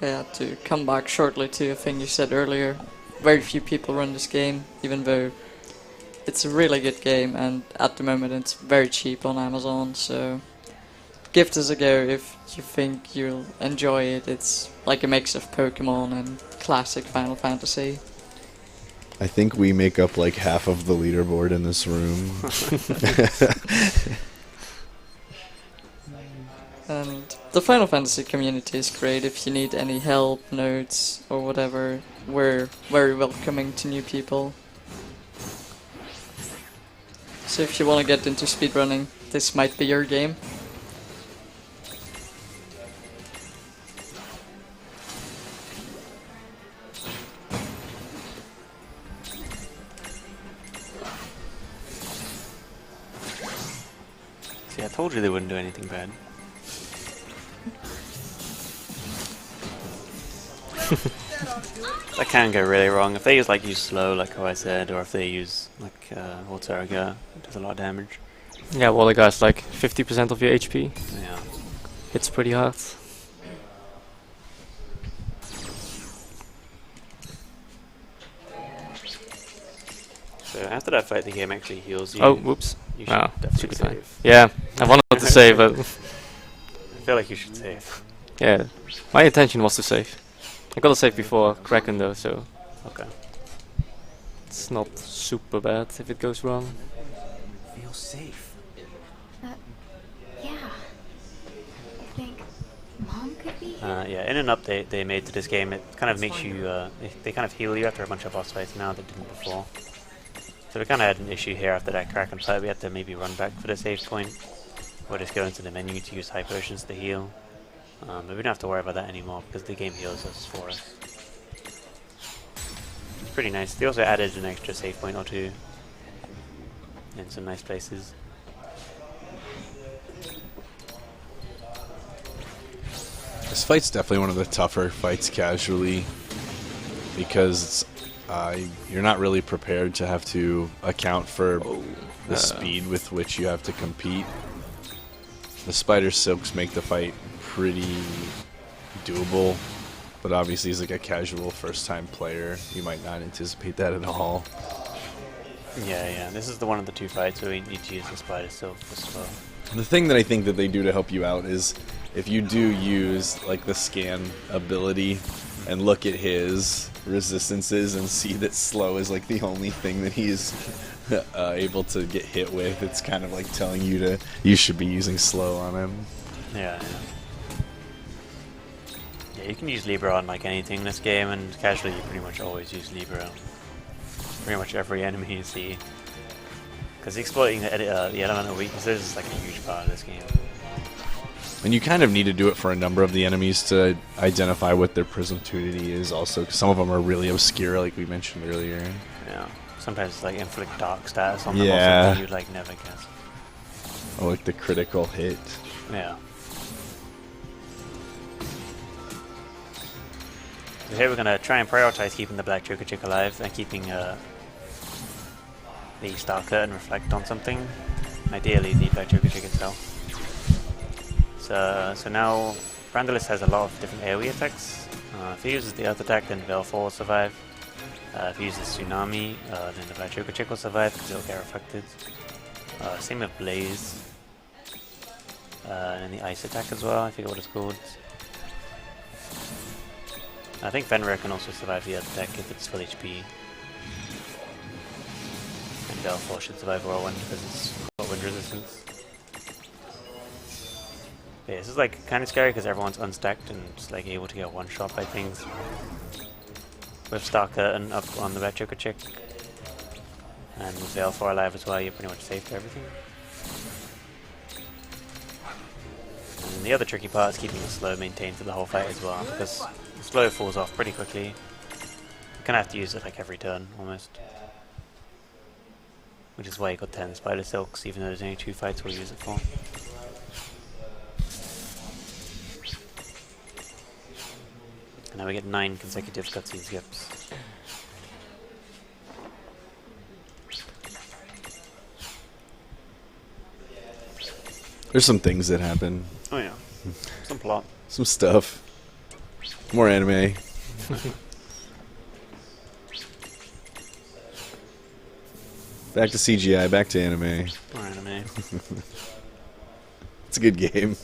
Yeah, to come back shortly to a thing you said earlier, very few people run this game, even though it's a really good game, and at the moment it's very cheap on Amazon, so give this a go if you think you'll enjoy it. It's like a mix of Pokemon and classic Final Fantasy. I think we make up like half of the leaderboard in this room. And the Final Fantasy community is great. If you need any help, notes, or whatever, we're very welcoming to new people. So if you want to get into speedrunning, this might be your game. See, I told you they wouldn't do anything bad. That can go really wrong. If they use slow, like how I said, or if they use like Volterga, it does a lot of damage. Yeah, well, the guy's like 50% of your HP. Yeah. Hits pretty hard. So after that fight, the game actually heals you. Oh, whoops. You should Oh, definitely should be fine. save. Yeah, I wanted to save, but I feel like you should save. yeah, my intention was to save. I got to save before Kraken though, so Okay. it's not super bad if it goes wrong. Feel safe. Yeah. I think Mom could be here. Yeah, in an update they made to this game, it kind of makes you, they kind of heal you after a bunch of boss fights now that didn't before. So we kind of had an issue here after that Kraken fight. We had to maybe run back for the save point, or just go into the menu to use high potions to heal. But we don't have to worry about that anymore because the game heals us for us. It's pretty nice. They also added an extra save point or two in some nice places. This fight's definitely one of the tougher fights casually because you're not really prepared to have to account for the speed with which you have to compete. The Spider Silks make the fight pretty doable, but obviously as like a casual first-time player, you might not anticipate that at all. Yeah. This is the one of the two fights where we need to use the Spider Silk as well. The thing that I think that they do to help you out is if you do use like the scan ability and look at his resistances and see that slow is like the only thing that he's able to get hit with, it's kind of like telling you should be using slow on him. Yeah, you can use Libra on like anything in this game, and casually you pretty much always use Libra on pretty much every enemy you see. Because exploiting the elemental weaknesses is like a huge part of this game. And you kind of need to do it for a number of the enemies to identify what their prism tunity is also, 'cause some of them are really obscure like we mentioned earlier. Yeah, sometimes it's like inflict dark status on them or Yeah. something you'd like never guess. Or like the critical hit. Yeah. So here we're gonna try and prioritize keeping the Black Joker Chick alive and keeping the Stalker and reflect on something. Ideally the Black Joker Chick itself. So now Brandalis has a lot of different AoE effects. If he uses the Earth attack, then Velfor will survive. If he uses Tsunami, then the Black Joker Chick will survive because it'll get affected. Same with Blaze. And the Ice attack as well, I forget what it's called. I think Fenrir can also survive the Earth attack if it's full HP. And Velfor should survive Whirlwind because it's got wind resistance. Yeah, this is like kind of scary because everyone's unstacked and just like able to get one shot by things. With Stalker and up on the Red Joker Chick. And with Velfor alive as well, you're pretty much safe to everything. And the other tricky part is keeping the slow maintained for the whole fight as well, because the slow falls off pretty quickly. You kind of have to use it like every turn, almost. Which is why you got 10 Spider Silks, even though there's only 2 fights we'll use it for. And now we get 9 consecutive cutscene skips. There's some things that happen. Oh yeah, some plot. Some stuff. More anime. Back to CGI, back to anime. More anime. It's a good game.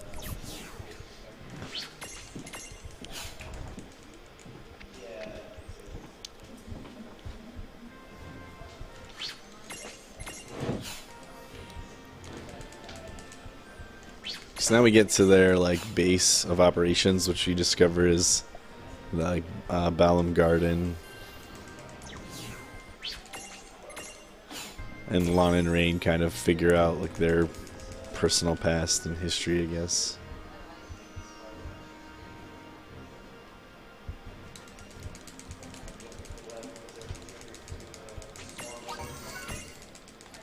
So now we get to their like base of operations, which we discover is the like, Balam Garden. And Lon and Rain kind of figure out like their personal past and history, I guess.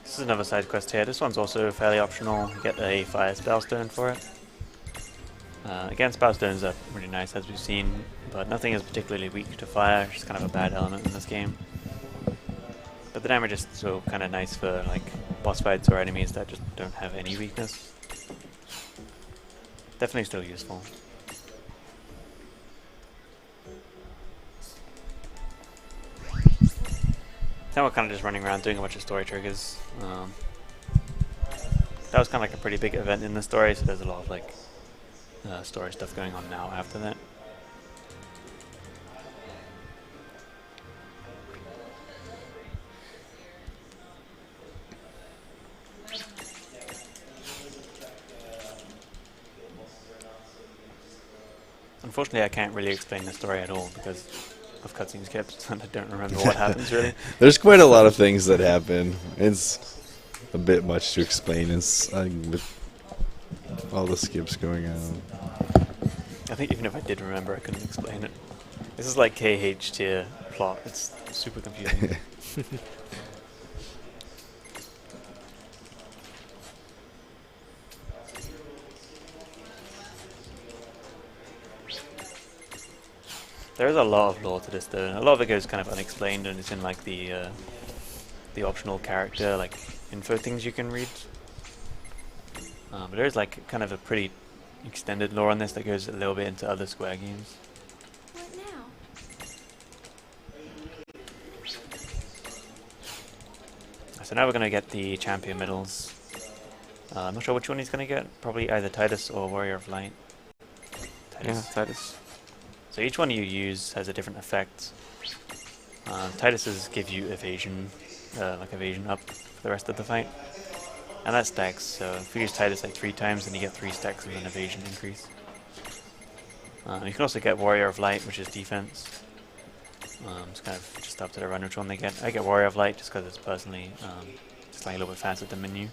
This is another side quest here. This one's also fairly optional. You get a fire spellstone for it. Again, spellstones are really nice as we've seen, but nothing is particularly weak to fire. It's just kind of a bad element in this game. But the damage is still kind of nice for like boss fights or enemies that just don't have any weakness. Definitely still useful. Now we're kind of just running around doing a bunch of story triggers. That was kind of like a pretty big event in the story, so there's a lot of like story stuff going on now after that. Unfortunately, I can't really explain the story at all because of cutscene skips, and I don't remember what happens really. There's quite a lot of things that happen. It's a bit much to explain. It's with all the skips going on. I think even if I did remember, I couldn't explain it. This is like KH tier plot. It's super confusing. There is a lot of lore to this though. A lot of it goes kind of unexplained and it's in like the optional character like info things you can read. But there is like kind of a pretty extended lore on this that goes a little bit into other Square games. What now? So now we're going to get the champion medals. I'm not sure which one he's going to get. Probably either Titus or Warrior of Light. Yeah, Titus. So each one you use has a different effect. Titus's give you evasion, like evasion up for the rest of the fight. And that stacks, so if you use Titus like 3 times then you get 3 stacks of an evasion increase. You can also get Warrior of Light, which is defense. It's kind of just up to the run which one they get. I get Warrior of Light just because it's personally just like a little bit faster than menu.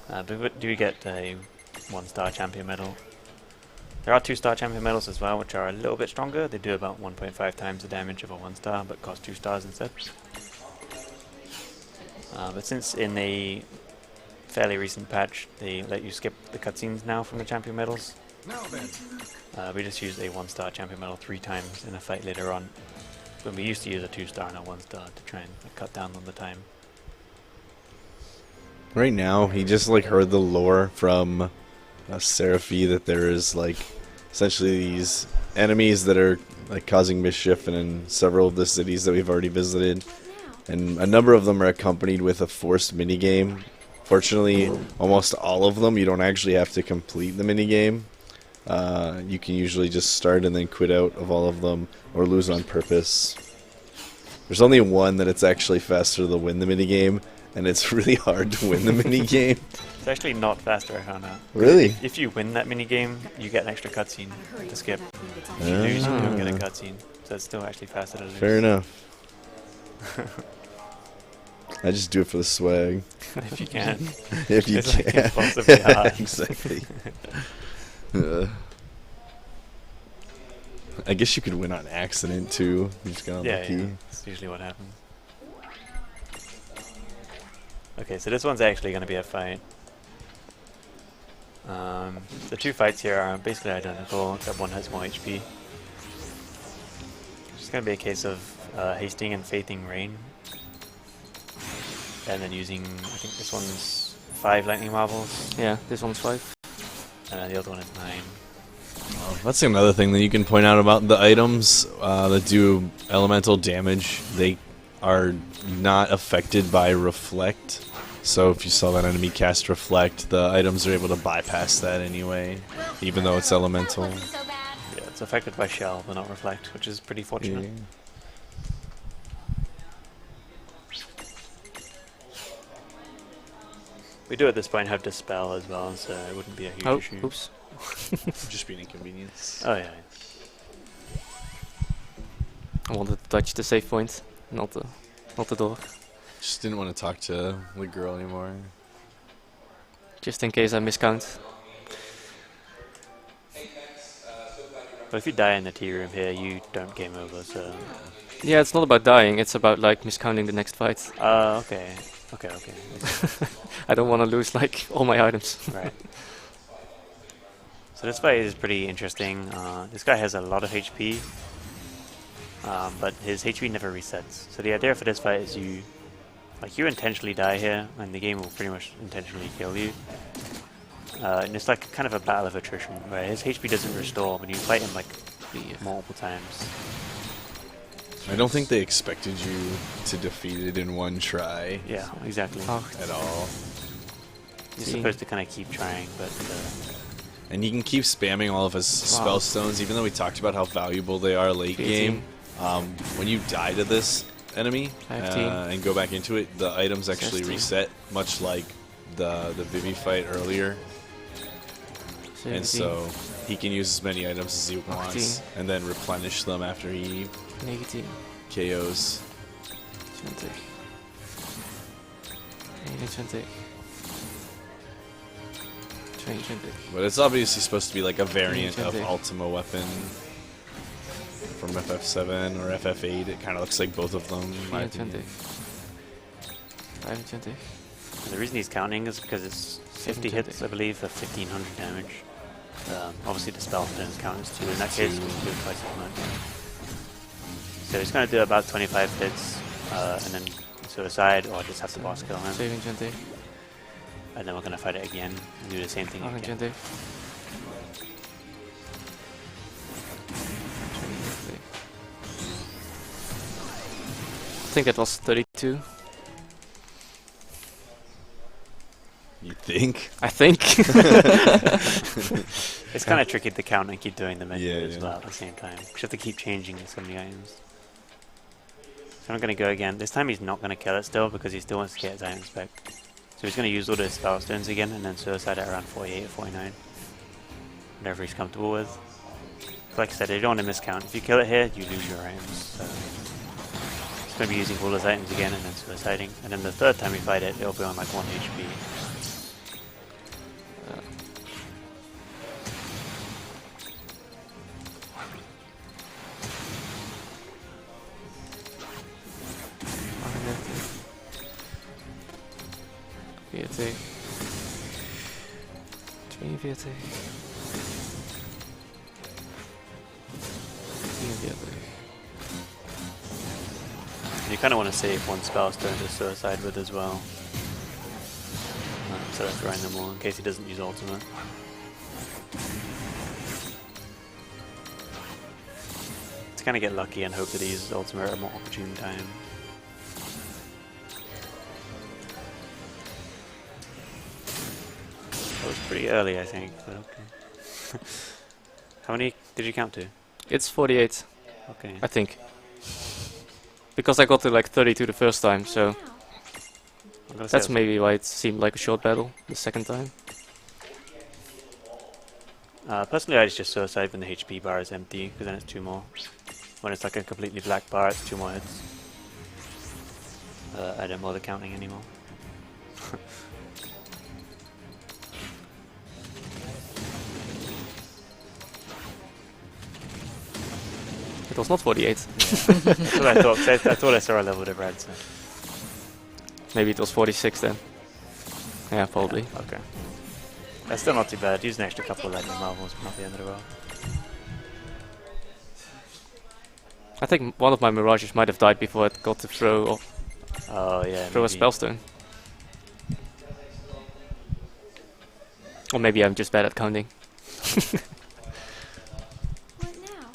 What now? But do you get a 1-star champion medal? There are 2-star champion medals as well, which are a little bit stronger. They do about 1.5 times the damage of a 1-star, but cost 2 stars instead. But since in a fairly recent patch they let you skip the cutscenes now from the champion medals, we just used a 1-star champion medal 3 times in a fight later on. When we used to use a 2-star and a 1-star to try and cut down on the time. Right now, he just like heard the lore from Seraphi that there is like essentially these enemies that are like causing mischief in several of the cities that we've already visited, and a number of them are accompanied with a forced minigame. Fortunately, almost all of them you don't actually have to complete the minigame. You can usually just start and then quit out of all of them or lose on purpose. There's only one that it's actually faster to win the minigame, and it's really hard to win the minigame. It's actually not faster, I found out. Really? If you win that minigame, you get an extra cutscene to skip. If you lose, you don't get a cutscene. So it's still actually faster to lose. Fair enough. I just do it for the swag. If you can. If you It's can. like impossibly hard. Exactly. I guess you could win on accident too. You just got Yeah, unlucky. yeah, that's usually what happens. Okay, so this one's actually going to be a fight. The 2 fights here are basically identical, except one has more HP. It's just going to be a case of hasting and faithing Rain. And then using, I think this one's 5 lightning marbles. Yeah, this one's 5. And the other one is 9. That's another thing that you can point out about the items that do elemental damage. They are not affected by Reflect. So if you saw that enemy cast Reflect, the items are able to bypass that anyway, even though it's elemental. Yeah, it's affected by Shell, but not Reflect, which is pretty fortunate. Yeah. We do at this point have Dispel as well, so it wouldn't be a huge Oh, issue. oops. Just be an inconvenience. Oh yeah. I wanted to touch the save point, not the door. Just didn't want to talk to the girl anymore. Just in case I miscount. But if you die in the tea room here, you don't game over, so... Yeah, it's not about dying, it's about like miscounting the next fight. Okay. Okay. I don't want to lose like all my items. Right. So this fight is pretty interesting. This guy has a lot of HP, but his HP never resets. So the idea for this fight is you intentionally die here, and the game will pretty much intentionally kill you. And it's like kind of a battle of attrition, where his HP doesn't restore when you fight him like multiple times. I don't think they expected you to defeat it in one try. Yeah, exactly. At all. You're supposed to kind of keep trying, but... And he can keep spamming all of his spell stones, even though we talked about how valuable they are late game. When you die to this enemy and go back into it, the items actually reset, much like the Vivi fight earlier. 17. And so he can use as many items as he wants, and then replenish them after he 19. KOs. 20. 21. 22. But it's obviously supposed to be like a variant of Ultima weapon from FF7 or FF8. It kind of looks like both of them. In my opinion. 25. And the reason he's counting is because it's 50 hits, I believe, for 1500 damage. Obviously the spell stones count as 2. In that case, we'll do twice as much. So he's going to do about 25 hits, and then suicide, or just have the boss kill him. 27. And then we're going to fight it again, and do the same thing again. 28. I think that was 32. You think? I think. It's kind of tricky to count and keep doing the menu as yeah. well at the same time. You have to keep changing so many items. So I'm going to go again. This time he's not going to kill it still because he still wants to get his items back. So he's going to use all the spell stones again and then suicide at around 48 or 49. Whatever he's comfortable with. Like I said, you don't want to miscount. If you kill it here, you lose your items. So he's going to be using all his items again and then suiciding. And then the third time we fight it, it'll be on like 1 HP. VT. 42. 43. You kind of want to save one spell stone to suicide with as well. So that's grind them all in case he doesn't use ultimate. To kind of get lucky and hope that he uses ultimate at a more opportune time. That was pretty early, I think, but okay. How many did you count to? It's 48, Okay. I think. Because I got to like 32 the first time, so that's maybe why it seemed like a short battle the second time. Personally, I just suicide when the HP bar is empty, because then it's 2 more. When it's like a completely black bar, it's 2 more hits. I don't bother counting anymore. It was not 48. That's what I thought, 'cause I thought I saw a level of red, so. Maybe it was 46 then. Yeah, probably. Okay. That's still not too bad. Use an extra couple of lightning marbles, not the end of the world. I think one of my mirages might have died before it got to throw Oh yeah. a spellstone. Or maybe I'm just bad at counting. What now?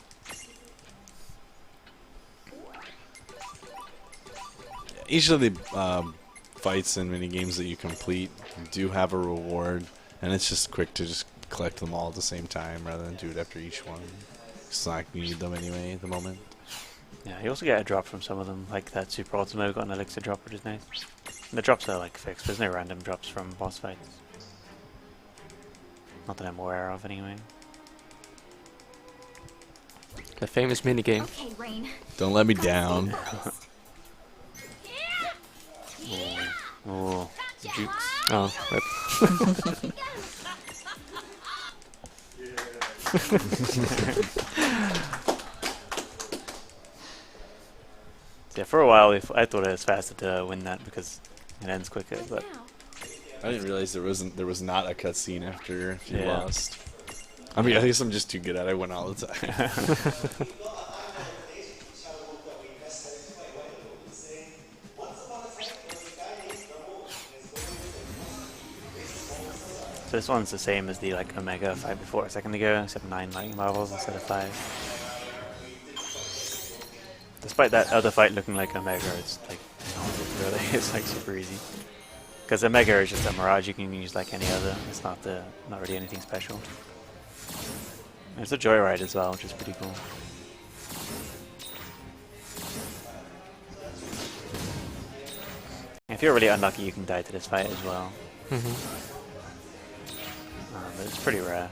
Each of the fights and mini games that you complete do have a reward, and it's just quick to just collect them all at the same time rather than do it after each one. It's not like you need them anyway at the moment. Yeah, you also get a drop from some of them, like that Super Ultima got an elixir drop, which is nice. The drops are like fixed. There's no random drops from boss fights. Not that I'm aware of, anyway. The famous minigame. Okay, Rain. Don't let me down. Oh, jukes. Oh, rip. Yeah, for a while I thought it was faster to win that because it ends quicker, but I didn't realize there was not a cutscene after if you Yeah. lost. I mean, I guess I'm just too good at it. I win all the time. so this one's the same as the like Omega fight before a second ago, except 9 lightning marbles instead of 5. Despite that other fight looking like Omega, it's like not really. It's like super easy. Because Omega is just a mirage you can use like any other. It's not really anything special. And it's a joyride as well, which is pretty cool. If you're really unlucky, you can die to this fight as well. But it's pretty rare.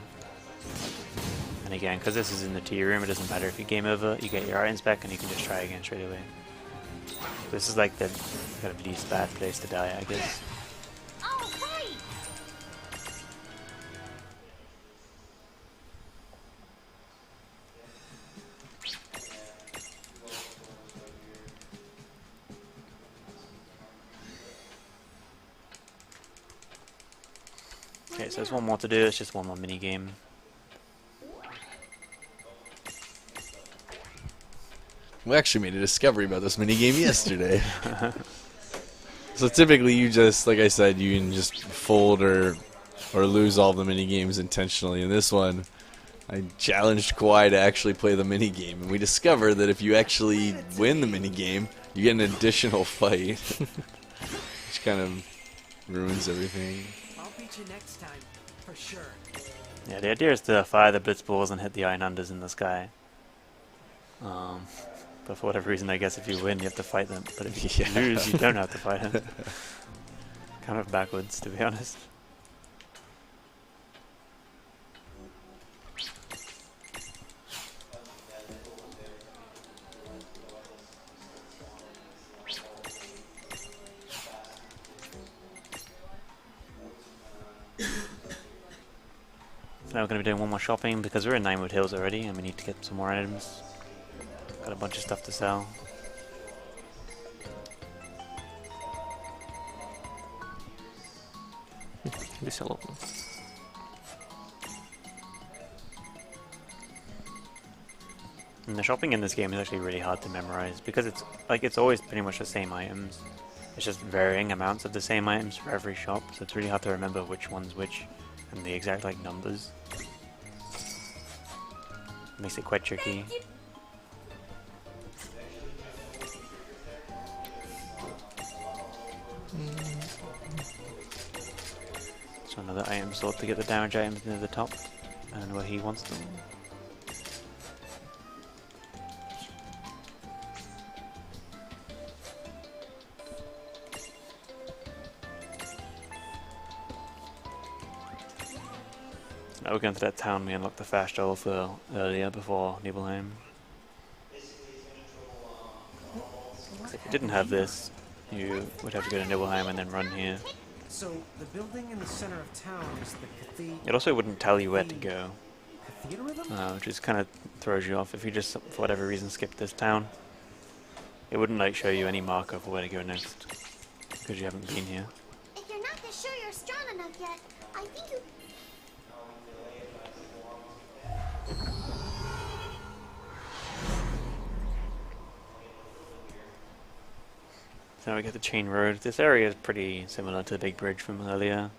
And again, because this is in the tea room, it doesn't matter if you game over, you get your items back and you can just try again straight away. This is like the kind of least bad place to die, I guess. Okay, so there's one more to do, it's just one more mini game. We actually made a discovery about this minigame yesterday. So typically you just, like I said, you can just fold or lose all the minigames intentionally. In this one, I challenged Kawai to actually play the minigame, and we discovered that if you actually win the minigame, you get an additional fight. Which kind of ruins everything. I'll beat you next time, for sure. Yeah, the idea is to fire the blitz balls and hit the iron unders in the sky. But for whatever reason, I guess if you win, you have to fight them. But if you lose, you don't have to fight them. Kind of backwards, to be honest. So now we're going to be doing one more shopping because we're in Ninewood Hills already and we need to get some more items. Got a bunch of stuff to sell. We sell all. And the shopping in this game is actually really hard to memorize because it's always pretty much the same items. It's just varying amounts of the same items for every shop, so it's really hard to remember which one's which and the exact like numbers. Makes it quite tricky. So another item sort to get the damage items near the top and where he wants them. So now we're going to that town we unlocked the fast travel for earlier before Nibelheim. So if you didn't have this, you would have to go to Nibelheim and then run here. So, the building in the center of town is the cathedral. It also wouldn't tell you where to go, Cathedral? which just kind of throws you off. If you just, for whatever reason, skip this town, it wouldn't like show you any marker for where to go next, because you haven't been here. If you're not sure you're strong enough yet, I think you... So now we get the chain road. This area is pretty similar to the big bridge from earlier.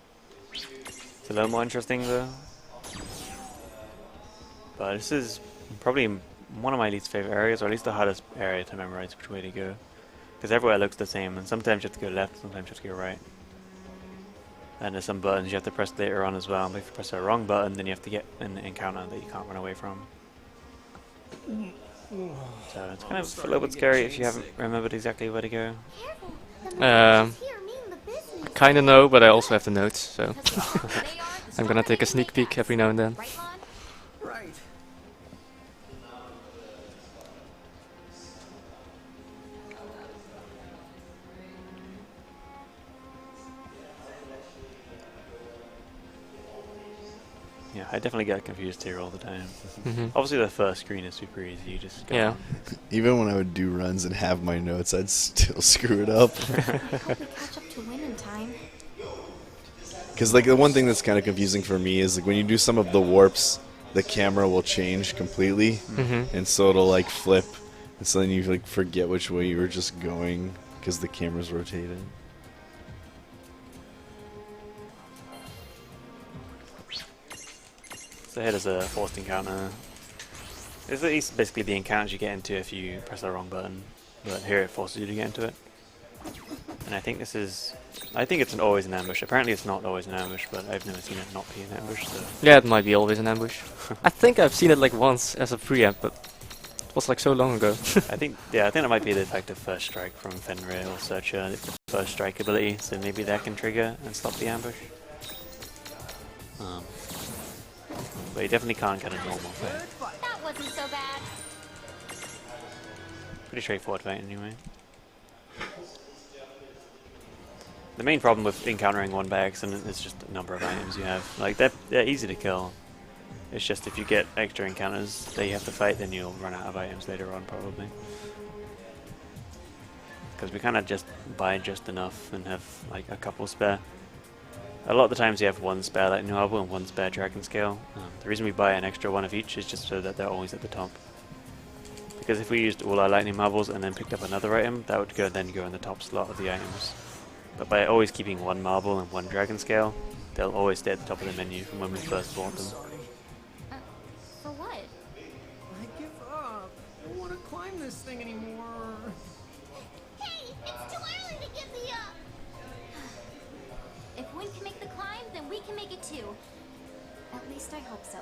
It's a little more interesting though. But this is probably one of my least favorite areas, or at least the hardest area to memorize which way to go. Because everywhere looks the same, and sometimes you have to go left, sometimes you have to go right. And there's some buttons you have to press later on as well, but if you press the wrong button, then you have to get an encounter that you can't run away from. So it's kind of a little bit scary if you haven't remembered exactly where to go. Careful. The messages here mean kinda know, but I also have the notes, so Because they are the I'm gonna stronger take a they sneak make peek us. every now and then. Right, Lon? Right. Yeah, I definitely get confused here all the time. Mhm. Obviously, the first screen is super easy. You just go Yeah. on. Even when I would do runs and have my notes, I'd still screw it up. I hope we catch up to win in time. Because like the one thing that's kind of confusing for me is like when you do some of the warps, the camera will change completely, Mhm. and so it'll like flip, and so then you like forget which way you were just going because the camera's rotated. So here there's a forced encounter. It's basically the encounters you get into if you press the wrong button, but here it forces you to get into it. And I think this is... I think it's always an ambush. Apparently it's not always an ambush, but I've never seen it not be an ambush, so... Yeah, it might be always an ambush. I think I've seen it like once as a preamp, but it was like so long ago. I think it might be the effect of First Strike from Fenrir or Searcher, the First Strike ability, so maybe that can trigger and stop the ambush. But you definitely can't get a normal fight. That wasn't so bad. Pretty straightforward fight anyway. The main problem with encountering one by accident is just the number of items you have. Like, they're easy to kill. It's just if you get extra encounters that you have to fight, then you'll run out of items later on, probably. Because we kind of just buy just enough and have, like, a couple spare. A lot of the times you have one spare lightning marble and one spare dragon scale. The reason we buy an extra one of each is just so that they're always at the top. Because if we used all our lightning marbles and then picked up another item, that would then go in the top slot of the items. But by always keeping one marble and one dragon scale, they'll always stay at the top of the menu from when we first bought them. Sorry. For what? I give up. I don't want to climb this thing anymore. Hey, it's too early to give the up. If Win can make the climb, then we can make it too. At least I hope so.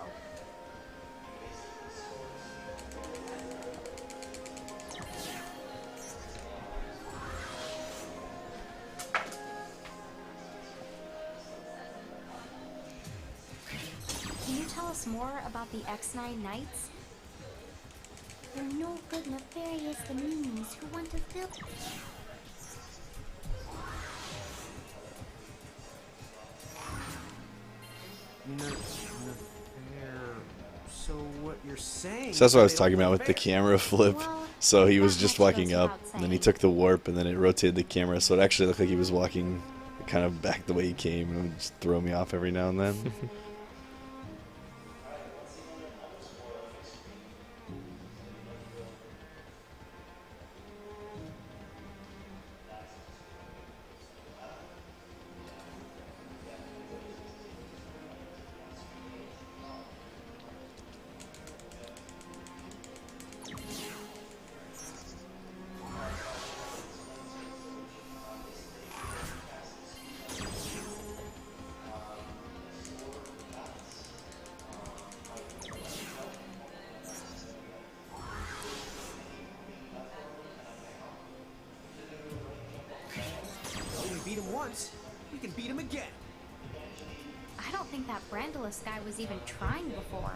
Can you tell us more about the X9 Knights? They're no good nefarious enemies who want to fill... So what you're saying? So that's what I was they talking don't about look with the fair. camera flip. Well, So he was not just much walking goes up, without and then he saying. took the warp, and then it rotated the camera, so it actually looked like he was walking kind of back the way he came, and it would just throw me off every now and then. Well, we beat him once. We can beat him again. I don't think that Brandalus guy was even trying before.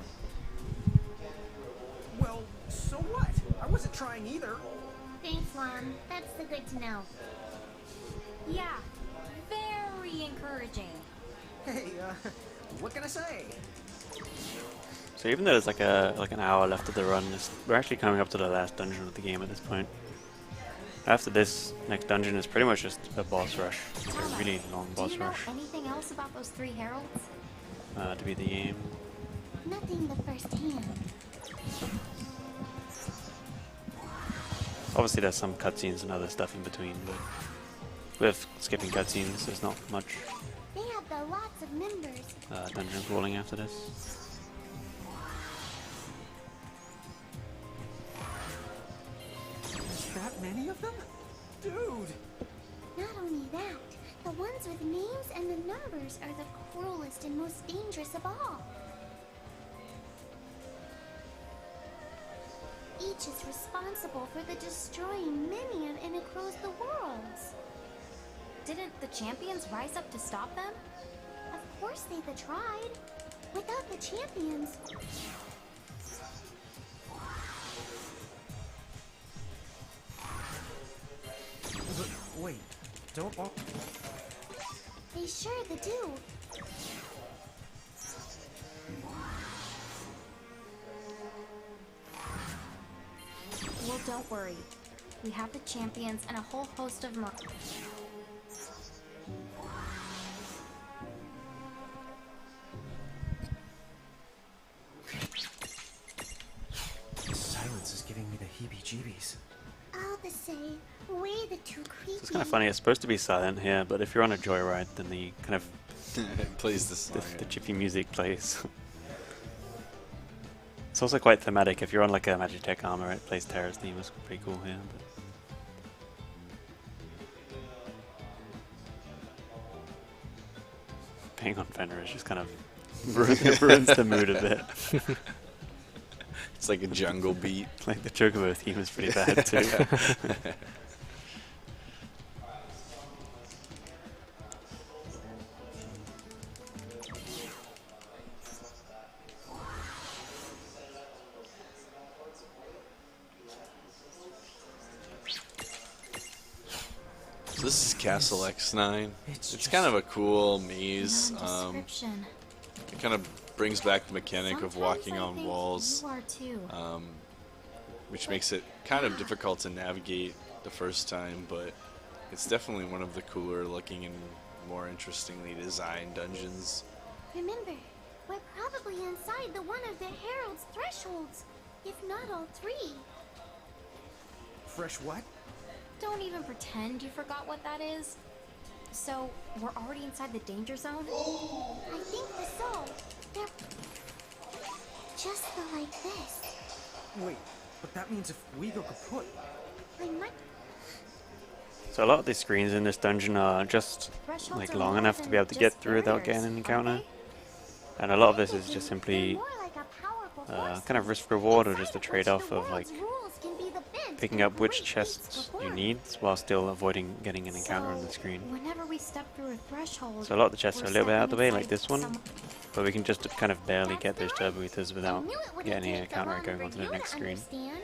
Well, so what? I wasn't trying either. Thanks, Lon. That's the good to know. Yeah, very encouraging. Hey, what can I say? So even though there's like an hour left of the run, we're actually coming up to the last dungeon of the game at this point. After this, next dungeon is pretty much just a boss rush. Tell A us, really long do boss you know rush anything else about those three heralds? to beat the game. Nothing the first hand. Obviously there's some cutscenes and other stuff in between, but with skipping cutscenes, there's not much They have the lots of members. dungeon crawling after this. There's that many of them? Dude! Not only that, the ones with names and the numbers are the cruelest and most dangerous of all. Each is responsible for the destroying many of and across the worlds. Didn't the champions rise up to stop them? Of course they'd have tried. Without the champions. Wait, don't all... They sure do. Well, don't worry. We have the champions and a whole host of more. This silence is giving me the heebie-jeebies. All the same, way the too creepy. It's kind of funny. It's supposed to be silent here, but if you're on a joyride, then the kind of It plays the song. the chippy music plays. It's also quite thematic. If you're on like a Magitech armor, it plays Terra's theme. It's pretty cool here. But being on Fender is just kind of ruins the mood a bit. It's like a jungle beat. Like the Chocobo theme is pretty bad too. So this is Castle X9. It's kind of a cool maze. Description. It kind of brings back the mechanic of walking on walls, You are too. which makes it kind of difficult to navigate the first time, but it's definitely one of the cooler looking and more interestingly designed dungeons. Remember, we're probably inside the one of the Herald's thresholds, if not all three. Fresh what? Don't even pretend you forgot what that is. So, we're already inside the danger zone? I think so. They're just like this. Wait, but that means if we go kaput... I might. So a lot of the screens in this dungeon are just Thresholds like are long more enough to than be able to just get through without barriers, getting an aren't encounter. they? And a lot of this is just simply More like a powerful force. kind of risk reward or just a Inside trade-off which of the like world's rules can be the bent picking and up which great chests beasts you before. need while still avoiding getting an encounter on the So, screen. Whenever we step through a threshold, So a lot of the chests are we're a little bit out of the way, stepping like this one, inside but we can just kind of barely That's get those right. turbo ethers without I knew it wouldn't getting an take encounter long going for on to the you next to screen. understand.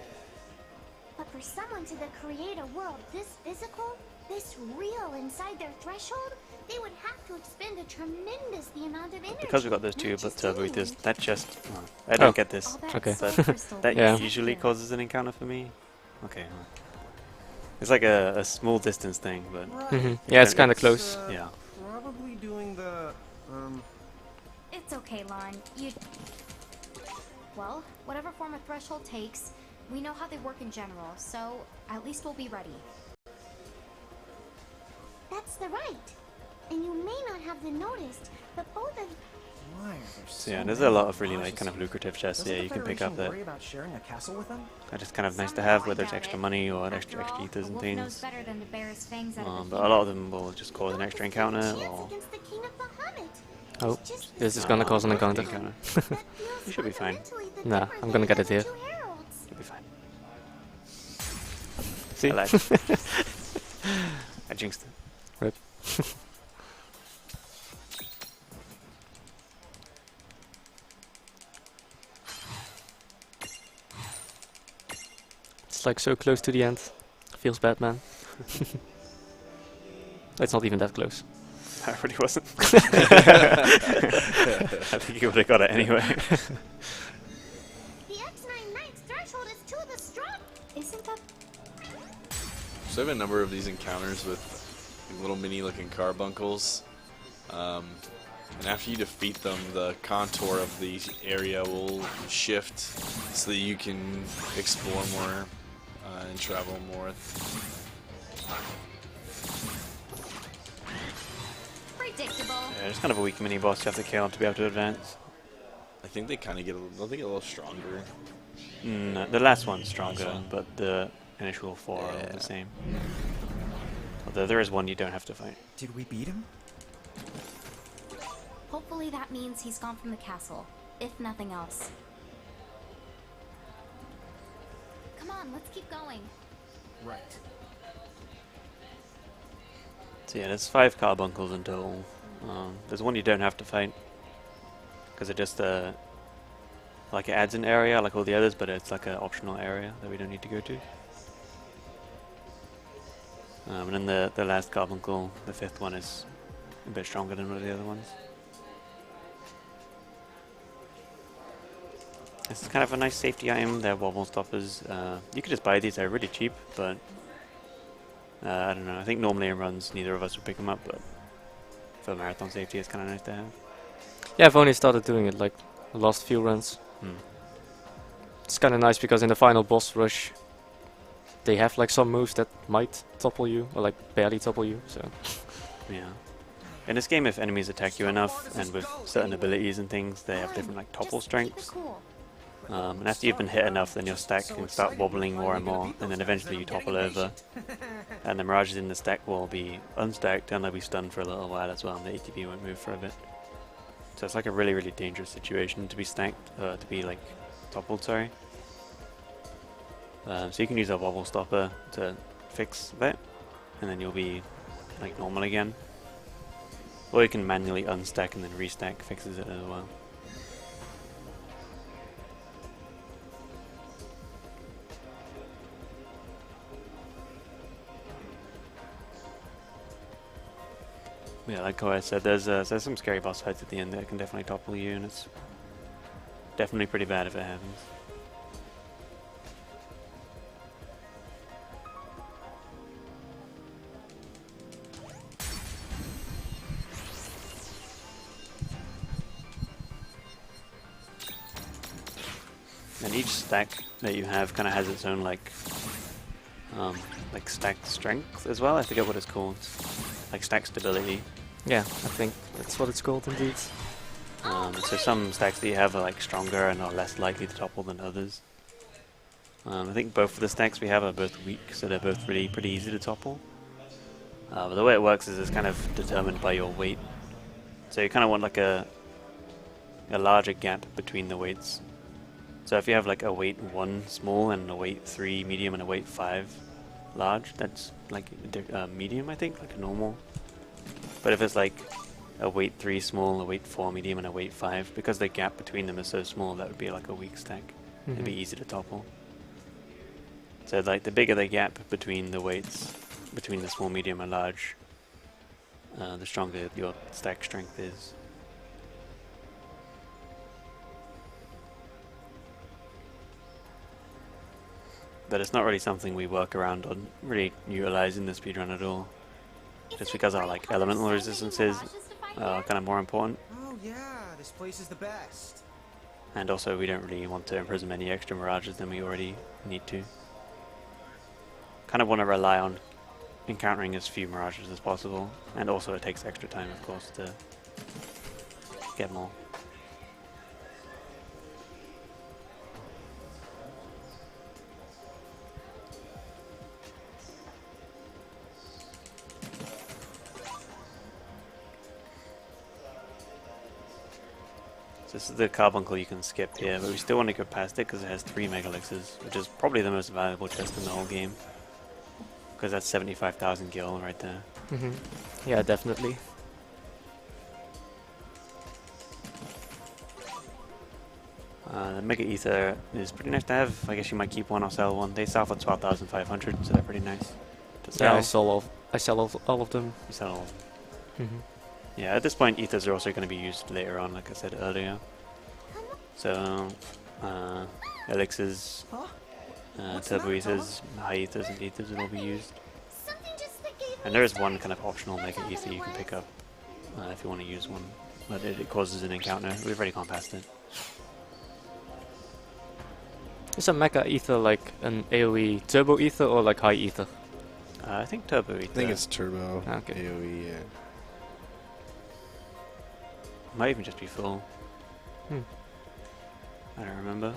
But for someone to create a world this physical, this real inside their threshold, they would have to expend a tremendous amount of energy. Because we've got those not two just turbo anyone. ethers, that chest, I don't Oh. get this. all that Okay. soul But crystal that Yeah. usually here. causes an encounter for me. Okay. Well. It's like a small distance thing, but Right. Yeah, it's Yeah, kind of It's, close. yeah. Probably doing the, It's okay, Lon. Well, whatever form a threshold takes, we know how they work in general, so at least we'll be ready. That's the right. And you may not have noticed, but both of why are there So so yeah, there's many a lot of really bosses like kind of here? lucrative chests Doesn't here the you can pick up Federation that worry about sharing a castle with them? are just kind of nice Some to have, know, I whether it's doubt extra it. money or After extra all, ethers a and wolf knows things. better than to bear his fangs out of But the a lot of them will just cause an Don't extra just take a encounter chance or against the King of Bahamut. Oh, It's just this is the gonna same cause an with encounter. them. encounter. That feels You should be fine. fundamentally the Nah, different I'm gonna than get it the here. two heralds. You'll be fine. See? I lied. I jinxed it. Rip. It's like so close to the end. Feels bad, man. It's not even that close. I really wasn't. I think you would have got it anyway. The X9 Knight's threshold is to the strong. Isn't that So I have a number of these encounters with little mini-looking carbuncles, and after you defeat them, the contour of the area will shift so that you can explore more and travel more. predictable? Yeah, it's kind of a weak mini boss you have to kill to be able to advance. I think they kind of get don't they get a little stronger? No, the last one's stronger, one. but the initial four are Yeah. the same. Although there is one you don't have to fight. Did we beat him? Hopefully that means he's gone from the castle, if nothing else. Come on, let's keep going. Right. So yeah, there's 5 carbuncles in total. There's one you don't have to fight, because it just like it adds an area like all the others, but it's like an optional area that we don't need to go to. And then the last carbuncle, the 5th one, is a bit stronger than one of the other ones. This is kind of a nice safety item. They're wobble stoppers. You could just buy these, they're really cheap, but I don't know. I think normally in runs neither of us would pick them up, but for marathon safety it's kind of nice to have. Yeah, I've only started doing it like the last few runs. It's kind of nice because in the final boss rush they have like some moves that might topple you, or like barely topple you, so... Yeah. In this game, if enemies attack you enough, and with certain abilities and things, they have different like topple strengths. And after you've been hit enough, then your stack can start wobbling more and more, and then eventually you topple over. And the mirages in the stack will be unstacked, and they'll be stunned for a little while as well, and the ATB won't move for a bit. So it's like a really, really dangerous situation to be stacked, to be like toppled, sorry. So you can use a wobble stopper to fix that, and then you'll be like normal again. Or you can manually unstack and then restack, fixes it as well. Yeah, like I said, there's some scary boss fights at the end that can definitely topple you, and it's definitely pretty bad if it happens. And each stack that you have kind of has its own like stacked strength as well. I forget what it's called. Like stack stability. Yeah, I think that's what it's called indeed. So some stacks that you have are like stronger and are less likely to topple than others. I think both of the stacks we have are both weak, so they're both really pretty easy to topple. But the way it works is it's kind of determined by your weight. So you kind of want like a larger gap between the weights. So if you have like a weight 1 small and a weight 3 medium and a weight 5 large, that's like medium, I think, like a normal. But if it's like a weight 3 small, a weight 4 medium and a weight 5, because the gap between them is so small, that would be like a weak stack. It'd be easy to topple. So like the bigger the gap between the weights, between the small, medium and large, the stronger your stack strength is. But it's not really something we work around on really utilize in the speedrun at all. Just because our like elemental resistances are kind of more important. Oh yeah, this place is the best. And also we don't really want to imprison any extra mirages than we already need to. Kind of want to rely on encountering as few mirages as possible. And also it takes extra time, of course, to get more. This is the carbuncle you can skip here, but we still want to go past it because it has 3 megalixirs, which is probably the most valuable chest in the whole game. Because that's 75,000 gil right there. Yeah, definitely. The Mega Ether is pretty nice to have. I guess you might keep one or sell one. They sell for 12,500, so they're pretty nice to sell. Yeah, I sell all of them. You sell all of them. Yeah, at this point, ethers are also going to be used later on, like I said earlier. So, elixirs, turbo ethers, high ethers, and ethers will all be used. And there is one kind of optional mega ether you can pick up if you want to use one, but it causes an encounter. We've already gone past it. Is a mega ether like an AoE turbo ether or like high ether? I think turbo ether. I think it's turbo. Okay. AoE, yeah. Might even just be full. I don't remember.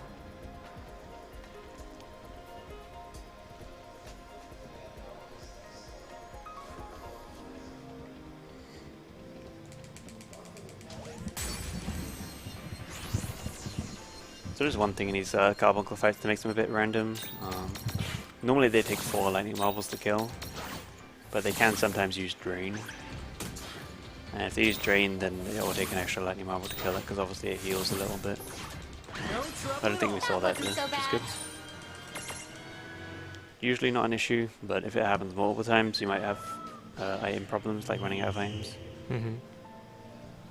So there's one thing in these carbuncle fights that makes them a bit random. Normally they take 4 lightning marbles to kill, but they can sometimes use Drain. And if they use Drain, then it will take an extra lightning marble to kill it, because obviously it heals a little bit. I don't think we saw that, which is good. Usually not an issue, but if it happens multiple times, you might have item problems, like running out of items. Mm-hmm.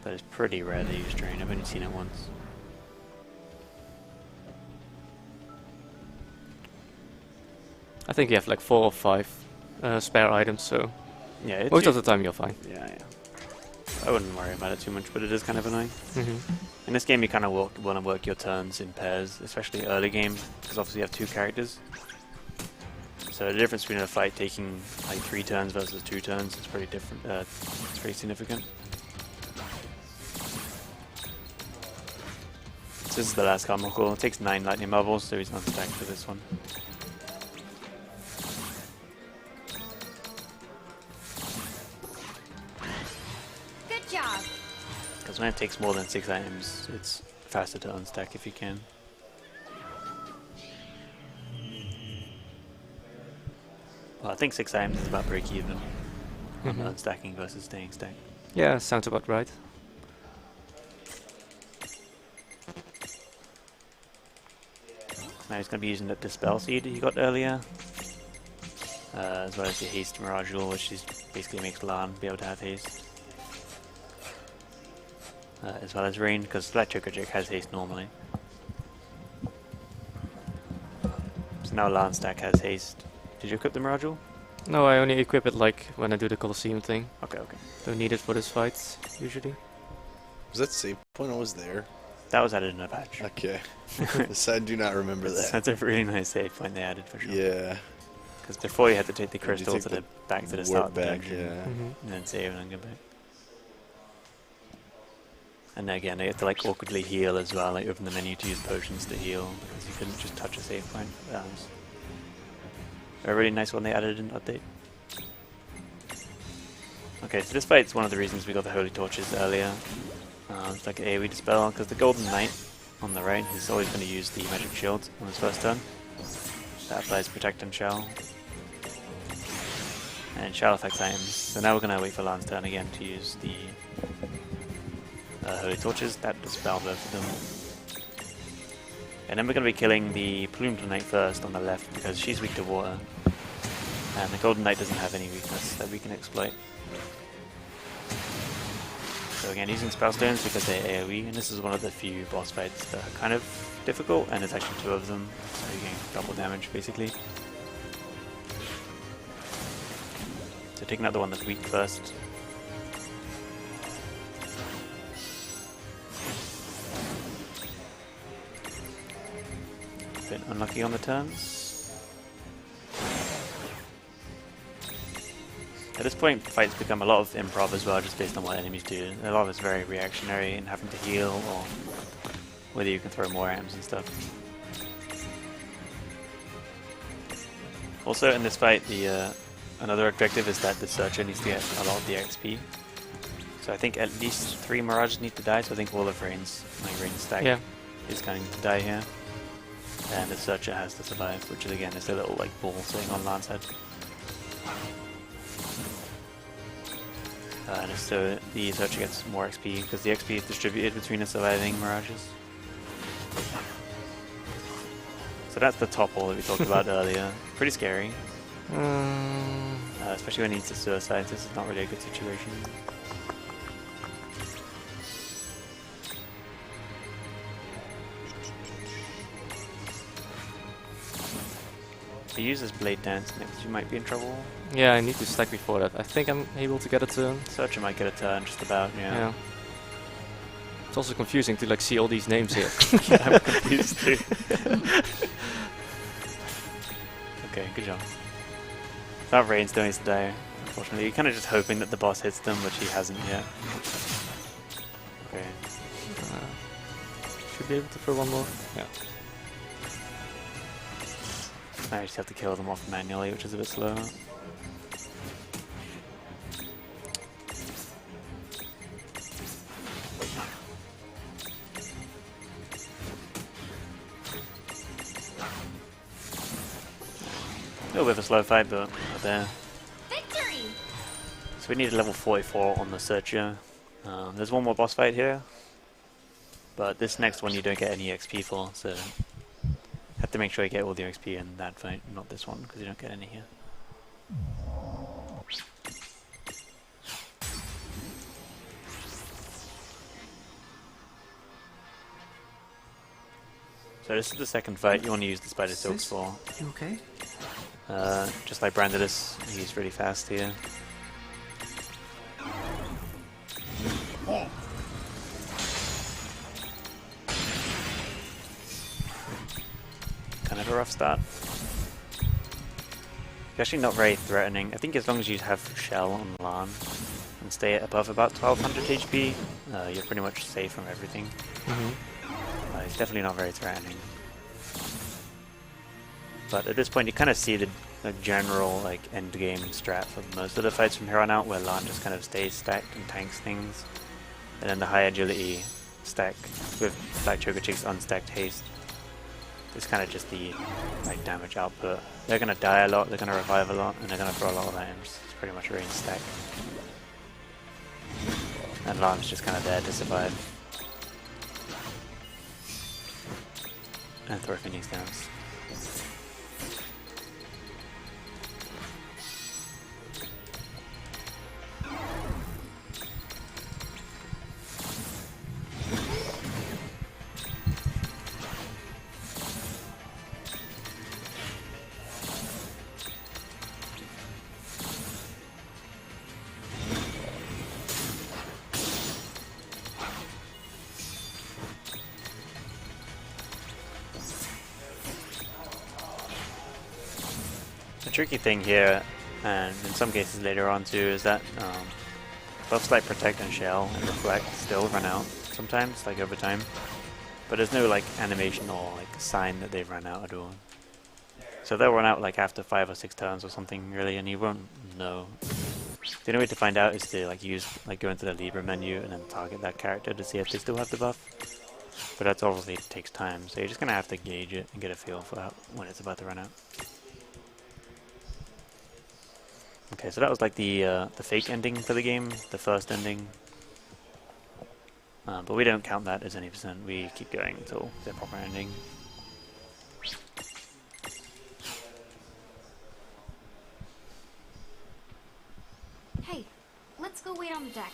But it's pretty rare they use Drain. I've only seen it once. I think you have like 4 or 5 spare items, so Yeah, it's most of the time you're fine. Yeah. I wouldn't worry about it too much, but it is kind of annoying. Mm-hmm. In this game, you kind of want to work your turns in pairs, especially early game, because obviously you have 2 characters. So the difference between a fight taking like 3 turns versus 2 turns is pretty different. It's pretty significant. So this is the last Carmichael. It takes 9 lightning marbles, so he's unstacked for this one. Good job. Because when it takes more than 6 items, it's faster to unstack if you can. Well, I think 6 items is about break even on unstacking versus staying stacked. Yeah, sounds about right. Now he's going to be using the Dispel Seed he got earlier, as well as the Haste Mirage Rule, which is basically makes Lan be able to have haste. As well as Rain, because Electrokick has haste normally. So now Lan stack has haste. Did you equip the Mirage Rule? No, I only equip it like when I do the Colosseum thing. Okay. Don't need it for this fight, usually. Was that save point always there? That was added in a patch. Okay. I do not remember that. That's a really nice save point they added for sure. Yeah. Because before you had to take the You crystal take to the the back to the warp start of the back, dungeon, yeah. and then save and then go back. And again, they had to like awkwardly heal as well, like open the menu to use potions to heal, because you couldn't just touch a save point. That was a really nice one they added in the update. Okay, so this fight's one of the reasons we got the Holy Torches earlier. It's like an AoE dispel, because the Golden Knight on the right is always going to use the Magic Shield on his first turn. That applies Protect and Shell. And Shell affects items. So now we're going to wait for Lan's turn again to use the Holy Torches. That dispel both of them. And then we're going to be killing the Plumed Knight first on the left, because she's weak to water. And the Golden Knight doesn't have any weakness that we can exploit. So again, using Spellstones because they're AoE, and this is one of the few boss fights that are kind of difficult, and there's actually 2 of them, so you gain double damage basically. So taking out the one that's weak first. Bit unlucky on the turns. At this point, fights become a lot of improv as well, just based on what enemies do. A lot of it's very reactionary and having to heal, or whether you can throw more items and stuff. Also, in this fight, the another objective is that the Searcher needs to get a lot of the XP. So I think at least 3 Mirages need to die, so I think all of Rain's stack is going to die here. And the Searcher has to survive, which is again is a little like ball sitting on Lan's head. So the Searcher gets more XP because the XP is distributed between the surviving Mirages. So that's the topple that we talked about earlier. Pretty scary. Especially when he needs to suicide. This is not really a good situation. If he uses Blade Dance next, you might be in trouble. Yeah, I need to stack before that. I think I'm able to get a turn. Searcher might get a turn, just about, yeah. It's also confusing to like see all these names here. Yeah, I'm confused too. Okay, good job. That Rain still needs to die, unfortunately. You're kind of just hoping that the boss hits them, which he hasn't yet. Okay. Should be able to throw one more. Yeah. I just have to kill them off manually, which is a bit slow. A little bit of a slow fight, but not there. Victory! So we need a level 44 on the Searcher. There's one more boss fight here, but this next one you don't get any XP for, so have to make sure you get all the XP in that fight, not this one, because you don't get any here. So this is the second fight you want to use the Spider Silks for. You okay? Just like Brandidus, he's really fast here. Kind of a rough start. He's actually not very threatening. I think as long as you have Shell on LAN and stay at above about 1200 HP, you're pretty much safe from everything. He's definitely not very threatening. But at this point you kind of see the general like end game strat for most of the fights from here on out, where LAN just kind of stays stacked and tanks things. And then the high agility stack with Black Choker Chick's unstacked haste is kind of just the like damage output. They're gonna die a lot, they're gonna revive a lot, and they're gonna throw a lot of items. It's pretty much a range stack. And LAN's just kind of there to survive. And throw Phoenix Downs. The tricky thing here, and in some cases later on too, is that buffs like Protect and Shell and Reflect still run out sometimes, like over time. But there's no like animation or like sign that they've run out at all. So they'll run out like after 5 or 6 turns or something really, and you won't know. The only way to find out is to like go into the Libra menu and then target that character to see if they still have the buff. But that's obviously takes time, so you're just gonna have to gauge it and get a feel for when it's about to run out. Okay, so that was like the fake ending for the game, the first ending. But we don't count that as any percent. We keep going until the proper ending. Hey, let's go wait on the deck.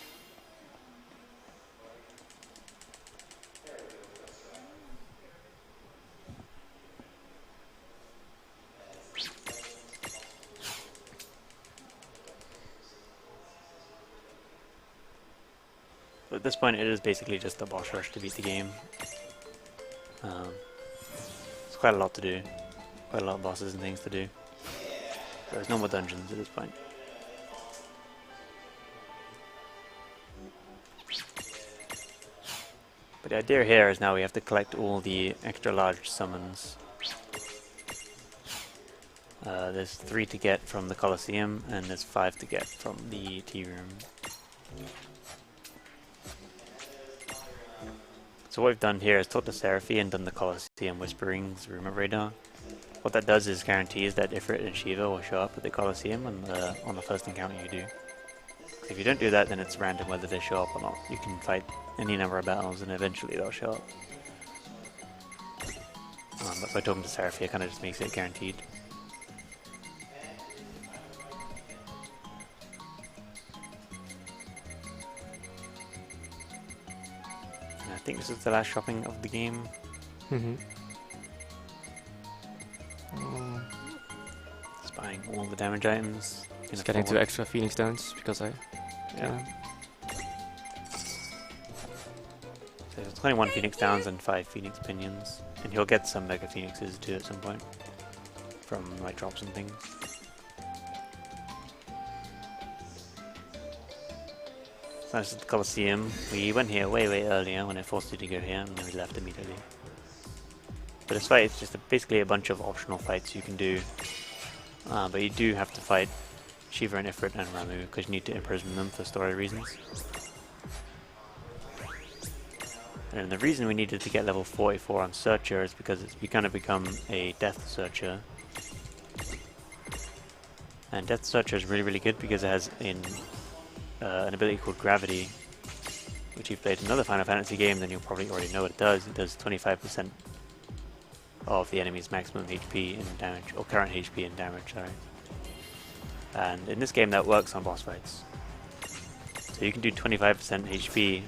But at this point it is basically just a boss rush to beat the game. It's quite a lot to do. Quite a lot of bosses and things to do. There's no more dungeons at this point. But the idea here is now we have to collect all the extra large summons. There's 3 to get from the Colosseum, and there's 5 to get from the Tea Room. So what we've done here is talked to Seraphy and done the Colosseum Whisperings Rumor Radar. What that does is guarantees that Ifrit and Shiva will show up at the Colosseum on the first encounter you do. If you don't do that, then it's random whether they show up or not. You can fight any number of battles and eventually they'll show up. But by talking to Seraphy, it kind of just makes it guaranteed. And I think this is the last shopping of the game. Just buying all the damage items. Just getting 2 extra Phoenix Downs because I can. So there's 21 Phoenix Downs and 5 Phoenix Pinions. And he'll get some Mega Phoenixes too at some point. From like drops and things. So this is the Colosseum. We went here way earlier when it forced you to go here, and then we left immediately. But this fight is just basically a bunch of optional fights you can do. But you do have to fight Shiva and Ifrit and Ramu because you need to imprison them for story reasons. And the reason we needed to get level 44 on Searcher is because it's going to become a Death Searcher. And Death Searcher is really good because it has an ability called Gravity, which you've played another Final Fantasy game, then you'll probably already know what it does. It does 25% of the enemy's maximum HP and damage, or current HP and damage, sorry. And in this game that works on boss fights. So you can do 25% HP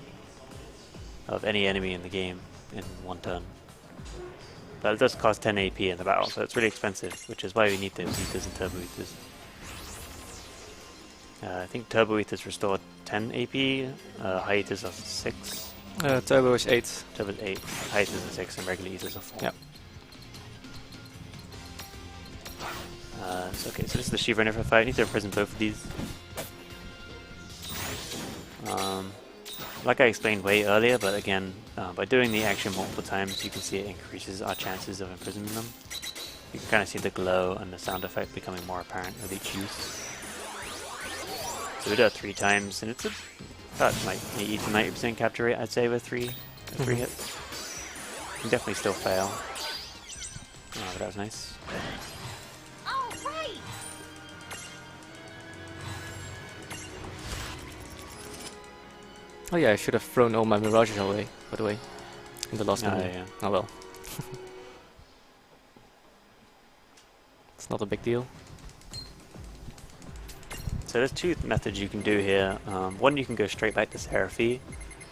of any enemy in the game in one turn. But it does cost 10 AP in the battle, so it's really expensive, which is why we need those ethers and turbo ethers. I think turbo ethers restore 10 AP, high ethers are 6. Turbo is 8. Turbo is 8, high ethers are 6, and regular ethers are 4. Yep. Okay, so this is the Shiva Nifra fight. I need to imprison both of these. Like I explained way earlier, but again, by doing the action multiple times, you can see it increases our chances of imprisoning them. You can kind of see the glow and the sound effect becoming more apparent with each use. So we do it 3 times, and it's about like 80 to 90% capture rate, I'd say, with 3 hits. You can definitely still fail. Oh, but that was nice. Oh yeah, I should have thrown all my mirages away, by the way, in the last game. Yeah. Oh well. It's not a big deal. So there's 2 methods you can do here. One, you can go straight back to Seraphi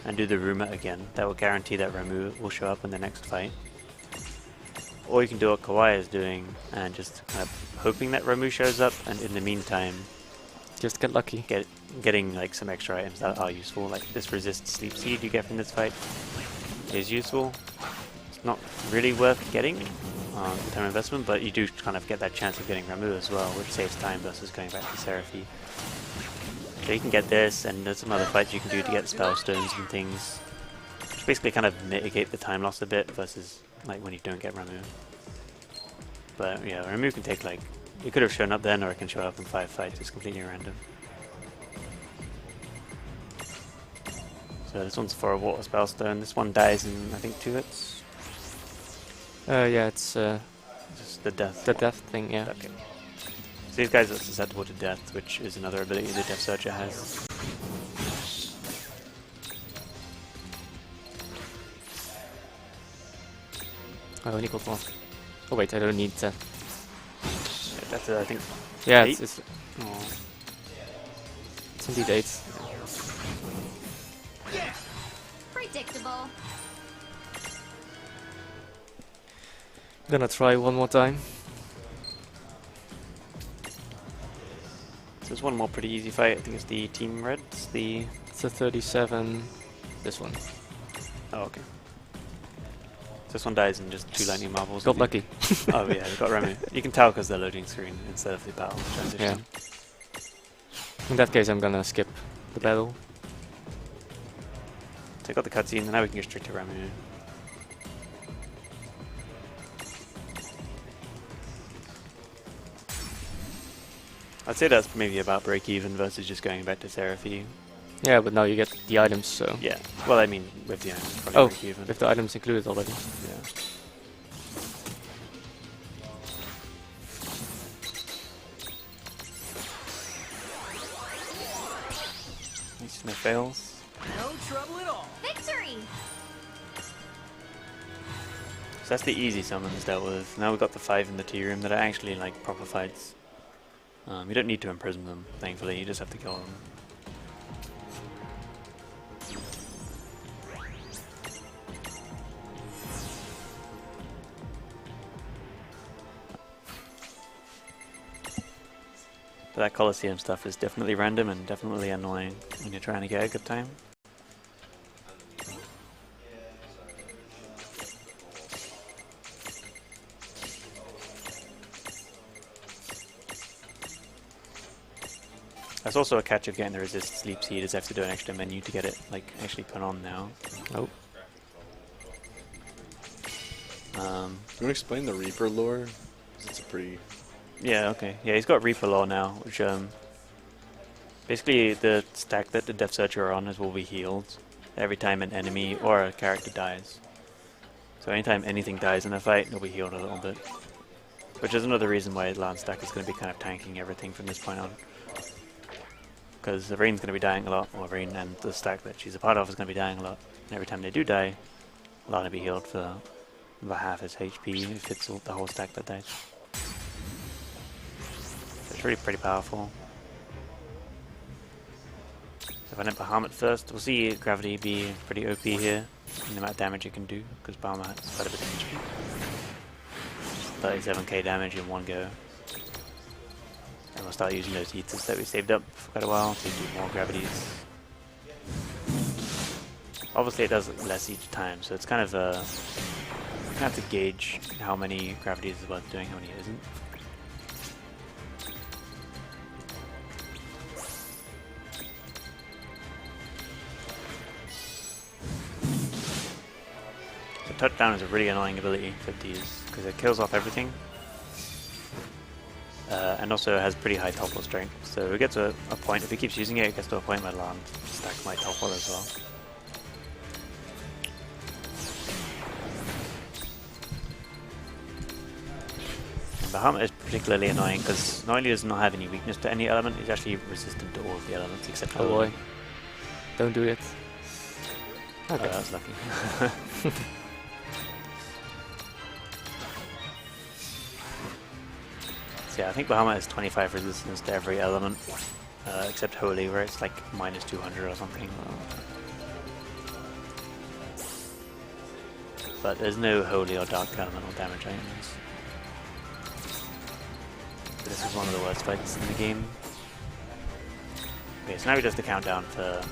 and do the Ruma again. That will guarantee that Ramu will show up in the next fight. Or you can do what Kawai is doing and just kind of hoping that Ramu shows up, and in the meantime Just get lucky. getting like some extra items that are useful. Like this resist sleep seed you get from this fight is useful. It's not really worth getting the time investment, but you do kind of get that chance of getting Ramu as well, which saves time versus going back to Seraphi. So you can get this, and there's some other fights you can do to get spell stones and things, which basically kind of mitigate the time loss a bit versus like when you don't get Ramu. But yeah, Ramu can take like, it could have shown up then, or it can show up in 5 fights. It's completely random. So this one's for a water spell stone. This one dies in I think 2 hits. Yeah, it's Just the death. the death thing, yeah. Okay. So these guys are susceptible to death, which is another ability the Death Searcher has. I only got 1. Oh wait, I don't need that. Yeah, that's I think. Yeah, 8? it's Oh. indeed 8. Predictable. Gonna try one more time. So there's one more pretty easy fight. I think it's the Team Reds. It's a 37. This one. Oh, okay. So this one dies in just 2 lightning marbles. Got lucky. Oh yeah, they got Ramu. You can tell because they're loading screen instead of the battle transition. In that case, I'm gonna skip the battle. Take out the cutscene, and now we can go straight to Ramu. I'd say that's maybe about break even versus just going back to Seraphi. Yeah, but now you get the items, so... Yeah. Well, I mean, with the items, probably Oh, break even. with the items included already. Yeah. At least no fails. No trouble at all. Victory! So that's the easy summons dealt with. Now we've got the 5 in the tea room that are actually like proper fights. You don't need to imprison them, thankfully, you just have to kill them. But that Colosseum stuff is definitely random and definitely annoying when you're trying to get a good time. That's also a catch of getting the resist sleep seed, is I have to do an extra menu to get it like actually put on now. Nope. You want to explain the Reaper lore? 'Cause it's a pretty... Yeah, okay. Yeah, he's got Reaper Law now, which basically the stack that the Death Searcher are on is will be healed every time an enemy or a character dies. So anytime anything dies in a fight, it'll be healed a little bit. Which is another reason why Lance stack is going to be kind of tanking everything from this point on. because the Rain's going to be dying a lot, or Rain and the stack that she's a part of is going to be dying a lot. And every time they do die, Lana be healed for about half his HP if it's the whole stack that dies. So it's really pretty powerful. So if I net Bahamut first, we'll see Gravity be pretty OP here, in the amount of damage it can do, because Bahamut has quite a bit of HP. 37k damage in one go. And we'll start using those ethers that we saved up for quite a while to do more gravities. Obviously it does less each time, so it's kind of you have to gauge how many gravities is worth doing, how many isn't. So touchdown is a really annoying ability for these, because it kills off everything. And also has pretty high topple strength, so it gets to a point, if he keeps using it, it gets to a point where Lan stack my topple as well. And Bahamut is particularly annoying because not only does it not have any weakness to any element, it's actually resistant to all of the elements except for boy. Don't do it. Okay, that's lucky. So yeah, I think Bahamut has 25 resistance to every element, except Holy, where it's like minus 200 or something. But there's no Holy or Dark Elemental damage items. This is one of the worst fights in the game. Okay, so now we just the countdown for...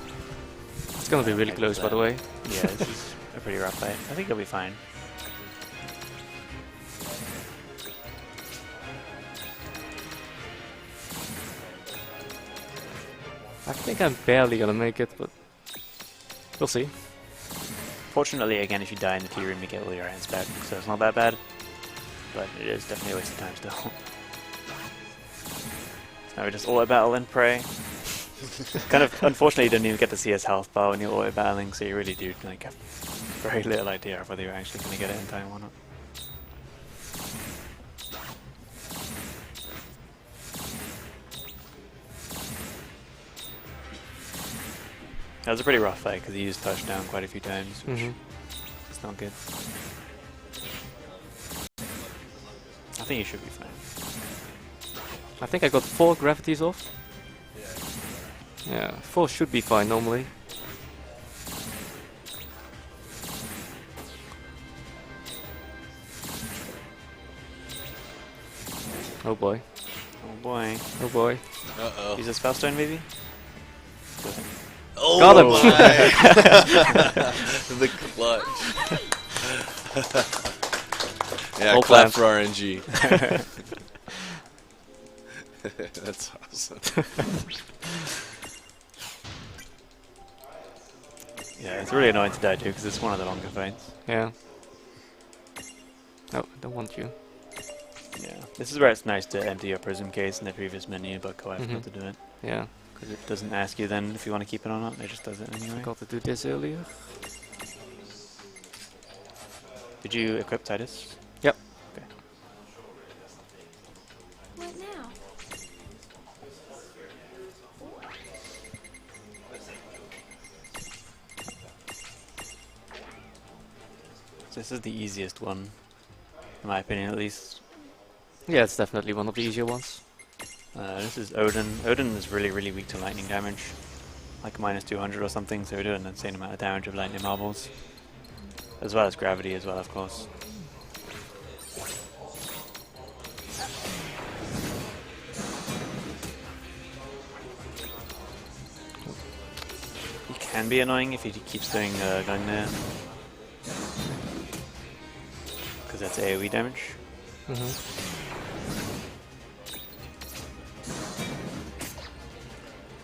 It's gonna be really close, by the way. Yeah, this is a pretty rough fight. I think it'll be fine. I think I'm barely gonna make it, but we'll see. Fortunately, again, if you die in the tea room, you get all your items back, so it's not that bad. But it is definitely a waste of time still. So now we just auto battle and pray. Kind of, unfortunately, you don't even get to see his health bar when you're auto battling, so you really do like have very little idea of whether you're actually going to get it in time or not. That was a pretty rough fight because he used touchdown quite a few times, which is not good. I think you should be fine. I think I got 4 gravities off. Yeah, 4 should be fine normally. Oh boy. Oh boy. Oh boy. Uh-oh. Use a spellstone maybe? Go ahead. Oh, Got him! The clutch. Yeah, All clap planned. for RNG. That's awesome. Yeah, it's really annoying to die too because it's one of the longer fights. Yeah. Oh, I don't want you. Yeah, this is where it's nice to empty your prism case in the previous menu, but KaWai forgot to do it. Yeah. Because it doesn't ask you then if you want to keep it or not, it just does it anyway. Forgot to do this earlier. Did you equip Titus? Yep. Okay. What now? So this is the easiest one, in my opinion at least. Yeah, it's definitely one of the easier ones. This is Odin. Odin is really, really weak to lightning damage. Like minus 200 or something, so we do an insane amount of damage of lightning marbles. As well as gravity as well, of course. He can be annoying if he keeps doing going there. Because that's AoE damage.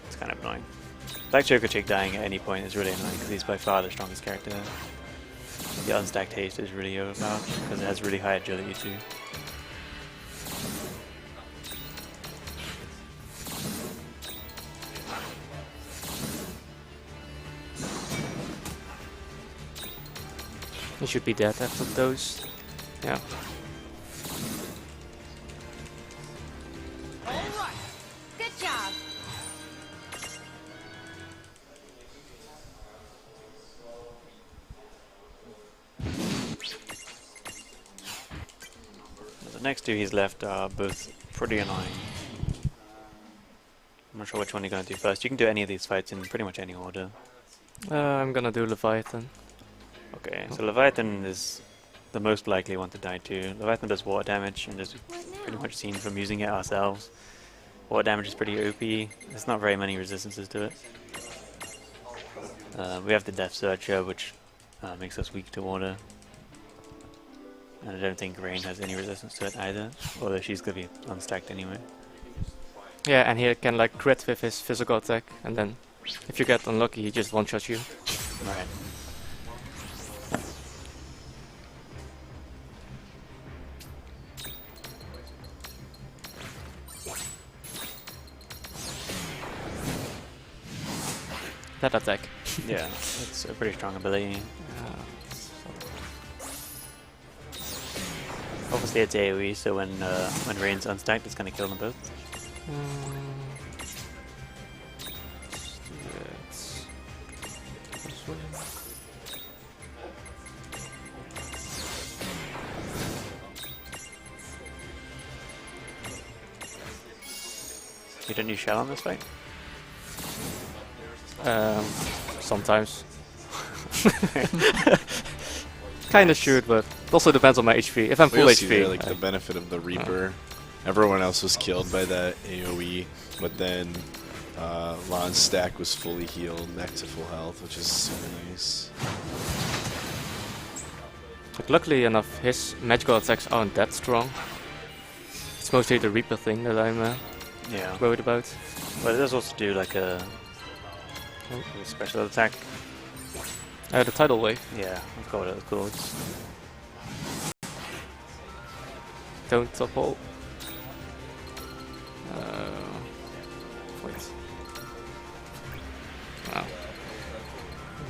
It's kind of annoying. Black Joker Chick dying at any point is really annoying because he's by far the strongest character. The unstacked haste is really overpowered because it has really high agility too. You should be dead after those. Yeah. Good job. next two he's left are both pretty annoying. I'm not sure which one you're going to do first. You can do any of these fights in pretty much any order. I'm gonna do Leviathan. Okay, so Leviathan is the most likely one to die to. Leviathan does water damage, and as we've pretty much seen from using it ourselves, water damage is pretty OP. There's not very many resistances to it. We have the Death Searcher, which makes us weak to water. And I don't think Rain has any resistance to it either, although she's going to be unstacked anyway. Yeah, and he can like crit with his physical attack, and then if you get unlucky, he just one-shots you. Right. That attack. Yeah, it's a pretty strong ability. Obviously it's AoE, so when Rain's unstacked, it's going to kill them both. You don't use shell on this fight? Sometimes. Kinda shoot, but it also depends on my HP. If I'm full We'll see there, HP, like the benefit of the Reaper. Everyone else was killed by that AoE, but then Lon's stack was fully healed back to full health, which is super nice. but luckily enough, his magical attacks aren't that strong. It's mostly the Reaper thing that I'm Yeah. worried about. But it does also do like a special attack. The tidal wave. Yeah, I forgot what it was called. Don't topple. Wait. Wow.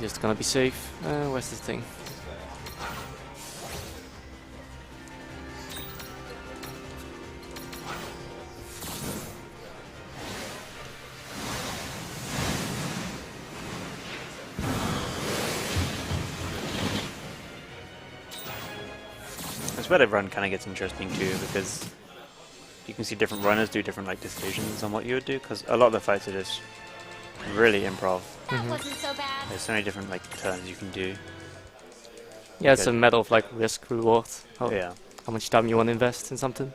Just gonna be safe. Where's this thing? This where the run kind of gets interesting too, because you can see different runners do different like decisions on what you would do, because a lot of the fights are just really improv. That wasn't so bad. There's so many different like turns you can do. Yeah, it's a matter of like risk reward. Yeah. How much time you want to invest in something.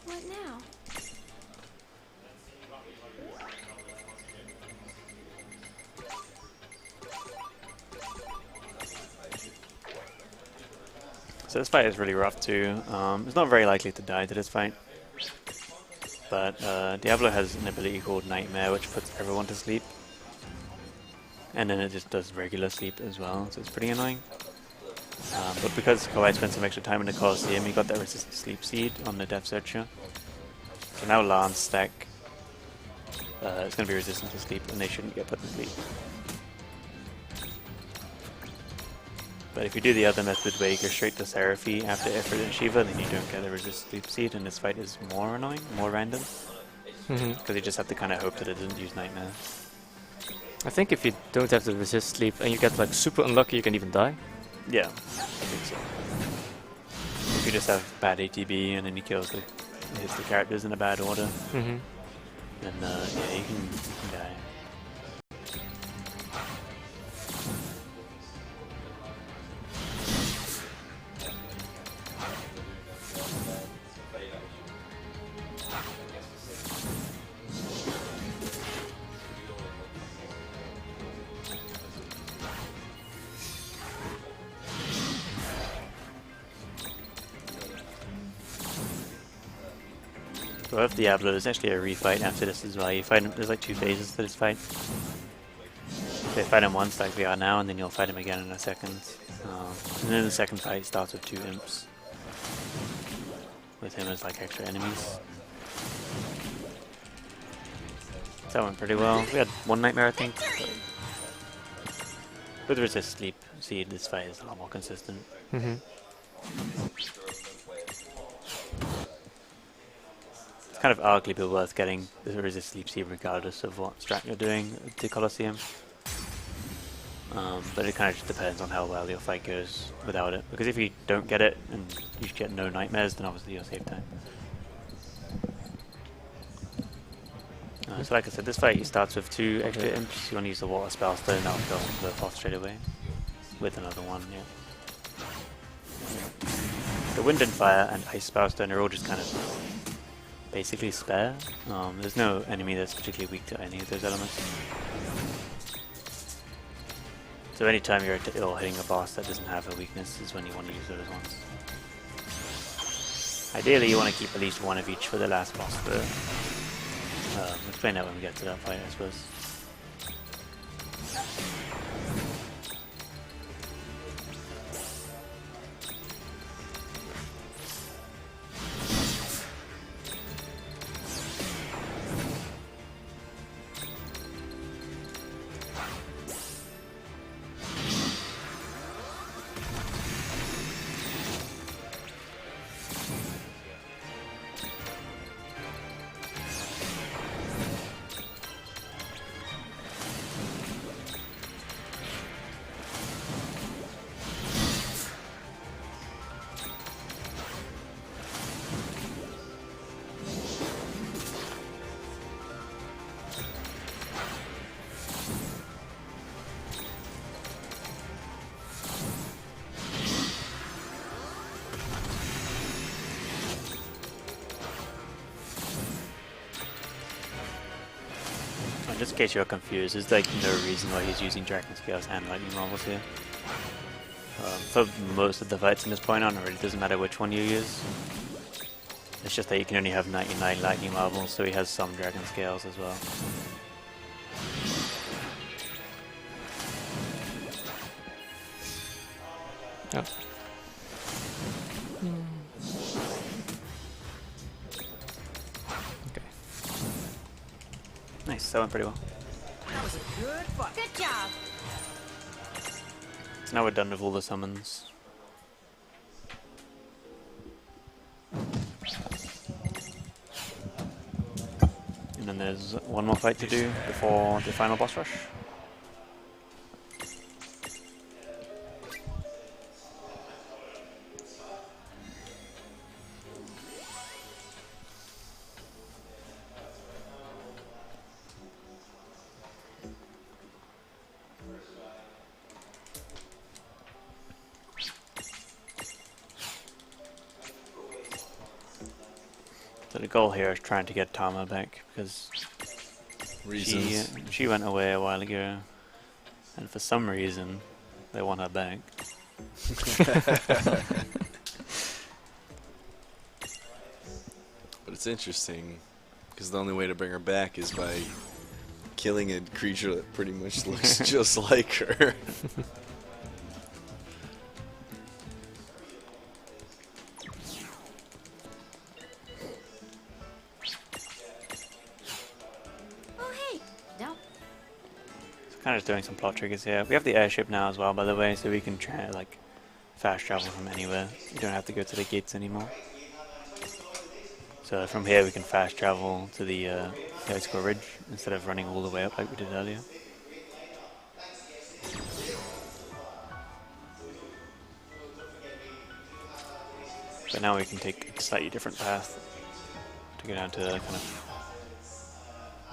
What now? So this fight is really rough too. It's not very likely to die to this fight. But Diablo has an ability called Nightmare, which puts everyone to sleep. And then it just does regular sleep as well, so it's pretty annoying. But because Kawhi spent some extra time in the Colosseum, he got that resistant sleep seed on the Death Searcher. So now Lan's stack is going to be resistant to sleep, and they shouldn't get put to sleep. But if you do the other method where you go straight to Seraphy after Ifrit and Shiva, then you don't get the resist sleep seed, and this fight is more annoying, more random. Because you just have to kind of hope that it doesn't use Nightmare. I think if you don't have the resist sleep and you get like super unlucky, you can even die. Yeah, I think so. If you just have bad ATB and then he hits the characters in a bad order, then yeah, you can die. So with Diablo, there's actually a refight after this as well. You fight him, there's like 2 phases to this fight. So you fight him once like we are now, and then you'll fight him again in a second. And then the second fight starts with 2 imps. With him as like extra enemies. So that went pretty well. We had 1 nightmare I think. But with resist sleep seed, this fight is a lot more consistent. It's kind of arguably worth getting the resist sleep seed regardless of what strat you're doing at the Colosseum. But it kind of just depends on how well your fight goes without it. Because if you don't get it and you get no nightmares, then obviously you'll save time. So like I said, this fight he starts with 2 extra imps. You want to use the water spell stone, that'll go both off straight away. With another one, yeah. The wind and fire and ice spell stone are all just kind of basically spare. There's no enemy that's particularly weak to any of those elements. So anytime you're hitting a boss that doesn't have a weakness is when you want to use those ones. Ideally you want to keep at least one of each for the last boss though. We'll explain that when we get to that fight, I suppose. Just in case you're confused, there's like no reason why he's using Dragon Scales and Lightning Marbles here. For most of the fights from this point on, it really doesn't matter which one you use. It's just that you can only have 99 Lightning Marbles, so he has some Dragon Scales as well. Yeah. Nice, that went pretty well. That was a good fight. Good job. So now we're done with all the summons. And then there's one more fight to do before the final boss rush. So the goal here is trying to get Tama back because she went away a while ago, and for some reason they want her back. But it's interesting because the only way to bring her back is by killing a creature that pretty much looks just like her. Kind of just doing some plot triggers here. We have the airship now as well, by the way, so we can try to like fast travel from anywhere. You don't have to go to the gates anymore. So from here we can fast travel to the icicle ridge instead of running all the way up like we did earlier. But now we can take a slightly different path to go down to kind of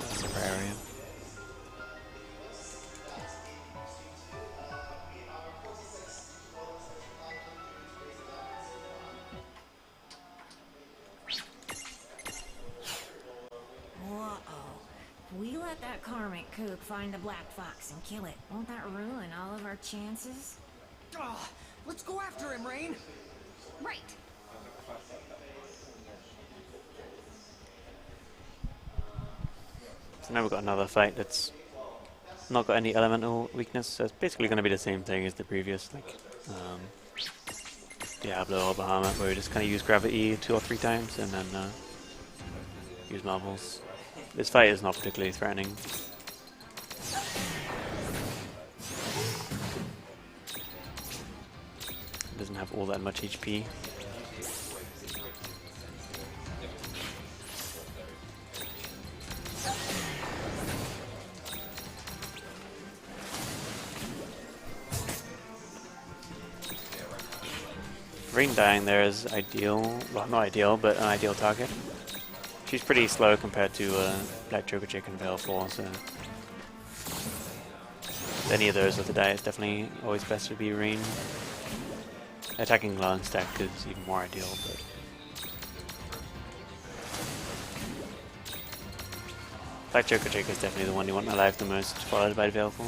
the upper area. We let that karmic kook find the black fox and kill it. Won't that ruin all of our chances? Oh, let's go after him, Rain. Right. So now we've got another fight that's not got any elemental weakness, so it's basically going to be the same thing as the previous, like Diablo or Bahamut, where we just kind of use gravity 2 or 3 times and then use marbles. This fight is not particularly threatening. It doesn't have have all that much HP. Rain dying there is ideal. Well, not ideal, but an ideal target. She's pretty slow compared to Black Joker Chick and Veil 4, so any of those with the die, it's definitely always best to be Rain. Attacking Lance stack is even more ideal, but Black Joker Chick is definitely the one you want alive the most, followed by Veil 4.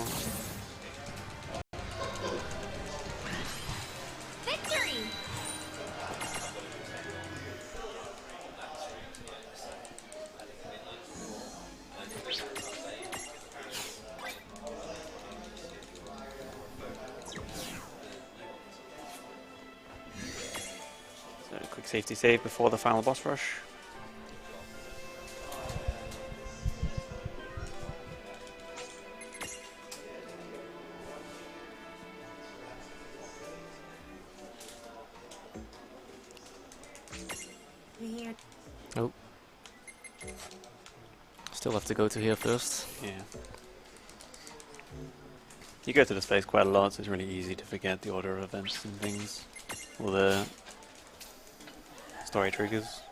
Victory! So quick safety save before the final boss rush. Here. Oh. Still have to go to here first. Yeah. You go to this place quite a lot, so it's really easy to forget the order of events and things. All the story triggers.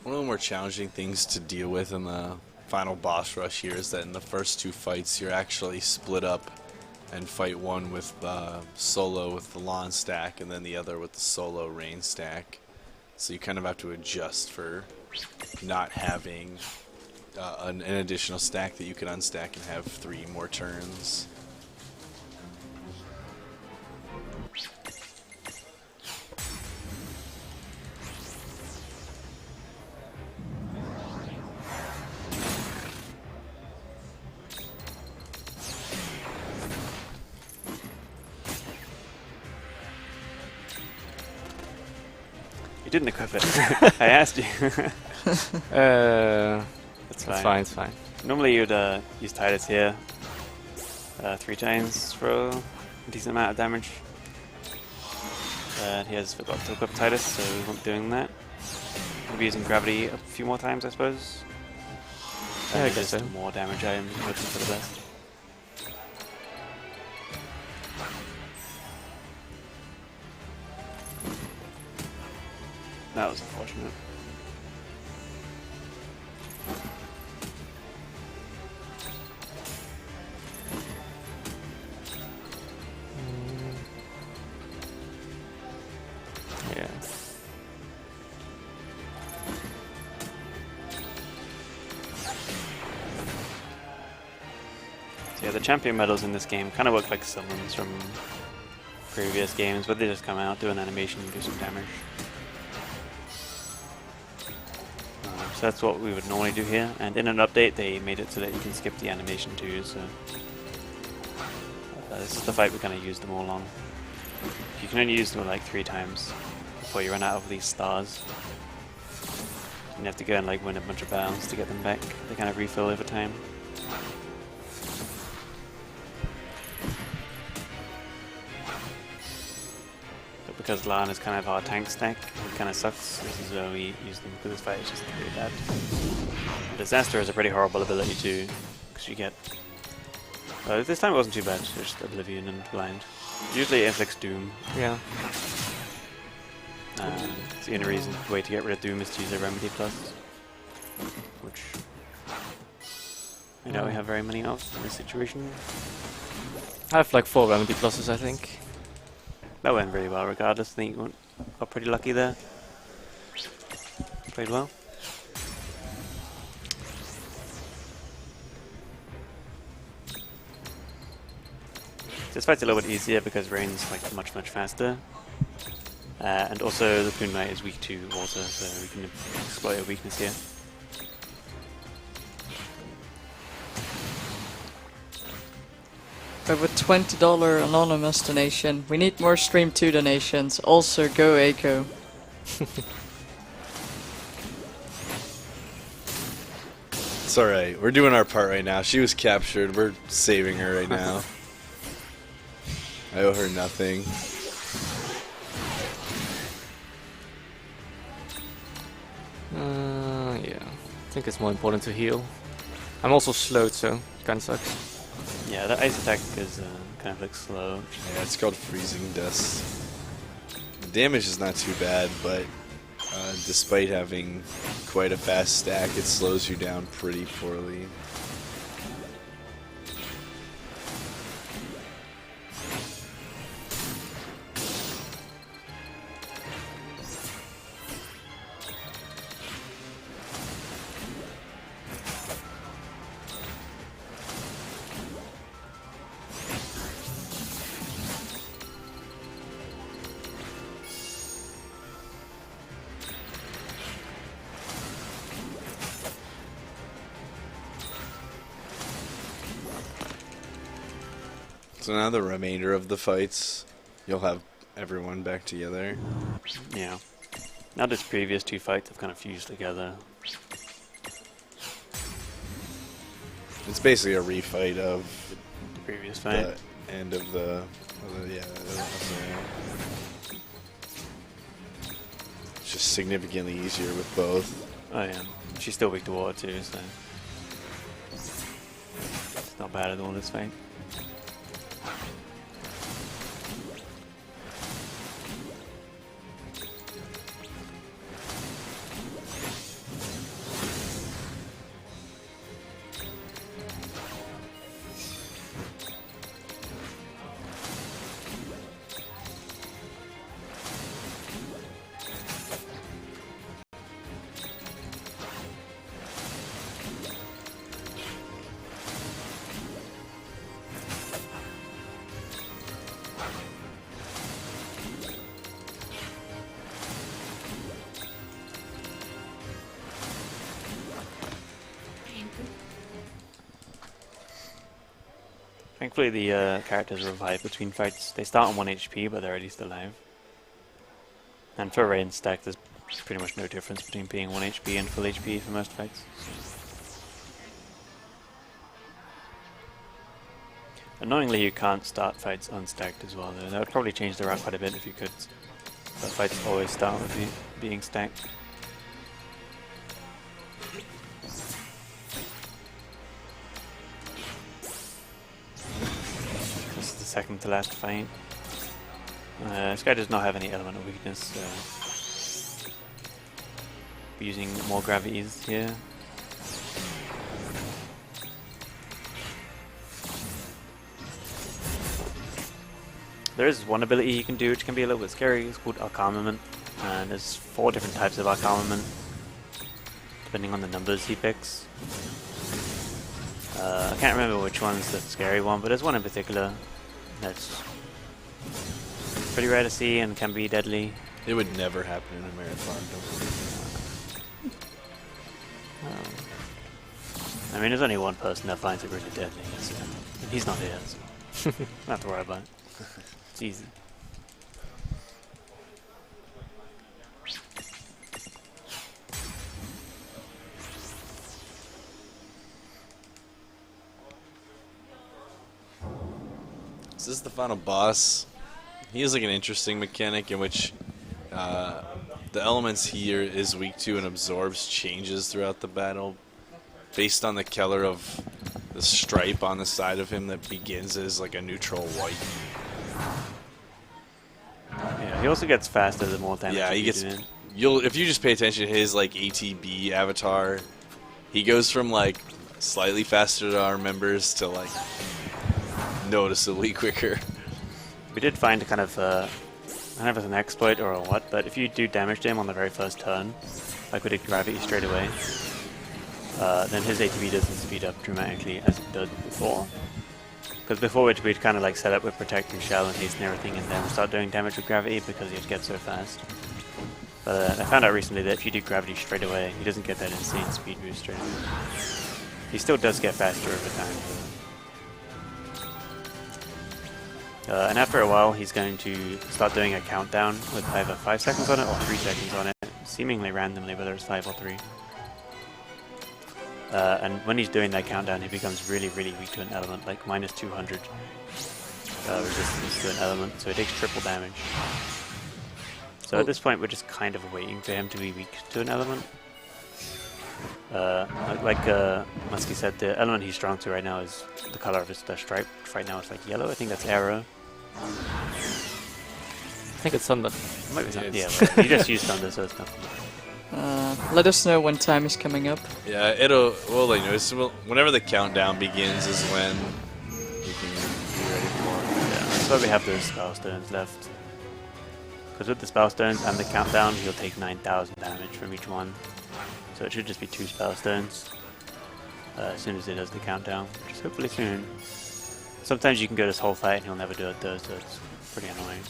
One of the more challenging things to deal with in the final boss rush here is that in the first two fights you're actually split up and fight one with solo with the lawn stack and then the other with the solo rain stack. So you kind of have to adjust for not having an additional stack that you can unstack and have 3 more turns. You didn't equip it. I asked you. That's fine, it's fine. Normally you'd use Titus here 3 times for a decent amount of damage. He has forgot to equip Titus, so we won't be doing that. We'll be using Gravity a few more times, I suppose. Yeah, I just guess so. more damage, I'm hoping for the best. That was unfortunate. Yeah. So yeah, the champion medals in this game kind of work like summons from previous games, but they just come out, do an animation, and do some damage. So that's what we would normally do here, and in an update they made it so that you can skip the animation too, so this is the fight we're going to use them all on. You can only use them like 3 times before you run out of these stars. And you have to go and like win a bunch of battles to get them back. They kind of refill over time. But because Lan is kind of our tank stack, it kind of sucks. This is where we use them, because this fight is just really bad. Disaster is a pretty horrible ability too, because you get... this time it wasn't too bad, just Oblivion and Blind. Usually it inflicts Doom. Yeah. It's the only way to get rid of Doom is to use a Remedy Plus, which I don't have very many of in this situation. I have like 4 remedy pluses, I think. That went really well regardless. I think you got pretty lucky there. Played well. This fight's a little bit easier because Rain's like much faster. And also the Poon Knight is weak to water, so we can exploit a weakness here. We have a $20 anonymous donation. We need more Stream 2 donations. Also, go Eiko. It's alright. We're doing our part right now. She was captured. We're saving her right now. I owe her nothing. Yeah. I think it's more important to heal. I'm also slowed, so it kinda sucks. Yeah, the ice attack is kind of like slow. Yeah, it's called freezing dust. The damage is not too bad, but despite having quite a fast stack, it slows you down pretty poorly. So now the remainder of the fights, you'll have everyone back together. Yeah. Now these previous two fights have kind of fused together. It's basically a refight of The previous fight. the end of the yeah. It's just significantly easier with both. Oh yeah. She's still weak to water too, so it's not bad at all this fight. Thankfully the characters revive between fights. They start on 1 HP, but they're at least alive. And for range stack, there's pretty much no difference between being 1 HP and full HP for most fights. Annoyingly, you can't start fights unstacked as well, though. That would probably change the route quite a bit if you could. But fights always start with being stacked. This is the second to last fight. This guy does not have any element of weakness, so we're using more gravities here. There is one ability you can do which can be a little bit scary. It's called Armament, and there's 4 different types of Armament depending on the numbers he picks. I can't remember which one's the scary one, but there's one in particular that's pretty rare to see and can be deadly. It would never happen in a marathon. I mean, there's only one person that finds it really deadly, so, and he's not here, so don't have to worry about it. It's easy. So this is the final boss. He has like an interesting mechanic in which the elements he is weak to and absorbs changes throughout the battle based on the color of the stripe on the side of him that begins as like a neutral white. Yeah, he also gets faster the more damage. Yeah, he you gets. do in. If you just pay attention to his like ATB avatar, he goes from like slightly faster to our members to like noticeably quicker. We did find kind of I don't know if it's an exploit or a what, but if you do damage to him on the very first turn, like we did gravity straight away, then his ATB doesn't speed up dramatically as it did before. Because before we'd kind of like set up with protecting shell and hasten everything and then start doing damage with gravity because he'd get so fast. But I found out recently that if you do gravity straight away, he doesn't get that insane speed boost straight away. He still does get faster over time. And after a while, he's going to start doing a countdown with either 5 seconds on it or 3 seconds on it, seemingly randomly, whether it's 5 or 3. And when he's doing that countdown, he becomes really, really weak to an element, like minus 200 resistance to an element, so he takes triple damage. So at this point, we're just kind of waiting for him to be weak to an element. Like Muskie said, the element he's strong to right now is the color of his stripe. Right now it's like yellow. I think that's arrow. I think it's thunder. Might be yeah, well, you just used thunder, so it's nothing. Let us know when time is coming up. Yeah, we'll let you know. Whenever the countdown begins is when you can be ready for it. Yeah, that's why we have those spell stones left. Because with the spell stones and the countdown, he'll take 9,000 damage from each one. So it should just be 2 spell stones as soon as he does the countdown, which is hopefully soon. Sometimes you can go this whole fight and he'll never do it though, so it's pretty annoying.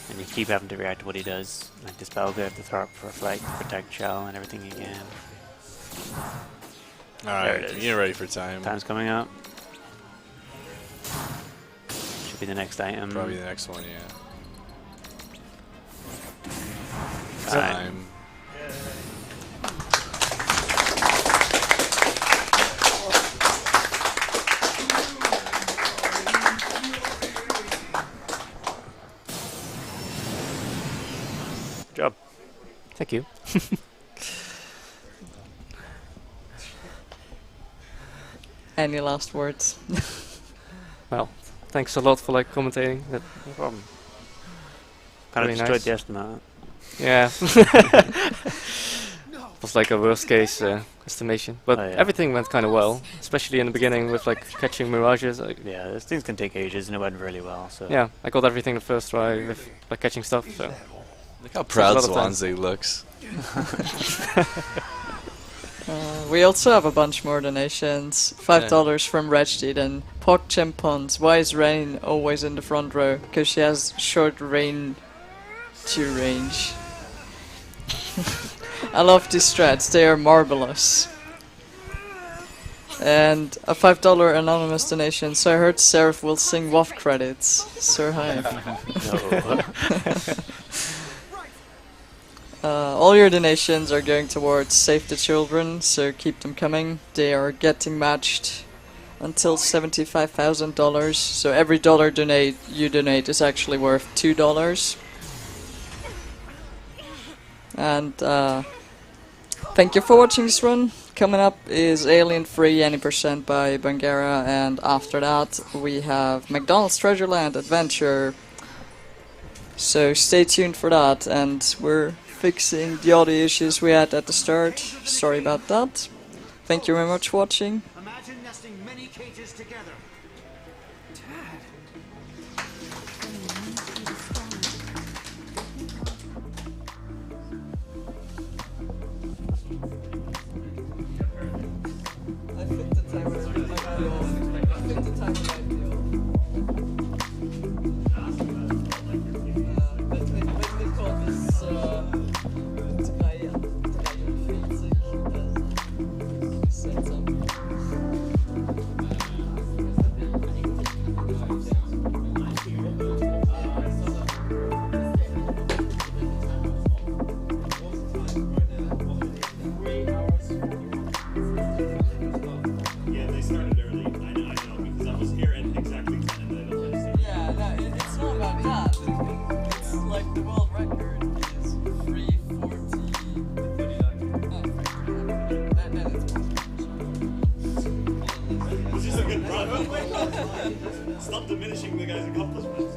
And you keep having to react to what he does. Like Dispel, you have to throw up for Reflect, Protect, Shell, and everything again. Alright, you're ready for time. Time's coming up. Should be the next item. Probably the next one, yeah. Time. Good job. Thank you. Any last words? Well, thanks a lot for like commentating. That No problem. Kind of Very destroyed nice. the estimate. yeah. Was like a worst case estimation, but Oh, yeah. everything went kind of well, especially in the beginning with like catching mirages. Like, Yeah, these things can take ages and it went really well, so... yeah, I got everything the first try with like catching stuff. So Look how Saves a proud lot of time. Swansea looks. We also have a bunch more donations. $5 from Reggie and Pork Chimpons. Why is Rain always in the front row? Because she has short range to range. I love these strats, they are marvelous. And a $5 anonymous donation. So I heard Seraph will sing WAF credits. Sir Hive. All your donations are going towards Save the Children, so keep them coming. They are getting matched until $75,000. So every dollar you donate is actually worth $2. And thank you for watching this run. Coming up is Alien Free Any Percent by Bangara, and after that we have McDonald's Treasureland Adventure. So stay tuned for that, and we're fixing the audio issues we had at the start. Sorry about that. Thank you very much for watching. Imagine nesting many cages together. Yeah, they started early. I know, because I was here at exactly 10 and then Yeah, no, it's not about that. It's like the world record is 340. It's just a good run. Stop diminishing the guy's accomplishments.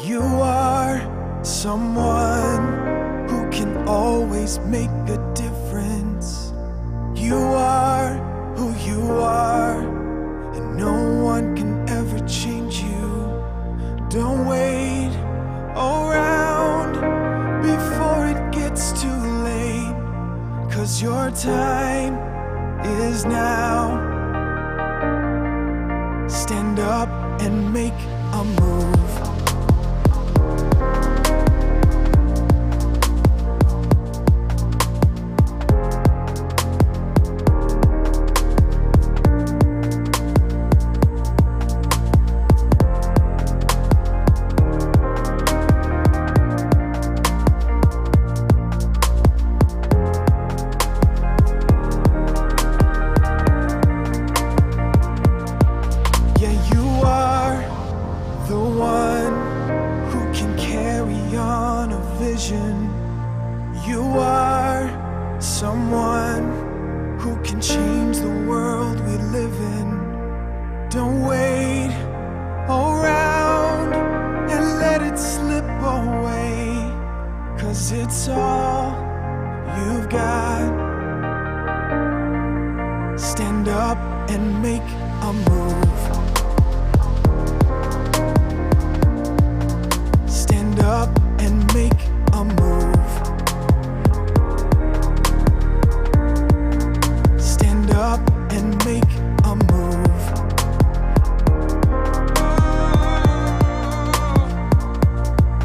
You are someone who can always make a difference. You are who you are, and no one can ever change you. Don't wait around before it gets too late, 'cause your time is now. Stand up and make a move. Yeah, you are the one Stand up and make a move. Stand up and make a move. Stand up and make a move.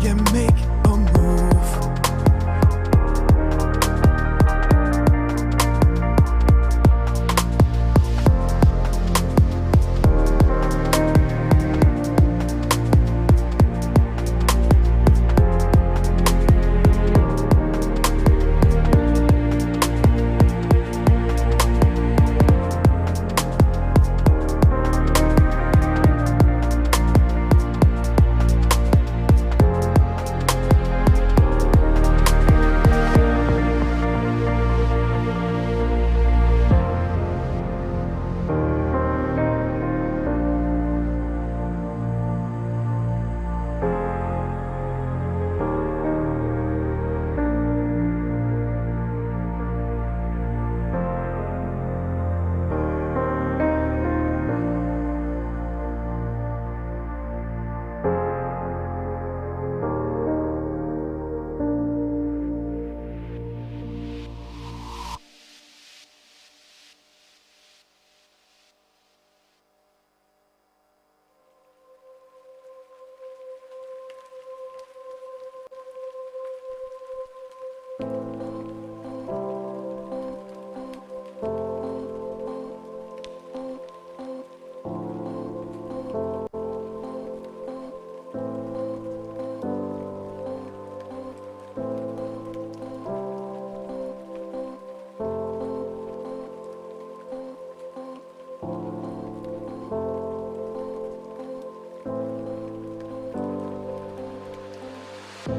Yeah, make a move.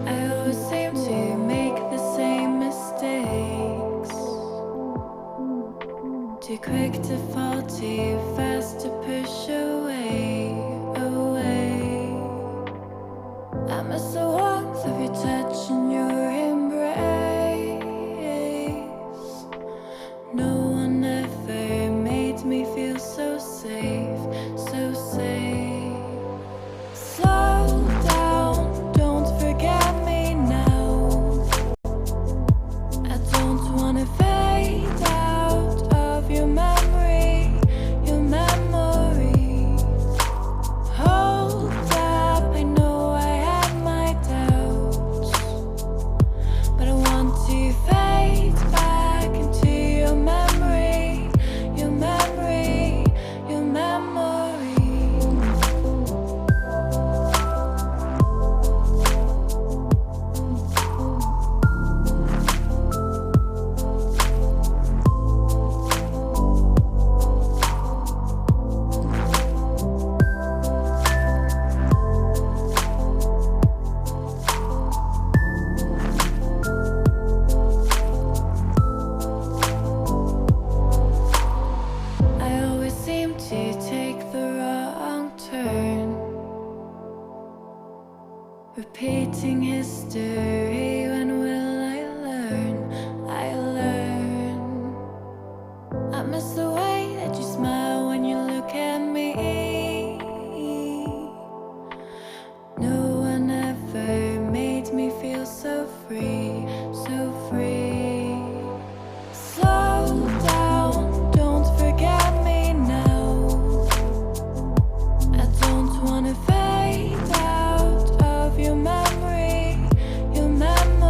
I always seem to make the same mistakes. Too quick to fall, too fast to push away, away. I miss the warmth of your touch and your embrace. No one ever made me feel so safe, so safe. Slow down, don't forget me now. I don't wanna fade out of your memory, your memory. Hold up, I know I have my doubts, but I want to fade back into your memory, your memory, your memory. I always seem to take the wrong turn, repeating history. When will I learn? I learn. I miss the way that you smile when you look at me. No one ever made me feel so free, so free. Slow down, don't forget me now. I don't wanna fade out of your memory, your memory.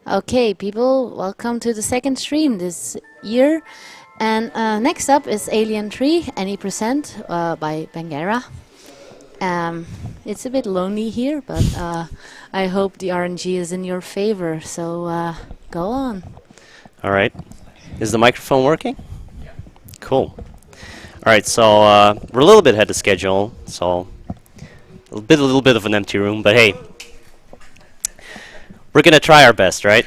Okay, people, welcome to the second stream this year. And next up is Alien 3, Any Percent by Bangera. It's a bit lonely here, but I hope the RNG is in your favor, so go on. Alright. Is the microphone working? Yeah. Cool. Alright, so we're a little bit ahead of schedule, so a little bit of an empty room, but hey. We're gonna try our best, right?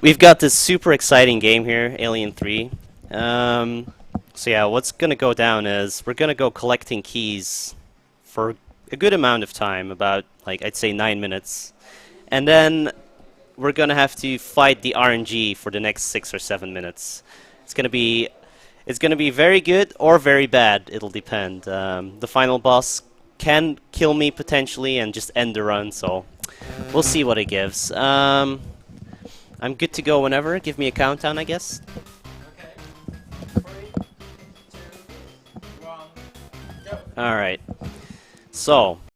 We've got this super exciting game here, Alien 3. So yeah, what's gonna go down is we're gonna go collecting keys for a good amount of time, about, like, I'd say 9 minutes. And then we're gonna have to fight the RNG for the next 6 or 7 minutes. It's gonna be very good or very bad, it'll depend. The final boss can kill me potentially and just end the run, so we'll see what it gives. I'm good to go whenever. Give me a countdown, I guess. Alright. So,